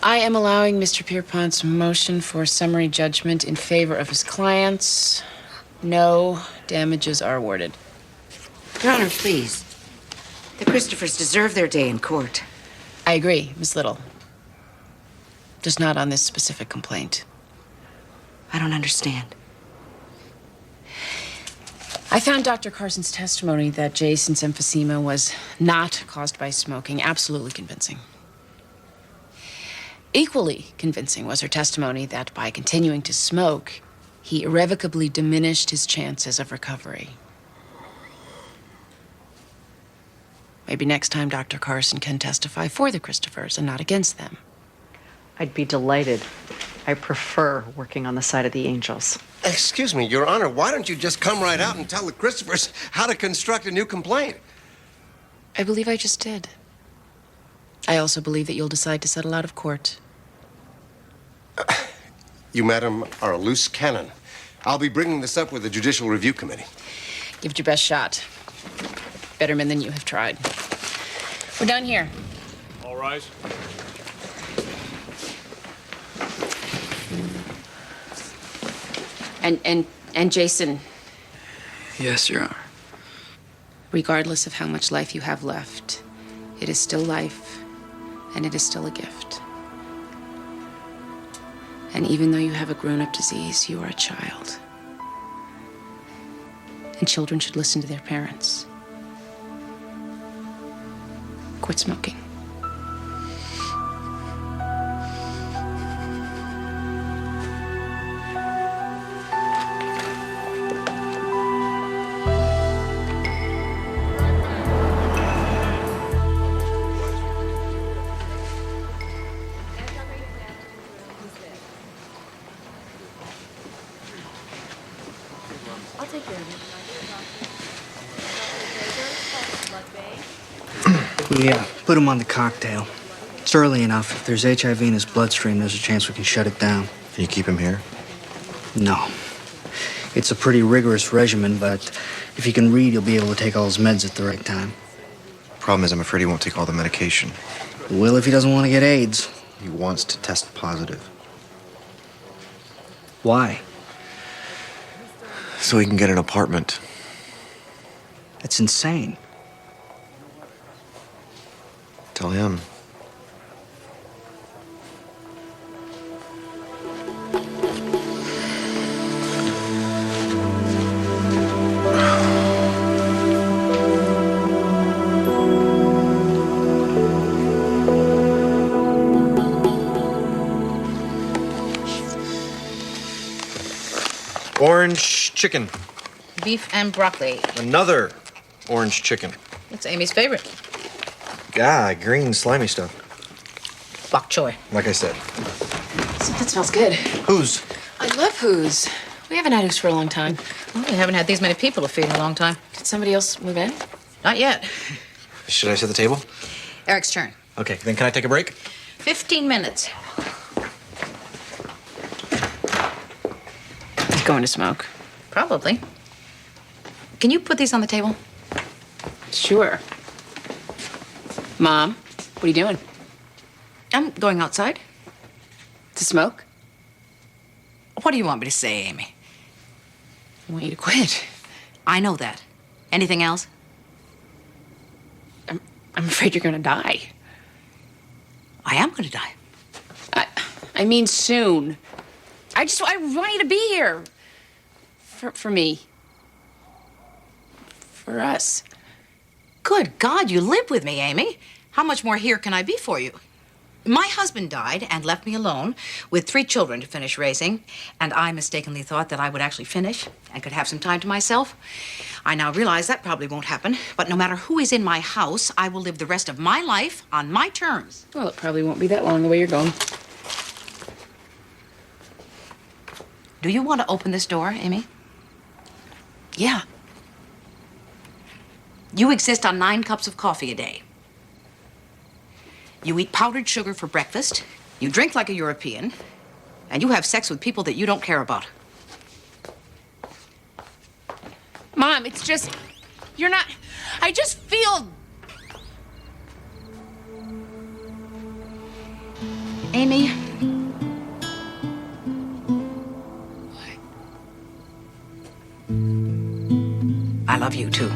I am allowing Mr. Pierpont's motion for summary judgment in favor of his clients. No damages are awarded. Your Honor, please. The Christophers deserve their day in court. I agree, Miss Little. Just not on this specific complaint. I don't understand. I found Dr. Carson's testimony that Jason's emphysema was not caused by smoking absolutely convincing. Equally convincing was her testimony that by continuing to smoke, he irrevocably diminished his chances of recovery. Maybe next time Dr. Carson can testify for the Christophers and not against them. I'd be delighted. I prefer working on the side of the angels. Excuse me, Your Honor, why don't you just come right out and tell the Christophers how to construct a new complaint? I believe I just did. I also believe that you'll decide to settle out of court. You, madam, are a loose cannon. I'll be bringing this up with the Judicial Review Committee. Give it your best shot. Better men than you have tried. We're done here. All rise. And Jason, Yes, Your Honor. regardless of how much life you have left, it is still life, and it is still a gift. And even though you have a grown-up disease, you are a child. And children should listen to their parents. Quit smoking. I'll take care of Yeah, put him on the cocktail. It's early enough. If there's HIV in his bloodstream, there's a chance we can shut it down. Can you keep him here? No. It's a pretty rigorous regimen, but if he can read, he'll be able to take all his meds at the right time. Problem is, I'm afraid he won't take all the medication. Will if he doesn't want to get AIDS. He wants to test positive. Why? so he can get an apartment. That's insane. Tell him. Orange chicken. Beef and broccoli. Another orange chicken. It's Amy's favorite. Ah, green slimy stuff. Bok choy. Like I said. Something smells good. Who's? I love Who's. We haven't had Who's for a long time. Well, we haven't had these many people to feed in a long time. Did somebody else move in? Not yet. Should I set the table? Eric's turn. Okay, then can I take a break? 15 minutes. He's going to smoke. Probably. Can you put these on the table? Sure. Mom, what are you doing? I'm going outside. To smoke? What do you want me to say, Amy? I want you to quit. I know that. Anything else? I'm afraid you're gonna die. I am gonna die. I mean soon. I want you to be here. For me. For us. Good God, you live with me, Amy. How much more here can I be for you? My husband died and left me alone with 3 children to finish raising, and I mistakenly thought that I would actually finish and could have some time to myself. I now realize that probably won't happen, but no matter who is in my house, I will live the rest of my life on my terms. Well, it probably won't be that long the way you're going. Do you want to open this door, Amy? Yeah. You exist on 9 cups of coffee a day. You eat powdered sugar for breakfast, you drink like a European, and you have sex with people that you don't care about. Mom, it's just... You're not... I just feel... Amy. I love you, too.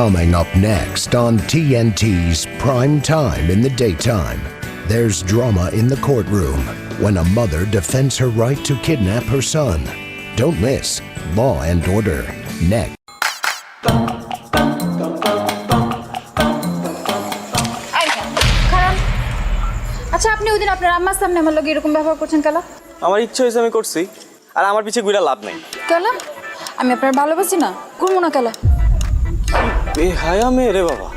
Coming up next on TNT's Prime Time in the Daytime, there's drama in the courtroom when a mother defends her right to kidnap her son. Don't miss Law and Order next. আচ্ছা আপনি ওই দিন আপনার আম্মার সামনে আমার লগে এরকম ব্যবহার করছেন কেন? আমার ইচ্ছে হয়েছে আমি করছি আর আমার পিছে ঘুরে লাভ নাই। কেন? আমি আপনার ভালোবাসি না, করবো না কেন? এ হায়া মেয়ে রে বাবা,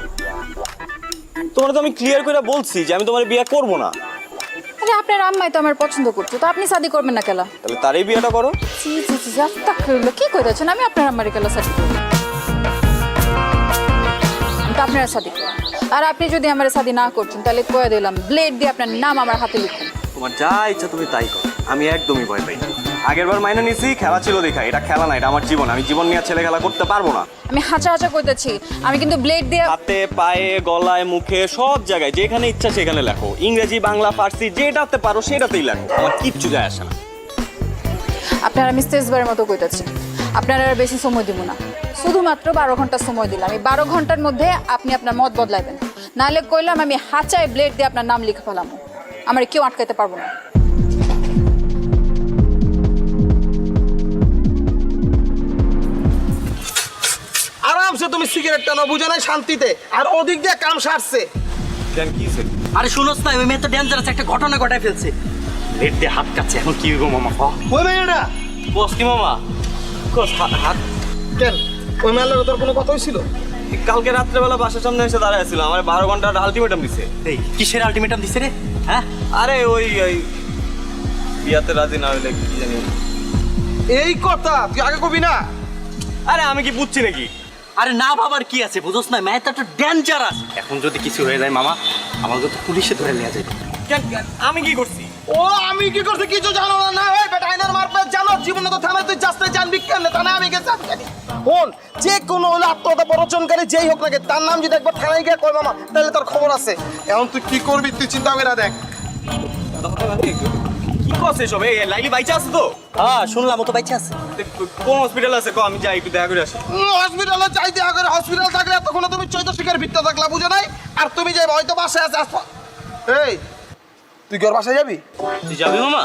তোমার তো আমি ক্লিয়ার করে বলছি যে আমি তোমার বিয়ে করব না। আরে আপনার আম্মাই তো আমার পছন্দ করছে, তো আপনি শাদি করবেন না কেন? তাহলে তারই বিয়েটা করো। জি জি জি, আস্তাগফিরুল্লাহ, কি কইতাছেন? আমি আপনার আম্মারে কেন শাদি করব? আমি তো আপনার শাদি করব। আর আপনি যদি আমার শাদি না করছেন তাহলে কয়ে দিলাম ব্লেড দিয়ে আপনার নাম আমার হাতে লিখুন। তোমার যা ইচ্ছা তুমি তাই করো, আমি একদমই ভয় পাই না। আগেরবার মাইনে নিছি, খেলা ছিল দেখা, এটা খেলা না, এটা আমার জীবন। আমি জীবন নিয়ে ছেলে খেলা করতে পারবো না। আমি হাঁচা হাঁচা কইতেছি, আমি কিন্তু ব্লেড দিয়ে হাতে পায়ে গলায় মুখে সব জায়গায় যেখানে ইচ্ছা সেখানে লেখো। ইংরেজি বাংলা ফার্সি যেটাতে পারো সেটাতেই লেখো, আমার কিচ্ছু যায় আসে না। আপনার আমি শেষবারের মতো কইতেছি, আপনার আর বেশি সময় দিব না, শুধুমাত্র 12 ঘন্টা সময় দিলাম। এই 12 ঘন্টার মধ্যে আপনি আপনার মত বদলাইবেন, নাহলে কইলাম আমি হাঁচায় ব্লেড দিয়ে আপনার নাম লিখে ফেলাম, আমার কেউ আটকাইতে পারবো না। আরামসে তুমি সিগারেট টানো, বুঝে নাই শান্তিতে, আর ওদিক দিয়ে কাম সারছে। কেন কি হইছে? আরে শুনোস না, ওই মেয়ে তো ডেঞ্জারাস একটা ঘটনা ঘটায় ফেলছে। লেট দিয়ে হাত কাটছে, এখন কি হইব মামা? ওই মেয়েটা বস কি মামা? কোস হাত কেন? ওই মেয়ের তোর কোনো কথা হইছিল? কালকে রাত্রেবেলা বাসার সামনে এসে দাঁড়ায় ছিল, আমার 12 ঘন্টার আলটিমেটাম দিছে। এই কিসের আলটিমেটাম দিছে রে? হ্যাঁ আরে ওই বিয়াতে রাজি না হইলে কি জানি। এই কথা তুই আগে কবি না? আরে আমি কি বুঝছি নাকি? আরে না বাবার কি আছে বুঝোস না মেয়েটা তো ডেঞ্জারাস। এখন যদি কিছু হয়ে যায় মামা আমাকে তো পুলিশে ধরে নিয়ে যাবে। কেন আমি কি করছি? ও আমি কি করছি কিছু জানো না? না ওই বেটা আইনার মারপে জানো জীবনে তো থানায় তুই যাস্তে জানবি কেন? তা না আমি গেছি আমি জানি। শোন যে কোনো হলে আত্মহত্যা প্ররোচনকারী যেই হোক না কেন তার নাম যদি একবার থানায় গিয়ে কয় মামা তাহলে তোর খবর আছে। এখন তুই কি করবি তুই চিন্তা করে দেখ। কি করছে সব? এই লাইলি বাইচা আছে তো? হ্যাঁ শুনলাম ও তো বাইচা আছে। কোন হসপিটাল আছে কো আমি যাই একটু দেখা করে আসি। হসপিটালে যাই দেখা করে। হসপিটাল থাকলে এতক্ষণ তুমি চৈত শিকার ভিত্তা থাকলা বুঝো নাই? আর তুমি যাই হয়তো বাসায় আছে আসবা। এই তুই কি ওর বাসায় যাবি? তুই যাবি মামা?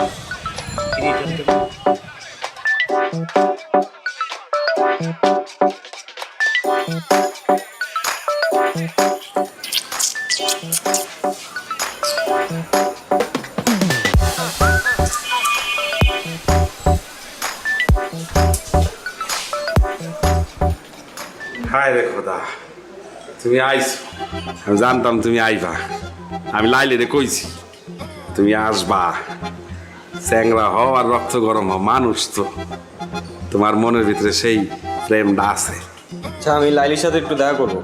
হায় রে খোদা, তুমি আইছো। আমি জানতাম তুমি আইবা। আমি লাইলে কইছি তুমি আসবা। চ্যাংরা হও আর রক্ত গরম হও, মানুষ তো। তোমার মনের ভিতরে সেই প্রেমটা আছে। আচ্ছা আমি লাইলির সাথে একটু দেখা করবো।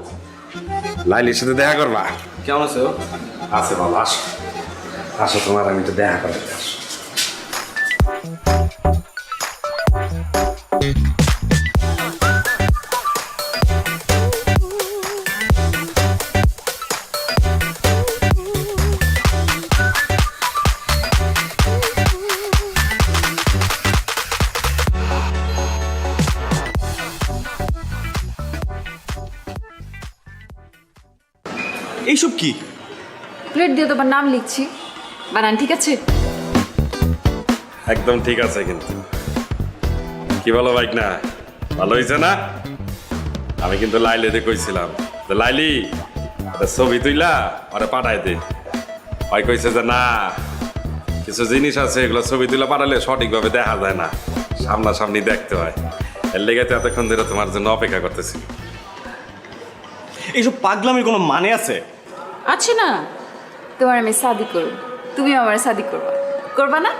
লাইলির সাথে দেখা করবা? কেমন আছো? আছে বাবা, আসো আসো, তোমার আমি একটু দেখা করতে আসো। এইসব কি? প্লেট দিয়ে তোমার নাম লিখছি, বানান ঠিক আছে? একদম ঠিক আছে। কিন্তু কি বলো বাইক না, ভালো হয়েছে না? আমি কিন্তু লাইলিতে কইছিলাম যে লাইলি ছবি তুইলা ওরে পাঠাই দে। ওই কইছে যে না, কিছু জিনিস আছে এগুলো ছবি তুলে পাঠালে সঠিকভাবে দেখা যায় না, সামনাসামনি দেখতে হয়। এর লেগে তো এতক্ষণ ধরে তোমার জন্য অপেক্ষা করতেছি। এইসব পাগলামির কোনো মানে আছে? আছে না, তোমার আমি শাদি করব, তুমি আমার শাদি করবা, করবা না?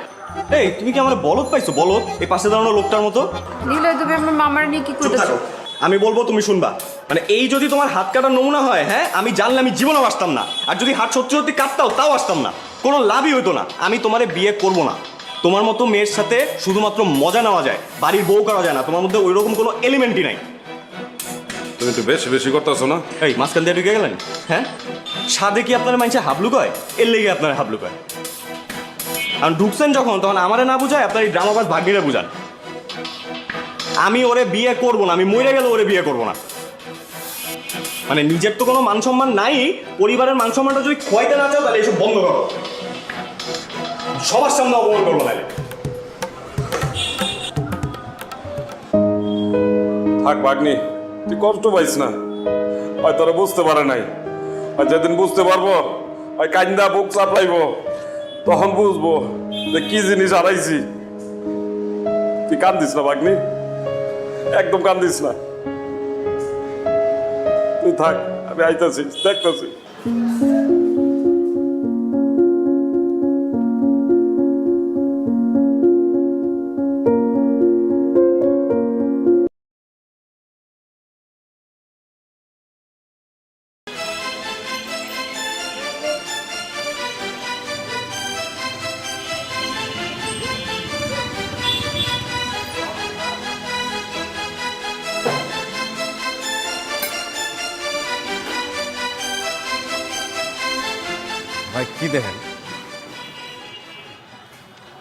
এই তুমি কি আমার বলদ পাইছো? বলদ এই পাশে দাঁড়ানো লোকটার মতো। নিলে তুমি আমার মামার নিয়ে কি করতেছো? আমি বলবো তুমি শুনবা। মানে এই যদি তোমার হাত কাটার নমুনা হয়, হ্যাঁ আমি জানলে আমি জীবনেও আসতাম না। আর যদি হাত সত্যি সত্যি কাটতাও তাও আসতাম না, কোনো লাভই হতো না। আমি তোমারে বিয়ে করব না। তোমার মতো মেয়ের সাথে শুধুমাত্র মজা নেওয়া যায়, বাড়ির বউ করা যায় না। তোমার মধ্যে ওই রকম কোনো এলিমেন্টই নাই। তুমি একটু বেশি বেশি করতেছো না? এই মাঝখান দিয়ে ঢুকে গেলেন। হ্যাঁ সাদে কি আপনার মানুষে হাবলু কয়? এর লেগে আপনার হাবলু কয়। আর ঢুকছেন যখন তখন আমারে না বুঝায় আপনার এই ড্রামাবাজ ভাগ্নিরা বুঝান। আমি ওরে বিয়ে করবো না, আমি মরে গেলে ওরে বিয়ে করবো না। মানে নিজের তো কোনো মান সম্মান নাই, পরিবারের মান সম্মানটা যদি খোয়াইতে না চাও তাহলে এসব বন্ধ করো। সবার সামনে অপমান করবো না। থাক ভাগ্নি, তুই কষ্ট পাইস না। হয় তোরা বুঝতে পারে নাই, আর যেদিন বুঝতে পারবো হয় কান্দা বুক চাপলাইব, তখন বুঝবো যে কি জিনিস হারাইছি। তুই কান্দিস না ভাগ্নি, একদম কান্দিস না। তুই থাক, আমি আইতাছি, দেখতেছি। ভাই কি দেখেন?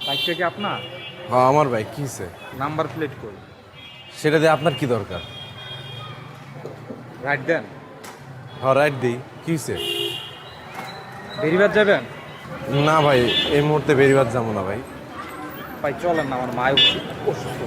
বাইকটা কি আপনার? হ্যাঁ আমার বাইক। কি হয়েছে? নাম্বার প্লেট কই? সেটা দিয়ে আপনার কি দরকার? রাইট দেন। হ্যাঁ রাইট দিই। কি হয়েছে? বেরিবাদ যাবেন? না ভাই, এই মুহূর্তে বেরিবাদ যাবো না ভাই। ভাই চলেন না, আমার মায় অসুস্থ।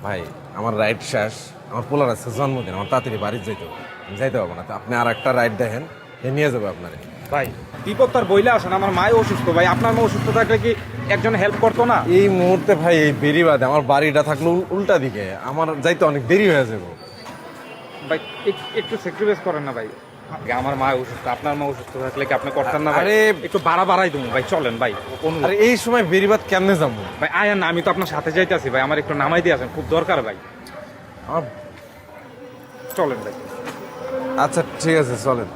ভাই আমার রাইড শেষ, আমার পোলার আছে জন্মদিন, আমার তাড়াতাড়ি বাড়ি যাইতে হবে। আমি যাইতে পারবো না, তো আপনি আর একটা রাইড দেখেন, এ নিয়ে যাবে আপনারে। ভাই বিপদ তার বইলে আসেন, আমার মায় অসুস্থ। ভাই আপনার মা অসুস্থ থাকলে কি একজন হেল্প করতো না? এই মুহূর্তে ভাই এই বেরিবাদে আমার বাড়িটা থাকলো উল্টা দিকে, আমার যাইতে অনেক দেরি হয়ে যাবে। ভাই একটু স্যাক্রিফাইস করেন না ভাই। আমার মা অসুস্থ, আপনার মা অসুস্থ থাকলে কি আপনি করতেন না? আরে একটু বাড়াই দেবো ভাই, চলেন ভাই। আরে এই সময় বেরিবাদ কেমনে যাবো ভাই? আয়ান না, আমি তো আপনার সাথে যাইতেছি ভাই, আমার একটু নামাই দিয়ে আসেন, খুব দরকার ভাই। চলেন ভাই। আচ্ছা ঠিক আছে চলেন।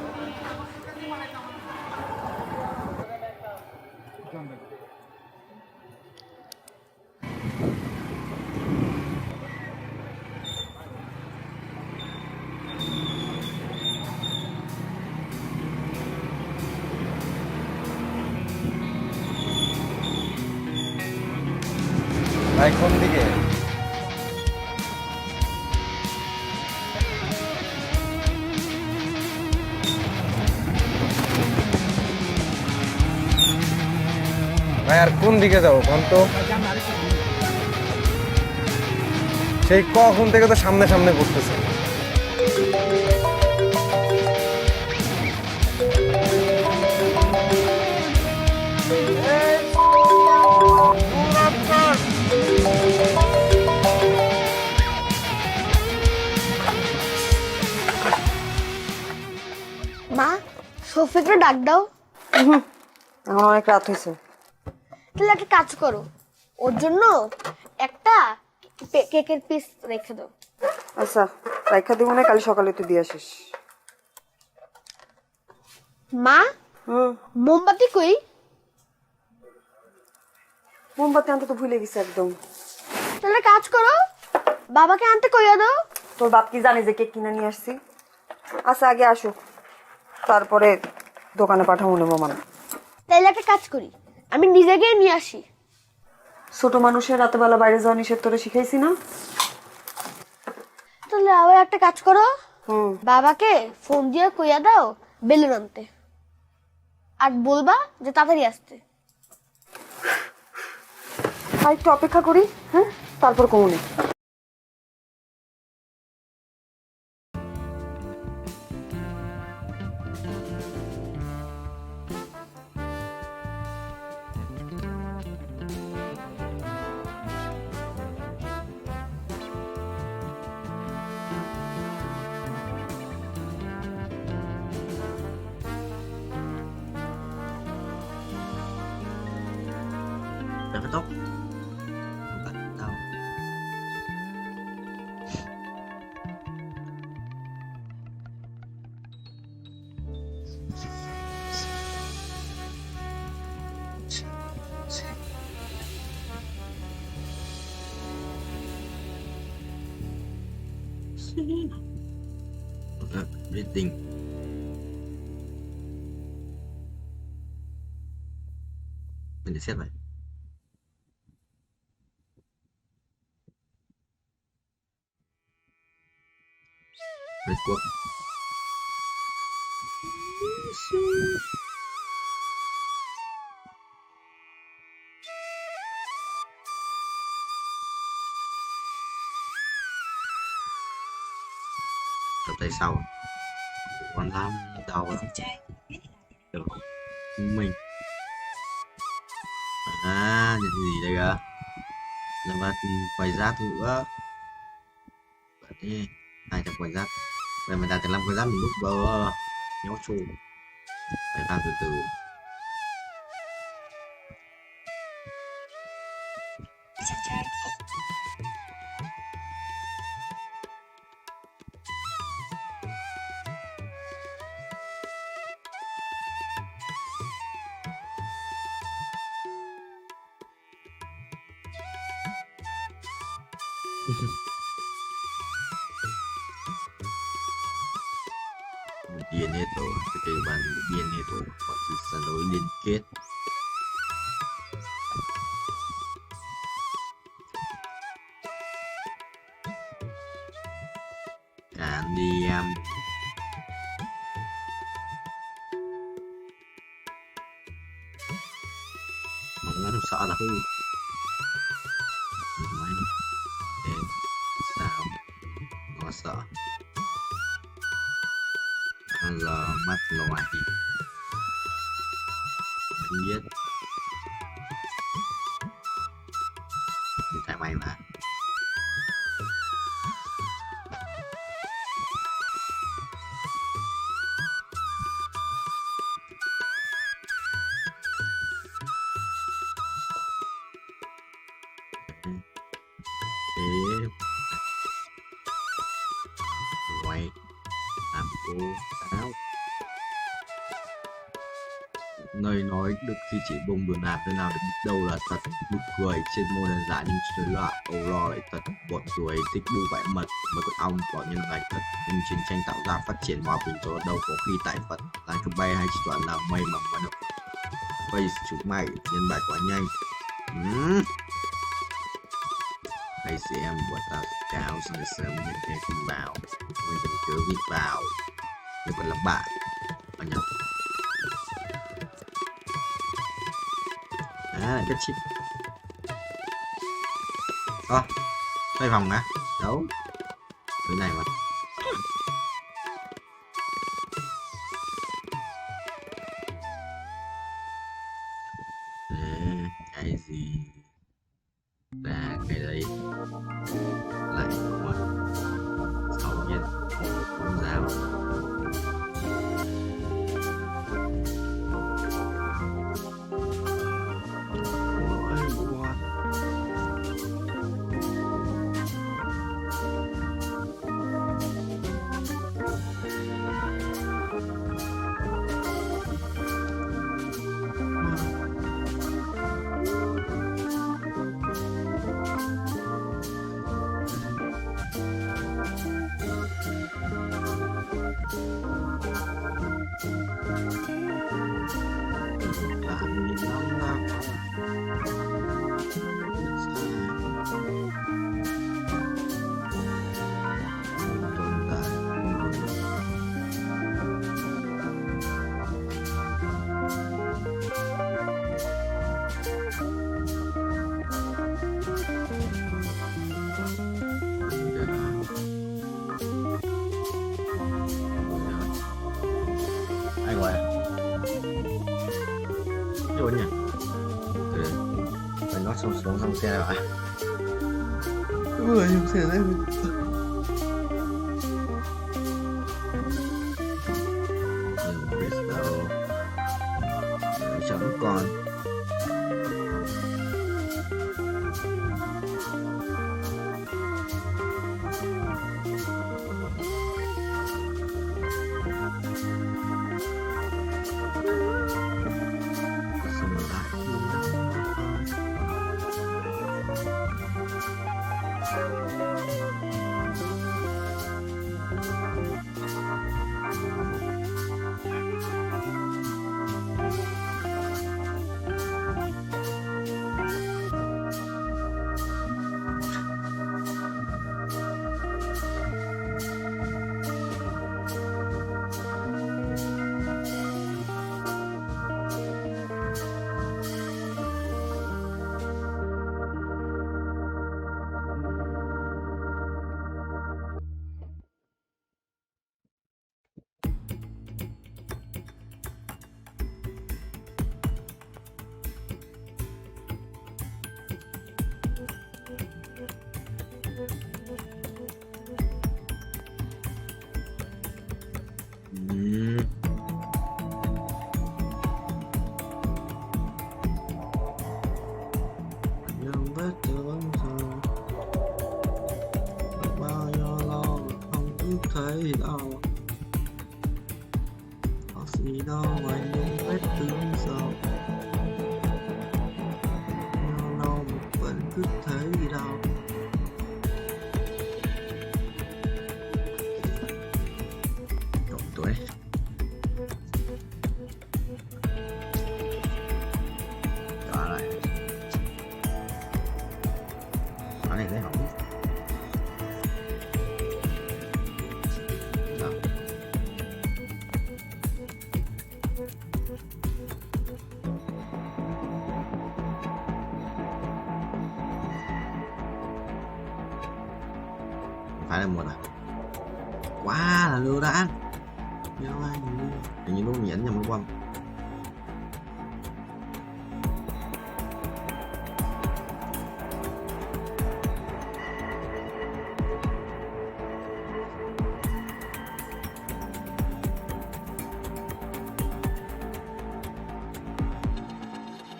ভাই কোন দিকে? ভাই আর কোন দিকে যাবো কোন তো? সেই কখন থেকে তো সামনে সামনে ঘুরতেছে। মা সফিকরে ডাক দাও। আমার অনেক রাত হয়েছে। তাহলে একটা কাজ করো, ওর জন্য একটা কেকের পিস রেখে দাও। আচ্ছা রাইখা দিব না, কাল সকালে তুই দিয়ে আসিস। মা মোমবাতি কই? মোমবাতি আনতে তো ভুলে গেছি একদম। তাহলে কাজ করো, বাবাকে আনতে কইয়া দাও। তোর বাপ কি জানে যে কেক কিনে নিয়ে আসছি? আচ্ছা আগে আসো, তারপরে দোকানে পাঠাবো নেবো মানে। তাহলে একটা কাজ করি, আমি নিজে গিয়ে নিয়ে আসি। ছোট মানুষের রাতেবেলা বাইরে যাওয়া নিষেধ তোরে শিখাইছি না? তাহলে আবার একটা কাজ করো, বাবাকে ফোন দিয়ে কইয়া দাও বেলুন আনতে, আর বলবা যে তাড়াতাড়ি আসতে। আর একটু অপেক্ষা করি, হ্যাঁ তারপর কমুনি। Berapa tau? Enggak tahu. Enggak, breathing. Milik siapa? Milik gua. Tại sao còn làm đầu được mình nhận gì đây kìa, làm bắt quay giáp nữa đi, ai chẳng quay giáp vậy mà ta tự làm quay giáp mình lúc bơ nhéo chu phải làm từ từ. DNA tổ cái cây bàn DNA tổ hoặc là nối liên kết cả đi mà nó sợ là không nói để sao có sợ giờ mắt loại mình biết tại mày mà thế ngoài áo. Lời nói được thì chỉ bùng đồn đạp nơi nào để biết đâu là thật. Nụ cười trên môi đơn giản nhưng rồi lại âu lo lại thật. Bọn tuổi thích bu vẽ mật mới con ong bỏ nhân gạch thật. Nhưng chiến tranh tạo ra phát triển hòa bình rồi đâu có khi tại Phật. Lan cứ bay hay chỉ toàn là mây mà nó face chúng mày nhân bài quá nhanh. Đây sẽ em bọn tao cao sớm sớm những cái tin vào. Mình cần cứ viết vào. Nếu còn là bạn nhận lại cái chip. Đây phòng á. Đâu cái này mà. Cái gì ra cái đấy lại một sau nhất không dám. Ai gọi à? Vô nhỉ? Từ phải nó xuống xong xe rồi. Vừa xuống xe đấy. Đừng biết đâu. Chấm con. Thấy đâu có gì đâu ngoài những vết thương sâu, lâu vẫn cứ thấy đâu. Trộm tuổi đó lại cái này thấy không. Phải là một à? Quá là lừa đã. Nhớ ai hình như luôn nhẫn nhầm quăng.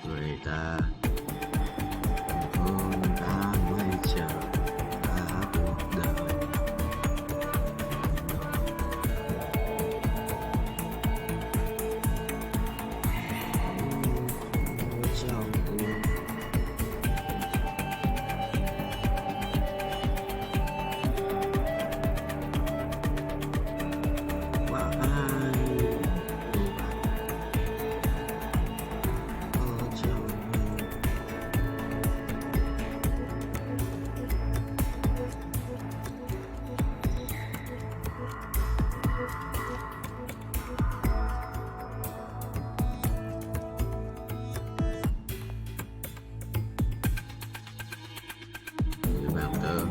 Người ta thương ta mới chờ cả cuộc đời. giờ.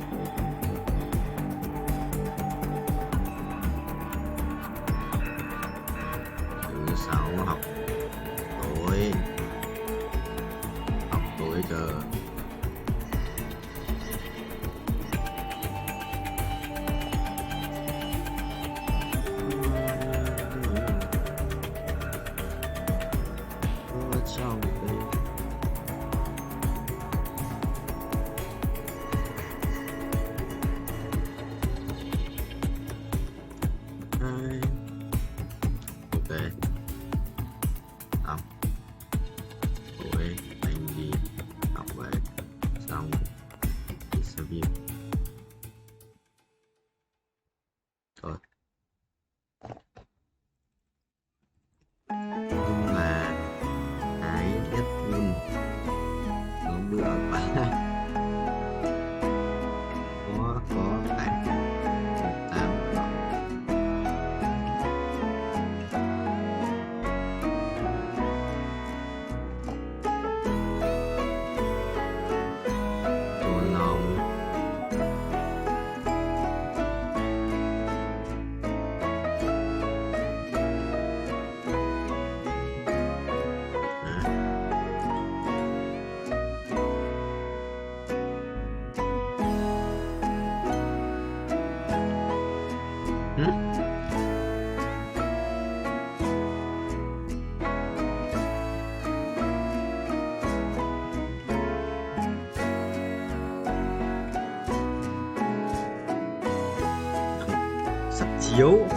Thứ sáu học tối. Học tối giờ. Trong đây. Hai. Ok. Xong. Tối anh đi học về. Xong đi xem phim. Thôi. Nhưng mà cái nhất luôn có bữa quá có cảnh 18 cộng. Tô lòng. Sắp chiếu